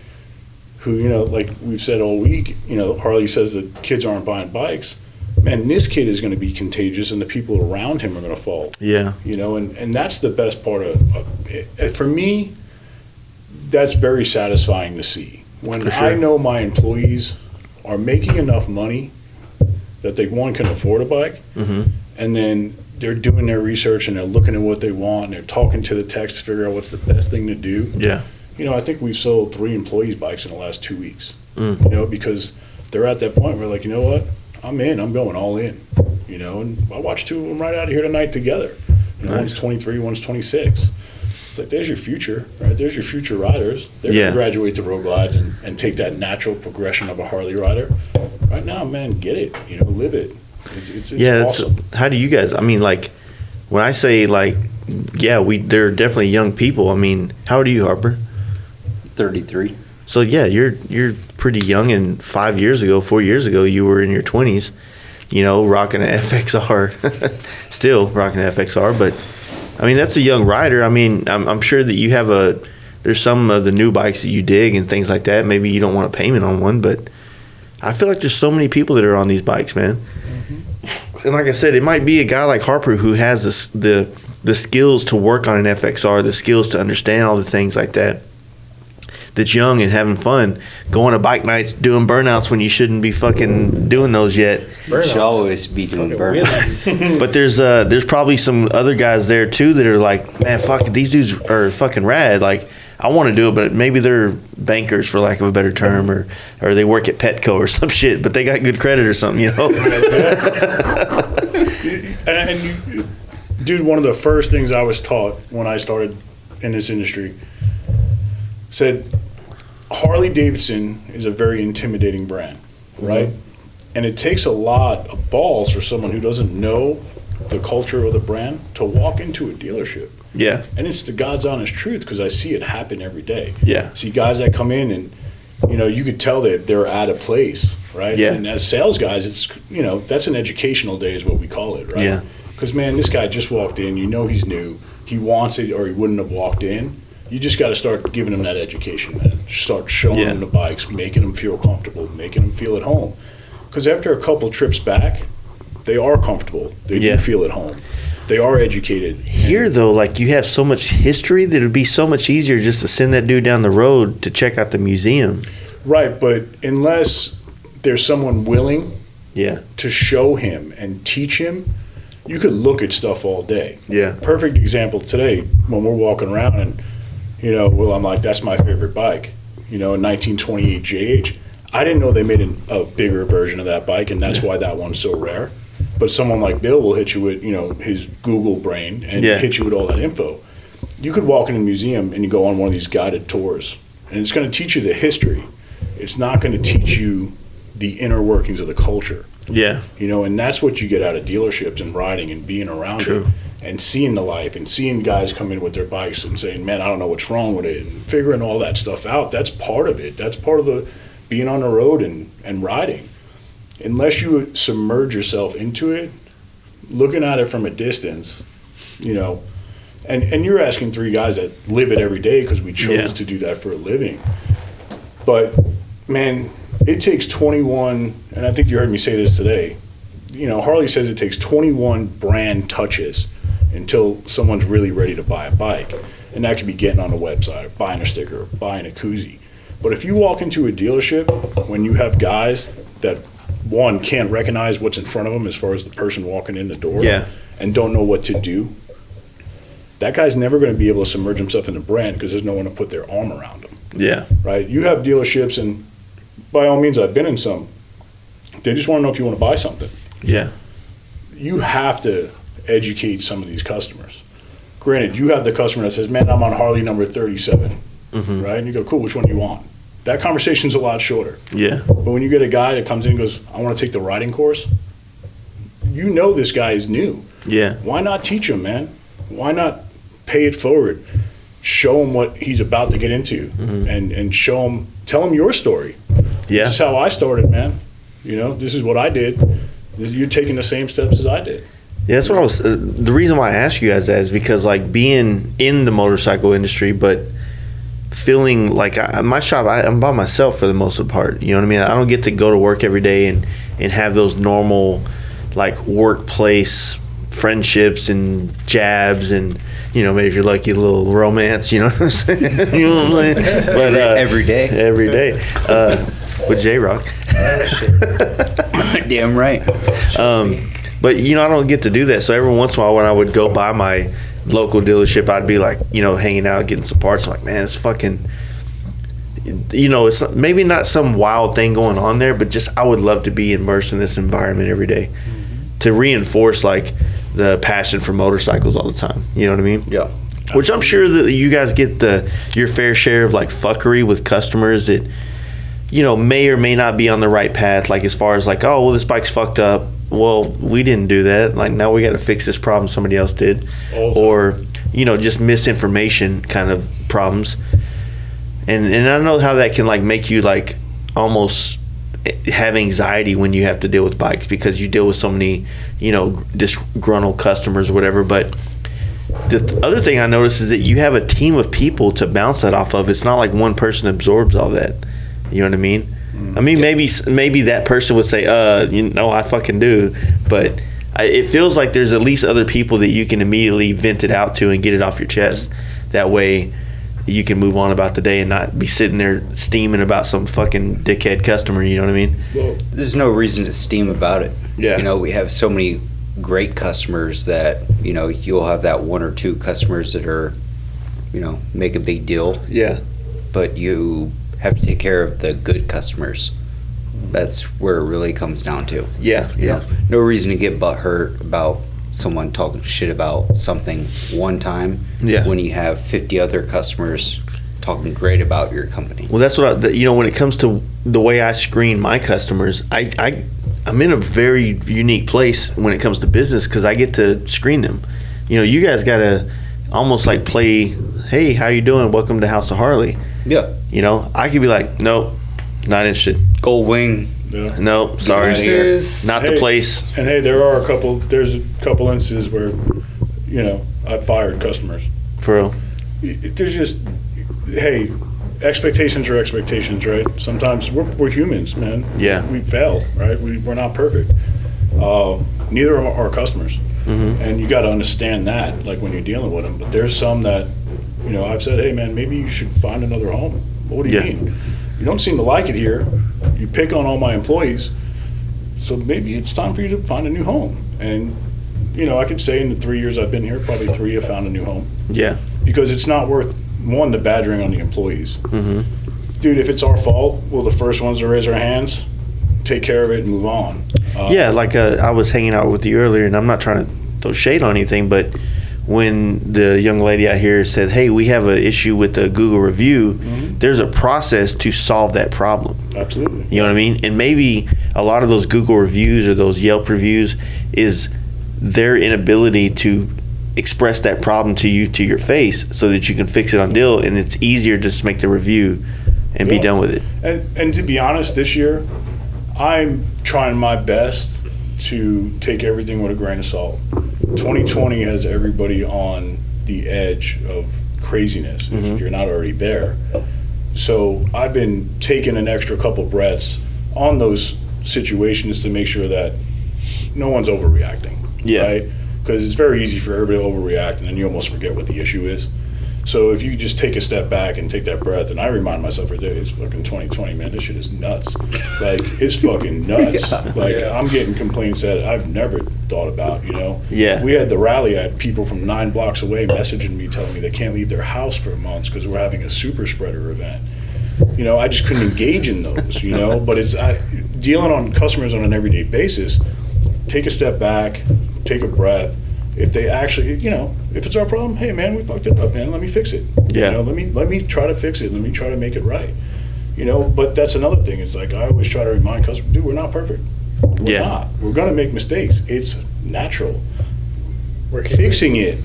who, like we've said all week, Harley says that kids aren't buying bikes. Man, this kid is going to be contagious, and the people around him are going to fall. yeah, And that's the best part of it. For me, that's very satisfying to see. When For sure. I know my employees are making enough money that they, one, can afford a bike, and then they're doing their research and they're looking at what they want and they're talking to the techs to figure out what's the best thing to do. yeah, I think we've sold 3 employees bikes in the last 2 weeks, because they're at that point where, like, you know what? I'm going all in, and I watched 2 of them right out of here tonight together. One's 23, one's 26. It's like, there's your future, right? There's your future riders. They're Yeah. going to graduate to road glides and take that natural progression of a Harley rider. Right now, man, get it, live it. It's yeah. awesome. How do you guys? I mean, like, when I say like, yeah, they're definitely young people. I mean, how old are you, Harper? 33. So yeah, you're pretty young, and 4 years ago, you were in your 20s, rocking an FXR, still rocking an FXR. But I mean, that's a young rider. I mean, I'm sure that you have there's some of the new bikes that you dig and things like that. Maybe you don't want a payment on one, but I feel like there's so many people that are on these bikes, man. And like I said, it might be a guy like Harper who has the skills to work on an FXR, the skills to understand all the things like that. That's young and having fun, going to bike nights, doing burnouts when you shouldn't be fucking doing those yet. You should always be doing burnouts. But there's probably some other guys there too that are like, man, fuck, these dudes are fucking rad. Like, I want to do it, but maybe they're bankers, for lack of a better term, or they work at Petco or some shit, but they got good credit or something, Dude, one of the first things I was taught when I started in this industry said Harley Davidson is a very intimidating brand, right? And it takes a lot of balls for someone who doesn't know the culture of the brand to walk into a dealership. Yeah. And it's the God's honest truth, because I see it happen every day. Yeah. See guys that come in and, you could tell that they're out of place, right? Yeah. And as sales guys, it's, that's an educational day is what we call it, right? Yeah. Because, man, this guy just walked in. He's new. He wants it, or he wouldn't have walked in. You just got to start giving them that education, man. Start showing them the bikes, making them feel comfortable, making them feel at home. Because after a couple trips back, they are comfortable. They do feel at home. They are educated. Here, though, like, you have so much history that it would be so much easier just to send that dude down the road to check out the museum. Right, but unless there's someone willing to show him and teach him, you could look at stuff all day. Yeah. Perfect example today when we're walking around and, I'm like, that's my favorite bike, a 1928 JH. I didn't know they made a bigger version of that bike, and that's why that one's so rare. But someone like Bill will hit you with, his Google brain and hit you with all that info. You could walk in a museum and you go on one of these guided tours, and it's going to teach you the history. It's not going to teach you the inner workings of the culture. Yeah. And that's what you get out of dealerships and riding and being around it and seeing the life and seeing guys come in with their bikes and saying, man, I don't know what's wrong with it, and figuring all that stuff out. That's part of it. That's part of the being on the road and riding. Unless you submerge yourself into it, looking at it from a distance, and you're asking three guys that live it every day because we chose to do that for a living. But, man, it takes 21, and I think you heard me say this today, Harley says it takes 21 brand touches until someone's really ready to buy a bike. And that could be getting on a website, buying a sticker, buying a koozie. But if you walk into a dealership when you have guys that, one, can't recognize what's in front of them as far as the person walking in the door and don't know what to do, that guy's never going to be able to submerge himself in the brand because there's no one to put their arm around him. Yeah. Right? You have dealerships, and by all means, I've been in some. They just want to know if you want to buy something. Yeah. You have to educate some of these customers. Granted, you have the customer that says, man, I'm on Harley number 37. Right? And you go, cool, which one do you want? That conversation's a lot shorter. Yeah. But when you get a guy that comes in and goes, I want to take the riding course, this guy is new. Yeah. Why not teach him, man? Why not pay it forward? Show him what he's about to get into and show him, tell him your story. Yeah. This is how I started, man. This is what I did. You're taking the same steps as I did. Yeah, that's what I was. The reason why I asked you guys that is because, like, being in the motorcycle industry, but feeling like my shop, I'm by myself for the most part. You know what I mean? I don't get to go to work every day and have those normal, like, workplace friendships and jabs and, maybe if you're lucky, a little romance. You know what I'm saying? You know what I'm saying? But every day. Every day. With J-Rock. Damn right. But, I don't get to do that. So every once in a while when I would go by my local dealership, I'd be like, hanging out, getting some parts. I'm like, man, it's fucking, it's maybe not some wild thing going on there, but just I would love to be immersed in this environment every day to reinforce, like, the passion for motorcycles all the time. You know what I mean? Yeah. Which I'm sure that you guys get your fair share of, like, fuckery with customers that, may or may not be on the right path, like, as far as, like, oh, well, this bike's fucked up. Well, we didn't do that. Like, now we got to fix this problem somebody else did. Or, just misinformation kind of problems. And I know how that can, like, make you, like, almost have anxiety when you have to deal with bikes because you deal with so many, disgruntled customers or whatever. But the other thing I noticed is that you have a team of people to bounce that off of. It's not like one person absorbs all that. You know what I mean? I mean, maybe that person would say, I fucking do. But it feels like there's at least other people that you can immediately vent it out to and get it off your chest. That way you can move on about the day and not be sitting there steaming about some fucking dickhead customer. You know what I mean? Well, There's no reason to steam about it. Yeah. We have so many great customers that, you'll have that one or two customers that are, make a big deal. Yeah. But you have to take care of the good customers. That's where it really comes down to. Yeah. Yeah. No reason to get butthurt about someone talking shit about something one time when you have 50 other customers talking great about your company. Well, that's what when it comes to the way I screen my customers, I'm in a very unique place when it comes to business because I get to screen them. You guys got to almost like play, hey, how you doing? Welcome to House of Harley. Yeah. I could be like, nope, not interested. Gold wing. Yeah. Nope, sorry. Not the place. And hey, there's a couple instances where, I fired customers. For real. there's just, hey, expectations are expectations, right? Sometimes we're humans, man. Yeah. We fail, right? We're not perfect. Neither are our customers. And you got to understand that, like, when you're dealing with them. But there's some that, you know, I've said, hey, man, maybe you should find another home. What do you mean? You don't seem to like it here. You pick on all my employees. So maybe it's time for you to find a new home. And, you know, I could say in the 3 years I've been here, probably 3 have found a new home. Yeah. Because it's not worth, one, the badgering on the employees. Dude, if it's our fault, we're the first ones to raise our hands, take care of it, and move on. Yeah, like I was hanging out with you earlier, and I'm not trying to throw shade on anything, but when the young lady out here said, hey, we have an issue with the Google review, there's a process to solve that problem. Absolutely. You know what I mean? And maybe a lot of those Google reviews or those Yelp reviews is their inability to express that problem to you to your face so that you can fix it on deal, and it's easier to just make the review and be done with it. And to be honest, this year, I'm trying my best to take everything with a grain of salt. 2020 has everybody on the edge of craziness if you're not already there. So I've been taking an extra couple breaths on those situations to make sure that no one's overreacting. Yeah. Right? Because it's very easy for everybody to overreact, and then you almost forget what the issue is. So if you just take a step back and take that breath, and I remind myself every day, it's fucking 2020, man, this shit is nuts. Like, it's fucking nuts. I'm getting complaints that I've never thought about, you know? Yeah. We had the rally, I had people from 9 blocks away messaging me, telling me they can't leave their house for months because we're having a super spreader event. You know, I just couldn't engage in those, you know? But it's dealing on customers on an everyday basis, take a step back, take a breath. If they actually, you know, if it's our problem, hey, man, we fucked it up, man, let me fix it. Yeah. You know, let me try to fix it. Let me try to make it right. You know, but that's another thing. It's like, I always try to remind customers, dude, we're not perfect. We're not. We're going to make mistakes. It's natural. Fixing it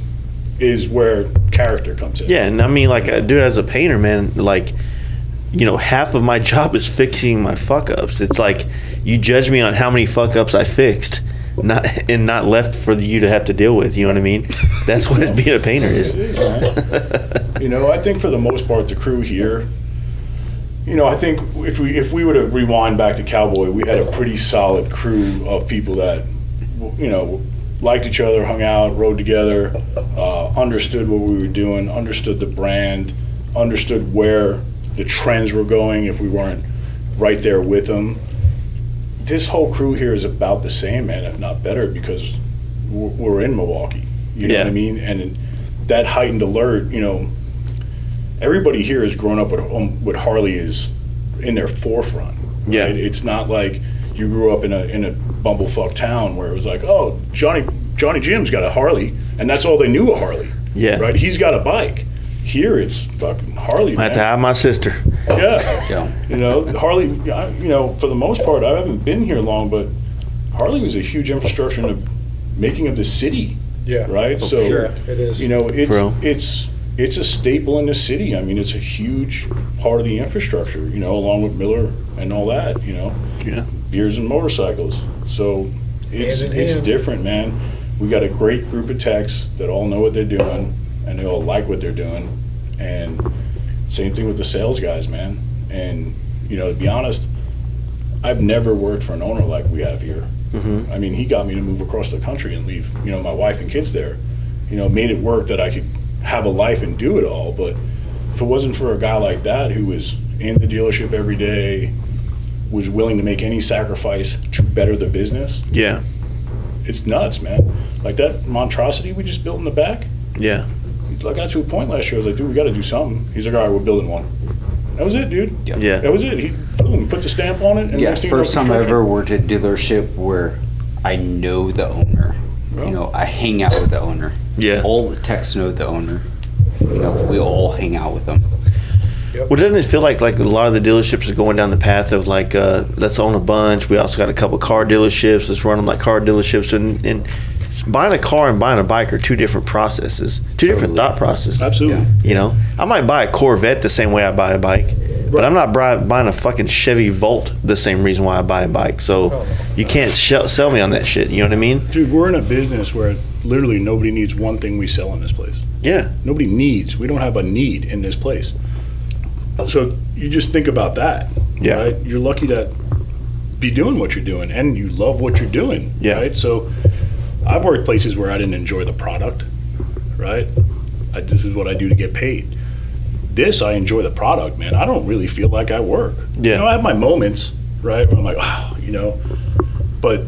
is where character comes in. Yeah, and I mean, like, dude, as a painter, man, like, you know, half of my job is fixing my fuck-ups. It's like, you judge me on how many fuck-ups I fixed, not left for you to have to deal with. You know what I mean? That's what being a painter is. It is, man. You know, I think for the most part, the crew here, you know, I think if we were to rewind back to Cowboy, we had a pretty solid crew of people that, you know, liked each other, hung out, rode together, understood what we were doing, understood the brand, understood where the trends were going if we weren't right there with them. This whole crew here is about the same, man, if not better, because we're in Milwaukee. You know what I mean? And that heightened alert, you know, everybody here has grown up with Harley is in their forefront. Yeah. Right? It's not like you grew up in a bumblefuck town where it was like, oh, Johnny Jim's got a Harley, and that's all they knew of Harley. Yeah. Right? He's got a bike. Here it's fucking Harley, I man. have to have my sister. Yeah. You know, Harley, you know, for the most part, I haven't been here long, but Harley was a huge infrastructure in the making of the city. Yeah. Right? So, sure, it is. you know, it's a staple in the city. I mean, it's a huge part of the infrastructure, you know, along with Miller and all that, you know. Yeah. Beers and motorcycles. So it's different, man. We got a great group of techs that all know what they're doing, and they all like what they're doing. And same thing with the sales guys, man. And, you know, to be honest, I've never worked for an owner like we have here. I mean, he got me to move across the country and leave, you know, my wife and kids there. You know, made it work that I could have a life and do it all. But if it wasn't for a guy like that who was in the dealership every day, was willing to make any sacrifice to better the business, Yeah. it's nuts, man. Like that monstrosity we just built in the back, Yeah. I got to a point last year, I was like, dude, we got to do something. He's like, all right, we're building one. That was it, dude. Yeah. That was it. He boom, put the stamp on it. And Yeah, next thing you know, first time I ever worked at a dealership where I know the owner. Yeah. You know, I hang out with the owner. Yeah. All the techs know the owner. You know, we all hang out with them. Well, doesn't it feel like a lot of the dealerships are going down the path of like, let's own a bunch. We also got a couple car dealerships. Let's run them like car dealerships. And buying a car and buying a bike are two different processes, two different thought processes. Absolutely. Yeah. You know, I might buy a Corvette the same way I buy a bike, but I'm not buying a fucking Chevy Volt the same reason why I buy a bike. So you can't sell me on that shit. You know what I mean? Dude, we're in a business where literally nobody needs one thing we sell in this place. Yeah. Nobody needs. We don't have a need in this place. So you just think about that. Yeah. Right? You're lucky to be doing what you're doing, and you love what you're doing. Yeah. Right. So I've worked places where I didn't enjoy the product. Right. This is what I do to get paid. This, I enjoy the product, man. I don't really feel like I work. Yeah. You know, I have my moments, right, where I'm like, oh, you know, but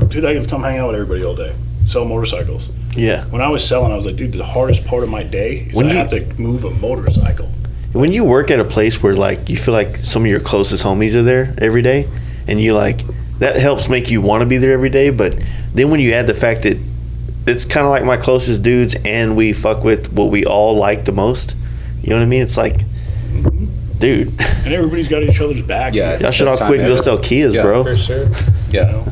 dude, I get to come hang out with everybody all day, sell motorcycles. Yeah. When I was selling, I was like, dude, the hardest part of my day is I have to move a motorcycle. When you work at a place where like you feel like some of your closest homies are there every day, and you like that helps make you want to be there every day. But then when you add the fact that it's kind of like my closest dudes, and we fuck with what we all like the most. You know what I mean? It's like, dude. And everybody's got each other's back. Yeah, Y'all should all quit and go sell Kias, Yeah, bro. For sure. Yeah. You know,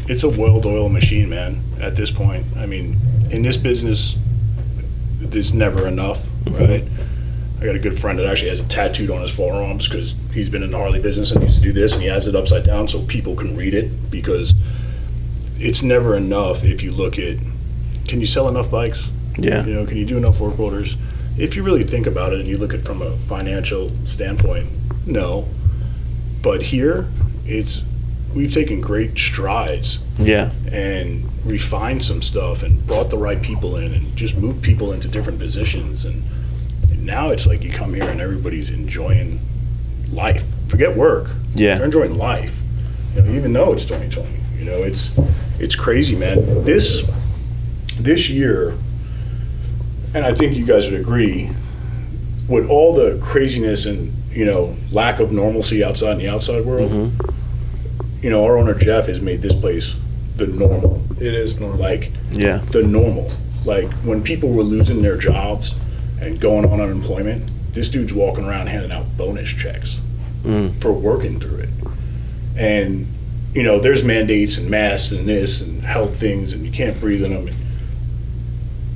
it's a well-oiled machine, man. At this point, I mean, in this business, there's never enough, right? I got a good friend that actually has it tattooed on his forearms because he's been in the Harley business and used to do this, and he has it upside down so people can read it, because it's never enough. If you look at, can you sell enough bikes? Yeah. You know, can you do enough work orders? If you really think about it and you look at it from a financial standpoint, no. But here, we've taken great strides Yeah. and refined some stuff and brought the right people in and just moved people into different positions. And now it's like you come here and everybody's enjoying life. Forget work. Yeah. They're enjoying life. You know, even though it's 2020. You know, it's crazy, man. This year, and I think you guys would agree, with all the craziness and, you know, lack of normalcy outside in the outside world, you know, our owner Jeff has made this place the normal. It is normal. Like, Yeah. the normal. Like, when people were losing their jobs and going on unemployment, this dude's walking around handing out bonus checks for working through it. And, you know, there's mandates and masks and this and health things, and you can't breathe in them.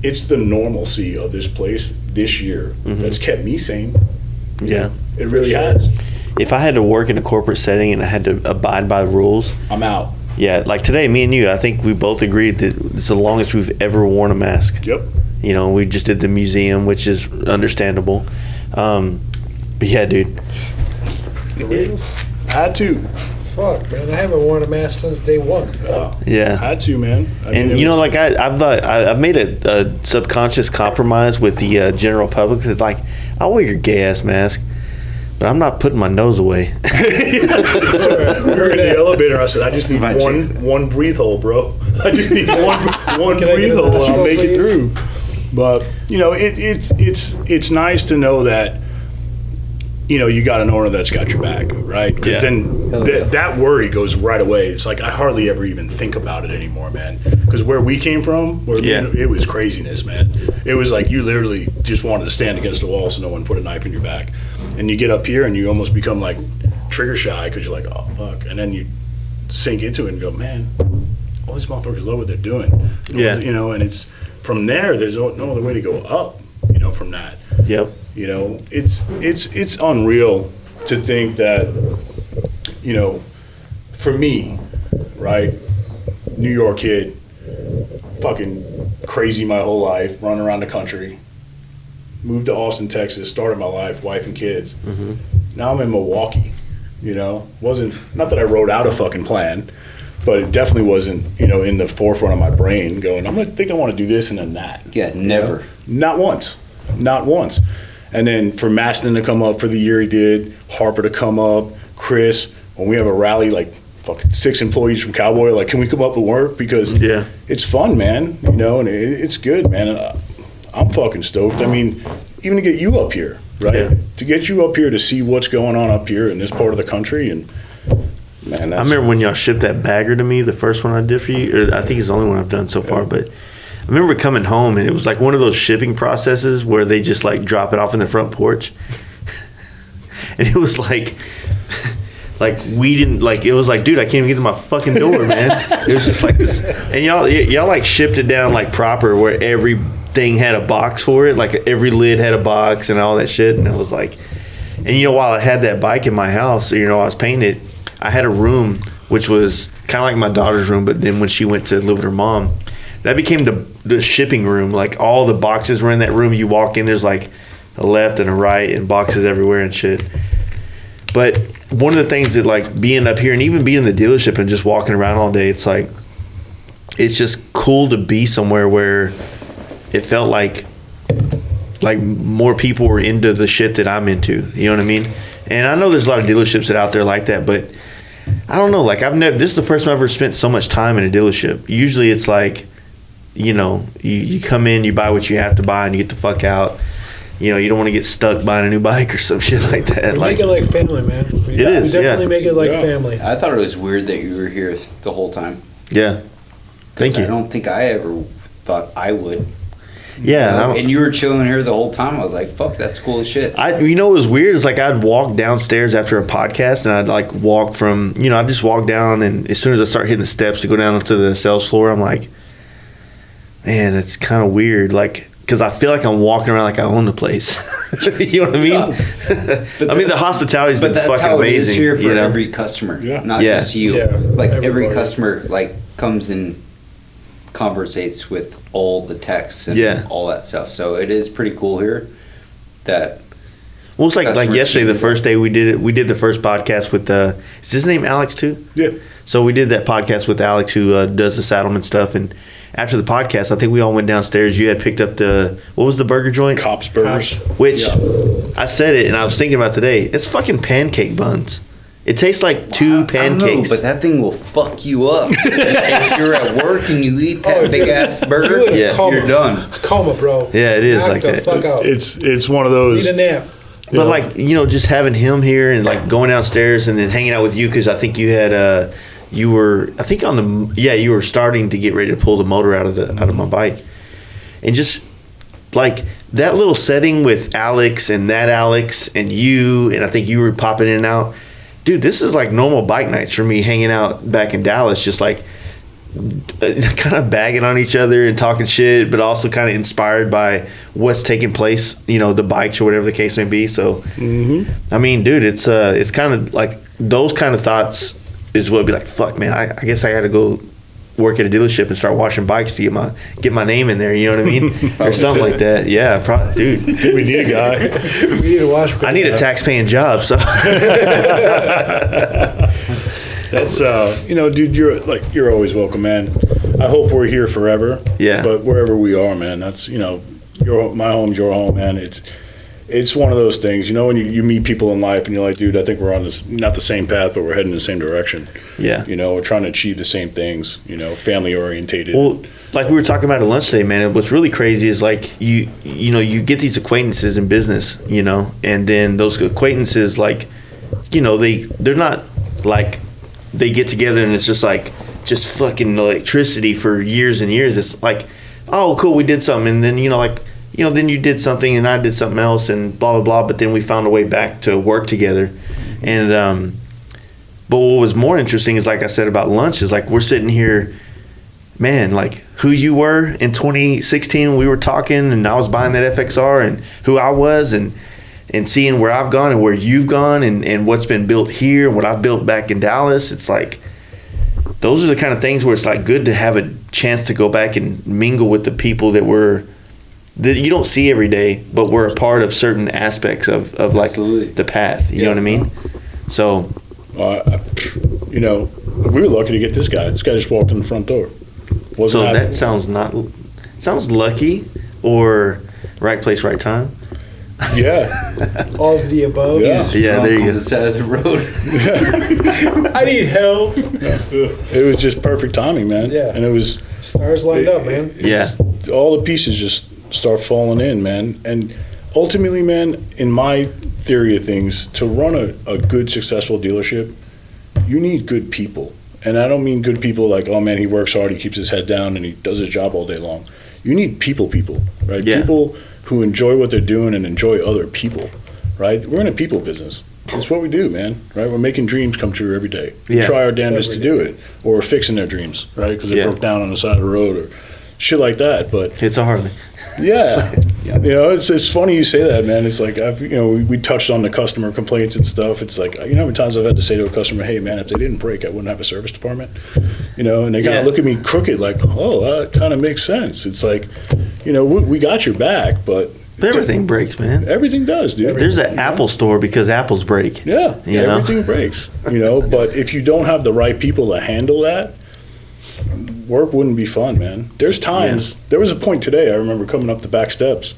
It's the normalcy of this place this year that's kept me sane. Yeah. It really has. If I had to work in a corporate setting and I had to abide by the rules, I'm out. yeah, like today, me and you, I think we both agreed that it's the longest we've ever worn a mask. Yep. You know, we just did the museum, which is understandable. But yeah, dude. Had to. Fuck, man. I haven't worn a mask since day one. Yeah. Had to, man. I mean, And it you know, was- like I've made a subconscious compromise with the general public that like I'll wear your gay ass mask, but I'm not putting my nose away. we were in the elevator. I said, I just need one breathe hole, bro. I just need one Can I breathe get a hole, and I'll nostril, make it please? through. But you know, it's nice to know that, you know, you got an owner that's got your back, right? Because then that worry goes right away. It's like I hardly ever even think about it anymore, man. Because where we came from, it was craziness, man. It was like you literally just wanted to stand against the wall so no one put a knife in your back. And you get up here and you almost become like trigger shy because you're like, oh, fuck. And then you sink into it and go, man, all these motherfuckers love what they're doing. Yeah. You know, and it's from there, there's no other way to go up, you know, from that. Yep. You know, it's unreal to think that, you know, for me, right, New York kid, fucking crazy my whole life, running around the country, moved to Austin, Texas, started my life, wife and kids. Now I'm in Milwaukee, you know. Not that I wrote out a fucking plan, but it definitely wasn't, you know, in the forefront of my brain going, I want to do this and then that. Yeah, never. You know? Not once. And then for Maston to come up for the year he did, Harper to come up, Chris, when we have a rally, like fucking 6 employees from Cowboy, like, can we come up and work? Because it's fun, man, you know, and it's good, man. And I'm fucking stoked. I mean, even to get you up here, right? Yeah. To get you up here to see what's going on up here in this part of the country. And man, that's, I remember when y'all shipped that bagger to me, the first one I did for you. Or I think it's the only one I've done so far, but I remember coming home and it was like one of those shipping processes where they just like drop it off in the front porch. And it was like we didn't, like, it was like, dude, I can't even get to my fucking door, man. It was just like this. And y'all like shipped it down like proper where everything had a box for it. Like every lid had a box and all that shit. And it was like, and you know, while I had that bike in my house, you know, I was painting it, I had a room which was kind of like my daughter's room, but then when she went to live with her mom, that became the shipping room. Like all the boxes were in that room. You walk in, there's like a left and a right and boxes everywhere and shit. But one of the things that like being up here and even being in the dealership and just walking around all day, it's like, it's just cool to be somewhere where it felt like more people were into the shit that I'm into. You know what I mean? And I know there's a lot of dealerships that out there like that, but I don't know. Like this is the first time I've ever spent so much time in a dealership. Usually it's like, you know, you come in, you buy what you have to buy, and you get the fuck out. You know, you don't want to get stuck buying a new bike or some shit like that. Make it like family, man. It is, definitely make it like family. I thought it was weird that you were here the whole time. Yeah. Thank you. I don't think I ever thought I would. Yeah. And you were chilling here the whole time. I was like, fuck, that's cool as shit. You know what was weird is like I'd walk downstairs after a podcast and I'd like walk from, you know, I'd just walk down, and as soon as I start hitting the steps to go down to the sales floor, I'm like, man, it's kind of weird. Like, because I feel like I'm walking around like I own the place. You know what I mean? I mean, the hospitality's been fucking amazing. But that's how it is here for you know? every customer, not Yeah. just you. Yeah, like every everybody. customer like comes and conversates with all the techs and all that stuff. So it is pretty cool here. That Well, it's like customers yesterday, the see first day we did it. We did the first podcast with is his name Alex too? Yeah. So we did that podcast with Alex, who does the Saddleman stuff. And after the podcast, I think we all went downstairs. You had picked up what was the burger joint? Cops Burgers. Which I said it, and I was thinking about today. It's fucking pancake buns. It tastes like two pancakes. I don't know, but that thing will fuck you up. If you're at work and you eat that big ass burger, you're done. Coma, bro. Yeah, it is Knock like the that. Fuck out. It's one of those. Need a nap. But like, you know, just having him here and like going downstairs and then hanging out with you, because I think you had you were you were starting to get ready to pull the motor out of my bike, and just like that little setting with Alex and you, and I think you were popping in and out. Dude, this is like normal bike nights for me, hanging out back in Dallas, just like kind of bagging on each other and talking shit, but also kind of inspired by what's taking place, you know, the bikes or whatever the case may be. So, I mean, dude, it's kind of like those kind of thoughts is what would be like, fuck, man, I guess I got to go work at a dealership and start washing bikes to get my name in there, you know what I mean? Or something like that. Yeah, dude. We need a guy. We need to wash. I need a tax-paying job, so. That's you know, dude, you're always welcome, man. I hope we're here forever. Yeah. But wherever we are, man, that's, you know, my home's your home, man. It's one of those things, you know, when you meet people in life and you're like, dude, I think we're on this, not the same path, but we're heading in the same direction. Yeah. You know, we're trying to achieve the same things, you know, family orientated. Well, like we were talking about at lunch today, man, what's really crazy is like you know, you get these acquaintances in business, you know, and then those acquaintances, like, you know, they're not like they get together and it's just fucking electricity for years and years. It's like, oh, cool, we did something, and then, you know, like, you know, then you did something and I did something else and blah, blah, blah. But then we found a way back to work together. And, but what was more interesting is, like I said about lunch, is like we're sitting here, man, like who you were in 2016, we were talking and I was buying that FXR, and who I was, and seeing where I've gone and where you've gone, and what's been built here and what I've built back in Dallas. It's like, those are the kind of things where it's like good to have a chance to go back and mingle with the people that you don't see every day, but we're a part of certain aspects of like the path. You know what I mean? So, you know, we were lucky to get this guy. This guy just walked in the front door. That sounds lucky, or right place, right time. Yeah. All of the above. Yeah, there you go. On the side of the road. I need help. It was just perfect timing, man. Yeah. And it was stars lined up, man. All the pieces just start falling in, man. And ultimately, man, in my theory of things, to run a good, successful dealership, you need good people. And I don't mean good people like, oh man, he works hard, he keeps his head down, and he does his job all day long. You need people, right? Yeah. People who enjoy what they're doing and enjoy other people, right? We're in a people business. That's what we do, man, right? We're making dreams come true every day. We try our damnedest to do it. Or we're fixing their dreams, right? Because they broke down on the side of the road or shit like that. But it's a Harley. Yeah. You know, it's funny you say that, man. It's like, we touched on the customer complaints and stuff. It's like, you know how many times I've had to say to a customer, hey, man, if they didn't break, I wouldn't have a service department. You know, and they kind of look at me crooked like, oh, that kind of makes sense. It's like, you know, we got your back, but everything breaks, man. Everything does, dude. There's an Apple store because apples break. Yeah, you know? Everything breaks. You know, but if you don't have the right people to handle that, work wouldn't be fun, man. There's times. There was a point today. I remember coming up the back steps,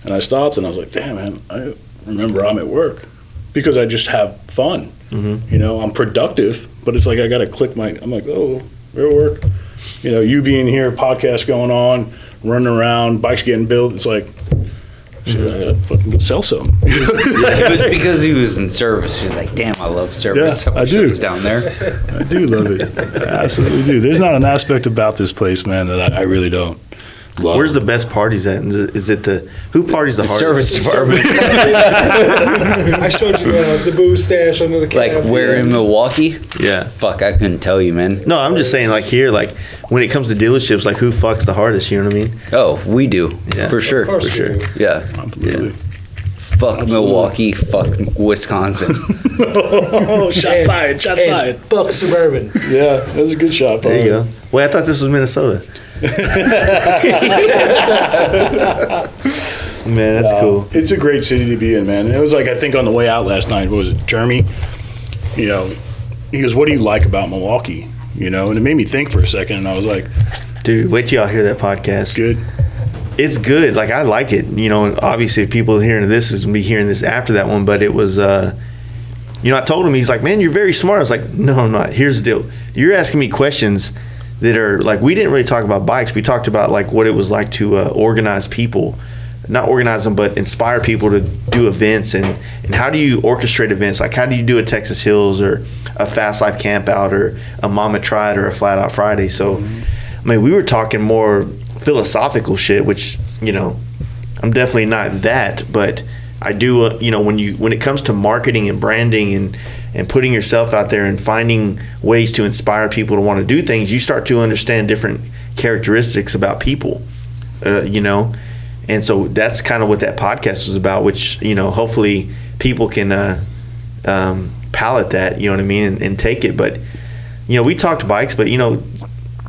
and I stopped and I was like, "Damn, man! I remember I'm at work because I just have fun. Mm-hmm. You know, I'm productive, but it's like I got to click my. I'm like, oh, we're at work. You know, you being here, podcast going on, running around, bikes getting built. It's like." Shit, I gotta fucking go sell something. It was because he was in service. She's like, damn, I love service. Yeah, I do. He's down there. I do love it. I absolutely do. There's not an aspect about this place, man, that I really don't love. Where's the best parties at? Is it who parties the hardest? Service department. I showed you the booze stash under the Like cab. where in Milwaukee? Yeah. Fuck, I couldn't tell you, man. No, I'm just saying, like here, like when it comes to dealerships, like who fucks the hardest? You know what I mean? Oh, we do. Yeah. For sure. Of course For sure. we do. Yeah. Absolutely. Fuck Milwaukee. Fuck Wisconsin. Oh, shots fired. Shots fired. Fuck Suburban. Yeah, that was a good shot. There you go. Well, I thought this was Minnesota. Man, that's cool. It's a great city to be in, man. It was like, I think on the way out last night, what was it, Jeremy? You know, he goes, what do you like about Milwaukee? You know, and it made me think for a second, and I was like, Dude, wait till y'all hear that podcast. good. It's good. Like, I like it. You know, obviously, if people hearing this is going to be hearing this after that one, but it was, I told him, he's like, man, you're very smart. I was like, no, I'm not. Here's the deal. You're asking me questions that are, like, we didn't really talk about bikes. We talked about, like, what it was like to organize people. Not organize them, but inspire people to do events. And how do you orchestrate events? Like, how do you do a Texas Hills or a Fast Life Camp Out or a Mama Tried or a Flat Out Friday? So, I mean, we were talking more philosophical shit, which, you know, I'm definitely not that, but I do, when it comes to marketing and branding and putting yourself out there and finding ways to inspire people to want to do things, you start to understand different characteristics about people, and so that's kind of what that podcast was about, which, hopefully people can palate that, you know what I mean, and take it. But, we talked bikes, but,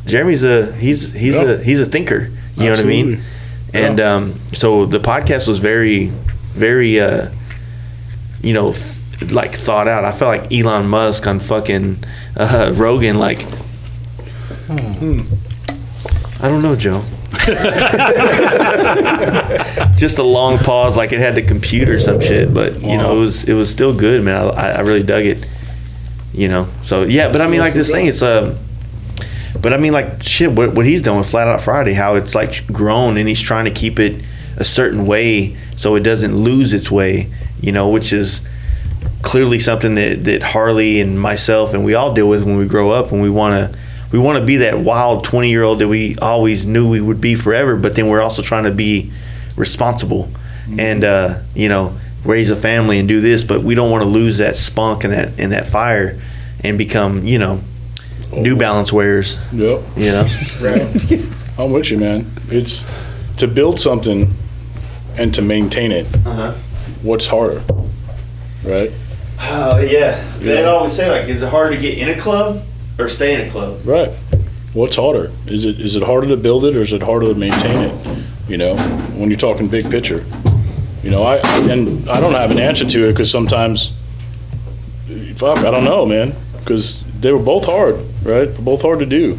Jeremy's he's a thinker, you know what I mean? And so the podcast was very, very, like thought out. I felt like Elon Musk on fucking Rogan, like, I don't know, Joe. Just a long pause, like it had to compute or some shit, but it was still good, man. I really dug it, so yeah. But I mean, like this thing, it's but I mean, like shit, what he's done with Flat Out Friday, how it's like grown, and he's trying to keep it a certain way so it doesn't lose its way, which is clearly something that Harley and myself and we all deal with when we grow up, and we want to be that wild 20-year-old that we always knew we would be forever, but then we're also trying to be responsible and raise a family and do this, but we don't want to lose that spunk and that fire and become New Balance wearers. Yep. Right. I'm with you, man. It's to build something and to maintain it. What's harder, right? Oh yeah, they always say, like, is it harder to get in a club or stay in a club? Right. What's harder? Is it harder to build it, or is it harder to maintain it? When you're talking big picture. I don't have an answer to it, because sometimes, I don't know, man. Because they were both hard, right? They're both hard to do,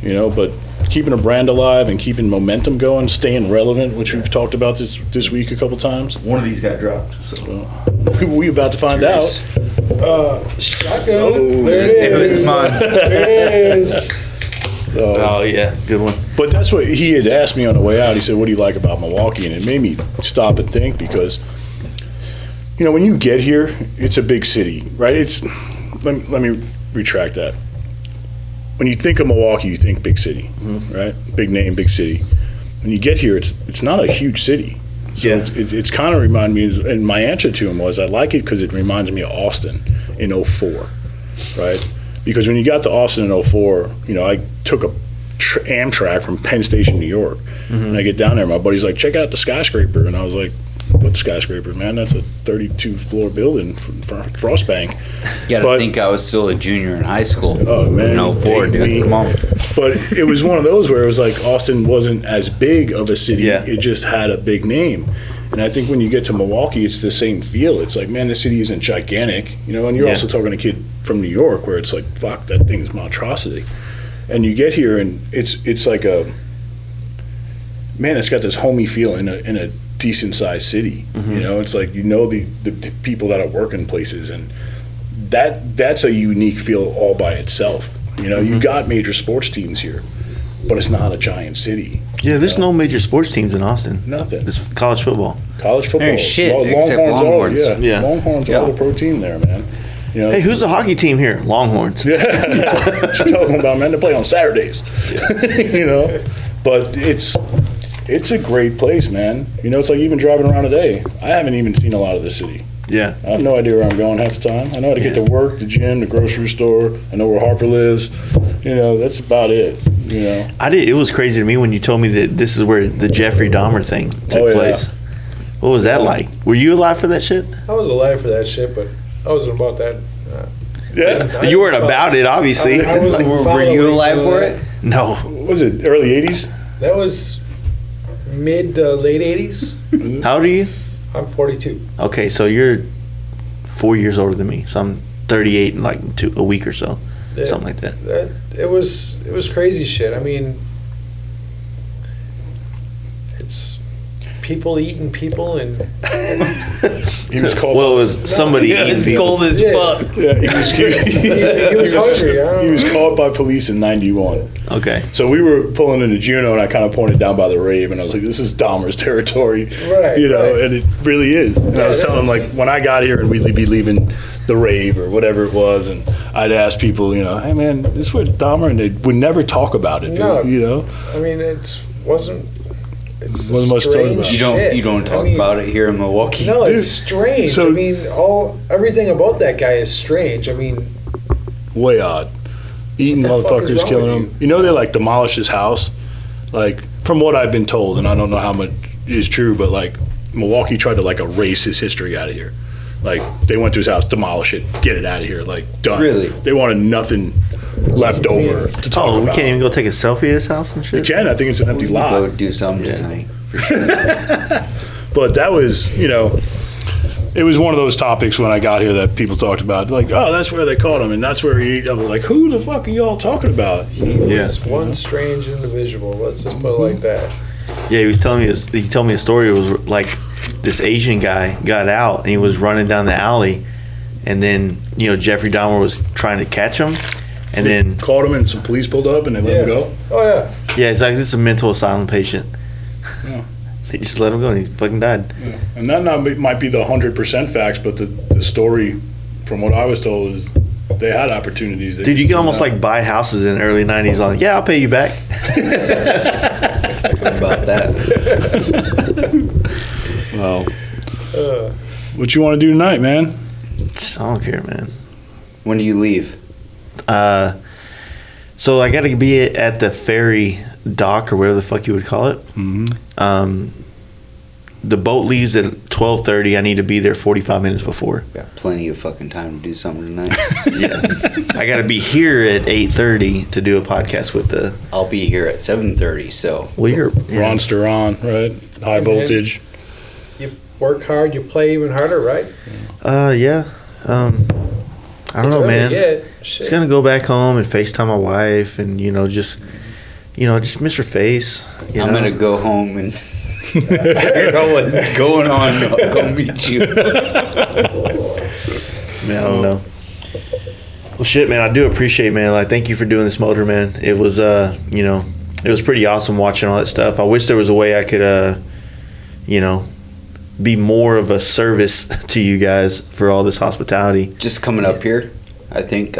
but keeping a brand alive and keeping momentum going, staying relevant, which we've talked about this week a couple times. One of these got dropped. So. We about to find out. Shotgun. There it is. There it is. Oh yeah, good one. But that's what he had asked me on the way out. He said, what do you like about Milwaukee? And it made me stop and think, because, when you get here, it's a big city, right? Let me retract that. When you think of Milwaukee, you think big city, right? Big name, big city. When you get here, it's not a huge city. So Yeah. it's kind of reminded me, and my answer to him was, I like it because it reminds me of Austin in 04, right? Because when you got to Austin in 04, I took a Amtrak from Penn Station, New York. And I get down there, my buddy's like, check out the skyscraper. And I was like, what skyscraper, man? That's a 32-floor building for Frostbank. You gotta think I was still a junior in high school. Oh, man. No, four, dude. Me. Come on. But it was one of those where it was like Austin wasn't as big of a city. Yeah. It just had a big name. And I think when you get to Milwaukee, it's the same feel. It's like, man, the city isn't gigantic, you know. And you're also talking to a kid from New York, where it's like, fuck, that thing's monstrosity. And you get here, and it's like a, man, it's got this homey feel in a decent sized city. You know, it's like, you know, the people that are working places, and that's a unique feel all by itself. You know, you got major sports teams here, but it's not a giant city. Yeah, there's no major sports teams in Austin. Nothing. It's college football. College football. There's shit, except Longhorns. Yeah. Longhorns are all the pro team there, man. You know, Hey, who's the hockey team here? Longhorns. what you talking about, man? They play on Saturdays. You know, but it's a great place, man. You know, it's like even driving around today. I haven't even seen a lot of the city. Yeah. I have no idea where I'm going half the time. I know how to get to work, the gym, the grocery store. I know where Harper lives. You know, that's about it. You know, It was crazy to me when you told me that this is where the Jeffrey Dahmer thing took place. What was that like? Were you alive for that shit? I was alive for that shit, but I wasn't about that. yeah. You weren't about it, obviously. I wasn't Were you following alive for it? No. What was it, early 80s? That was mid to late 80s. How old are you? I'm 42. Okay, so you're 4 years older than me. So I'm 38 in like a week or so. Yeah. Something like that. It was crazy shit. I mean, it's people eating people, and He was called. Well, it was somebody eating It's people. cold as Yeah. fuck. Yeah, he was hungry. I don't He was know. caught by police in '91. Okay. So we were pulling into Juneau, and I kind of pointed down by the rave, and I was like, "This is Dahmer's territory," Right, you know, right. and it really is. And I Yeah, was it telling him, is. like, when I got here, and we'd be leaving the rave or whatever it was, and I'd ask people, you know, "Hey man, this is where Dahmer," and they would never talk about it, No. you know. I mean, it wasn't. It's Wasn't much to talk strange about. shit. You don't talk I mean, about it here in Milwaukee. No, Dude, it's strange. so- I mean, everything about that guy is strange. I mean, Way odd. Eating What the fuck is motherfuckers, wrong killing with them. You know, they like demolished his house. Like, from what I've been told, and I don't know how much is true, but like Milwaukee tried to like erase his history out of here. Like, they went to his house, demolish it, get it out of here. Like, done. Really? They wanted nothing left over to talk Oh, we about. can't even go take a selfie at his house and You shit? can. I think it's an empty Go lot. do something tonight. For sure. But that was, you know, it was one of those topics when I got here that people talked about. Like, oh, that's where they caught him, and that's where he. I was like, who the fuck are y'all talking about? Yeah. it's one strange individual. Let's just put it like that. Yeah, he told me a story. It was like this Asian guy got out and he was running down the alley, and then, you know, Jeffrey Dahmer was trying to catch him, and then Caught him, and some police pulled up, and they let him go. Oh yeah. yeah, it's like this is a mental asylum patient. Yeah. They just let him go and he fucking died. And that might be the 100% facts, but the story, from what I was told, is they had opportunities. They Dude, you just can almost didn't like buy houses in the early 90s on, yeah, I'll pay you back. About that. Well, Uh, what you want to do tonight, man? I don't care, man. When do you leave? So I got to be at the ferry dock or whatever the fuck you would call it. Mm-hmm. The boat leaves at 12:30. I need to be there 45 minutes before. Got plenty of fucking time to do something tonight. Yeah, I got to be here at 8:30 to do a podcast with the. I'll be here at 7:30. So Well, you're Ronster on, right? High voltage. you work hard, you play even harder, right? Yeah. I don't It's know, early man. yet. Shit. Just gonna go back home and FaceTime my wife, and just miss her face. You I'm know? gonna go home and figure out what's going on. I'll come meet you. Man, I don't know. Well, shit, man. I do appreciate, man. Like, thank you for doing this motor, man. It was, it was pretty awesome watching all that stuff. I wish there was a way I could, be more of a service to you guys for all this hospitality. Just coming up here, I think,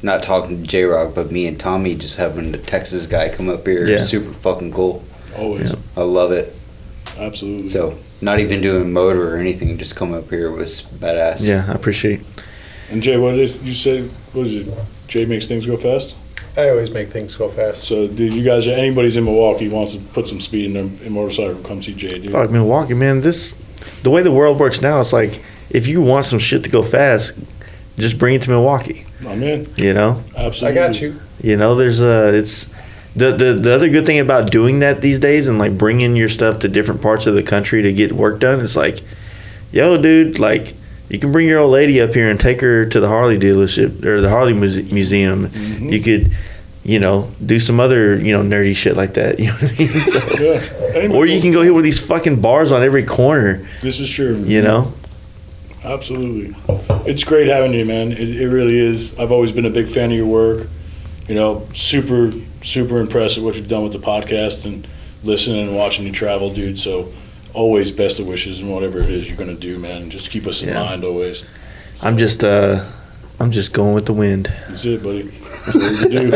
not talking to J-Rock, but me and Tommy just having the Texas guy come up here Yeah. is super fucking cool. Always. Yeah. I love it. Absolutely. So, not even doing motor or anything, just come up here was badass. Yeah, I appreciate. And Jay, what is you said? What is it? Jay makes things go fast. I always make things go fast. So, dude, you guys, anybody's in Milwaukee wants to put some speed in their motorcycle, come see Jay, dude. Fuck Milwaukee, man. The way the world works now, it's like if you want some shit to go fast, just bring it to Milwaukee. I'm in. You know, Absolutely. I got you. you know. There's it's the other good thing about doing that these days and like bringing your stuff to different parts of the country to get work done. It's like, yo, dude, like you can bring your old lady up here and take her to the Harley dealership or the Harley museum. Mm-hmm. You could, you know, do some other, you know, nerdy shit like that. You know what I mean? So, Yeah. or you can go hit one of these fucking bars on every corner. This is true. You know. Absolutely. It's great having you, man. It really is. I've always been a big fan of your work. You know, super, super impressed with what you've done with the podcast and listening and watching you travel, dude. So always best of wishes and whatever it is you're going to do, man. Just keep us in mind always. I'm just going with the wind. That's it, buddy. That's what you do.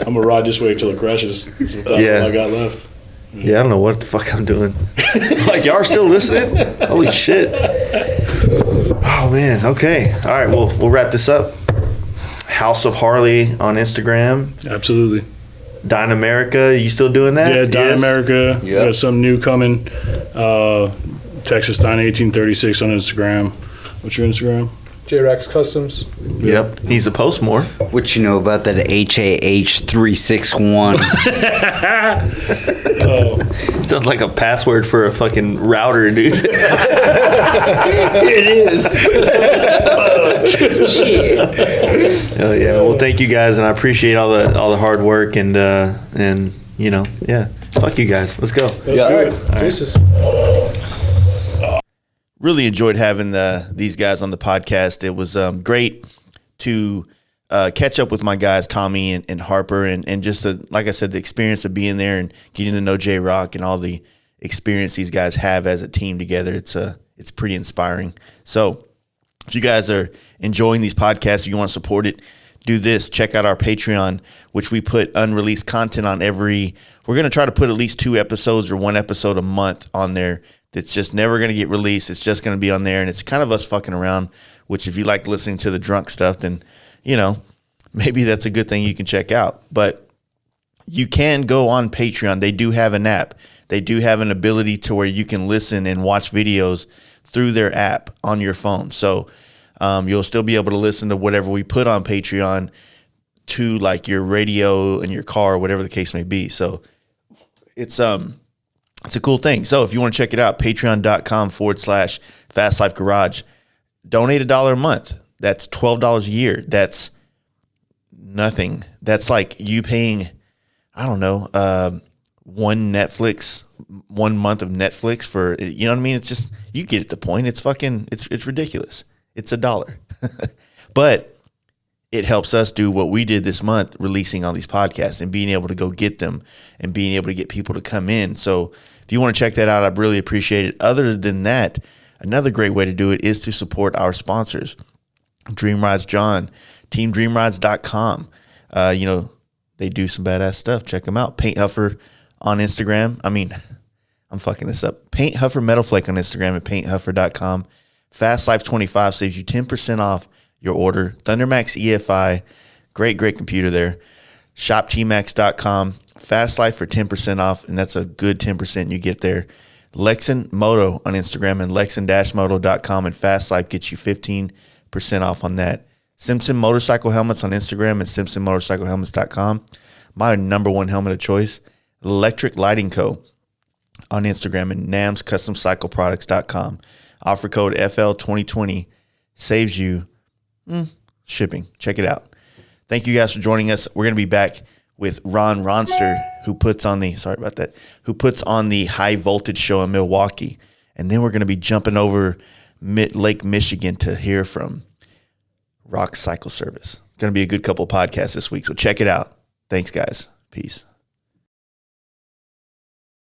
I'm going to ride this way until it crashes. That's about all I got left. Yeah, I don't know what the fuck I'm doing. Like, y'all are still listening? Holy shit. Oh, man. Okay. All right, we'll wrap this up. House of Harley on Instagram. Absolutely. Dine America, you still doing that? Yeah, Dine America. Yep. Got something new coming. Texas Dine 1836 on Instagram. What's your Instagram? J-Rex Customs. Yep. Needs to post more. What you know about that HAH 361? Sounds like a password for a fucking router, dude. It is. Shit. Oh yeah. Well, thank you guys, and I appreciate all the hard work and you know, yeah. Fuck you guys. Let's go. That's good. Deuces. Really enjoyed having these guys on the podcast. It was great to catch up with my guys, Tommy and Harper, and just like I said, the experience of being there and getting to know J-Rock and all the experience these guys have as a team together. It's pretty inspiring. So if you guys are enjoying these podcasts, if you want to support it, do this. Check out our Patreon, which we put unreleased content on we're going to try to put at least 2 episodes or 1 episode a month on there. That's just never going to get released. It's just going to be on there, and it's kind of us fucking around, which if you like listening to the drunk stuff, then, you know, maybe that's a good thing you can check out. But you can go on Patreon. They do have an app. They do have an ability to where you can listen and watch videos through their app on your phone. So you'll still be able to listen to whatever we put on Patreon to like your radio in your car, whatever the case may be. So it's a cool thing. So if you want to check it out, patreon.com/Fast Life Garage. Donate $1 a month. That's $12 a year. That's nothing. That's like you paying, I don't know, 1 month of Netflix for, you know what I mean? It's just, you get the point. It's fucking, it's ridiculous. It's $1. But it helps us do what we did this month, releasing all these podcasts and being able to go get them and being able to get people to come in. So if you want to check that out, I'd really appreciate it. Other than that, another great way to do it is to support our sponsors. Dream Rides John, teamdreamrides.com. You know, they do some badass stuff. Check them out. Paint Huffer on Instagram. I mean, I'm fucking this up. Paint Huffer Metal Flake on Instagram at painthuffer.com. Fast Life 25 saves you 10% off your order. Thundermax EFI, great computer there. ShopTmax.com. Fast Life for 10% off, and that's a good 10% you get there. Lexin Moto on Instagram and lexin-moto.com, and Fast Life gets you 15% off on that. Simpson Motorcycle Helmets on Instagram and simpsonmotorcyclehelmets.com. My number one helmet of choice. Electric Lighting Co. on Instagram and namscustomcycleproducts.com. Offer code FL2020 saves you shipping. Check it out. Thank you guys for joining us. We're going to be back with Ron Ronster, who puts on the High Voltage show in Milwaukee. And then we're going to be jumping over Lake Michigan to hear from Rock Cycle Service. Going to be a good couple podcasts this week, so check it out. Thanks, guys. Peace.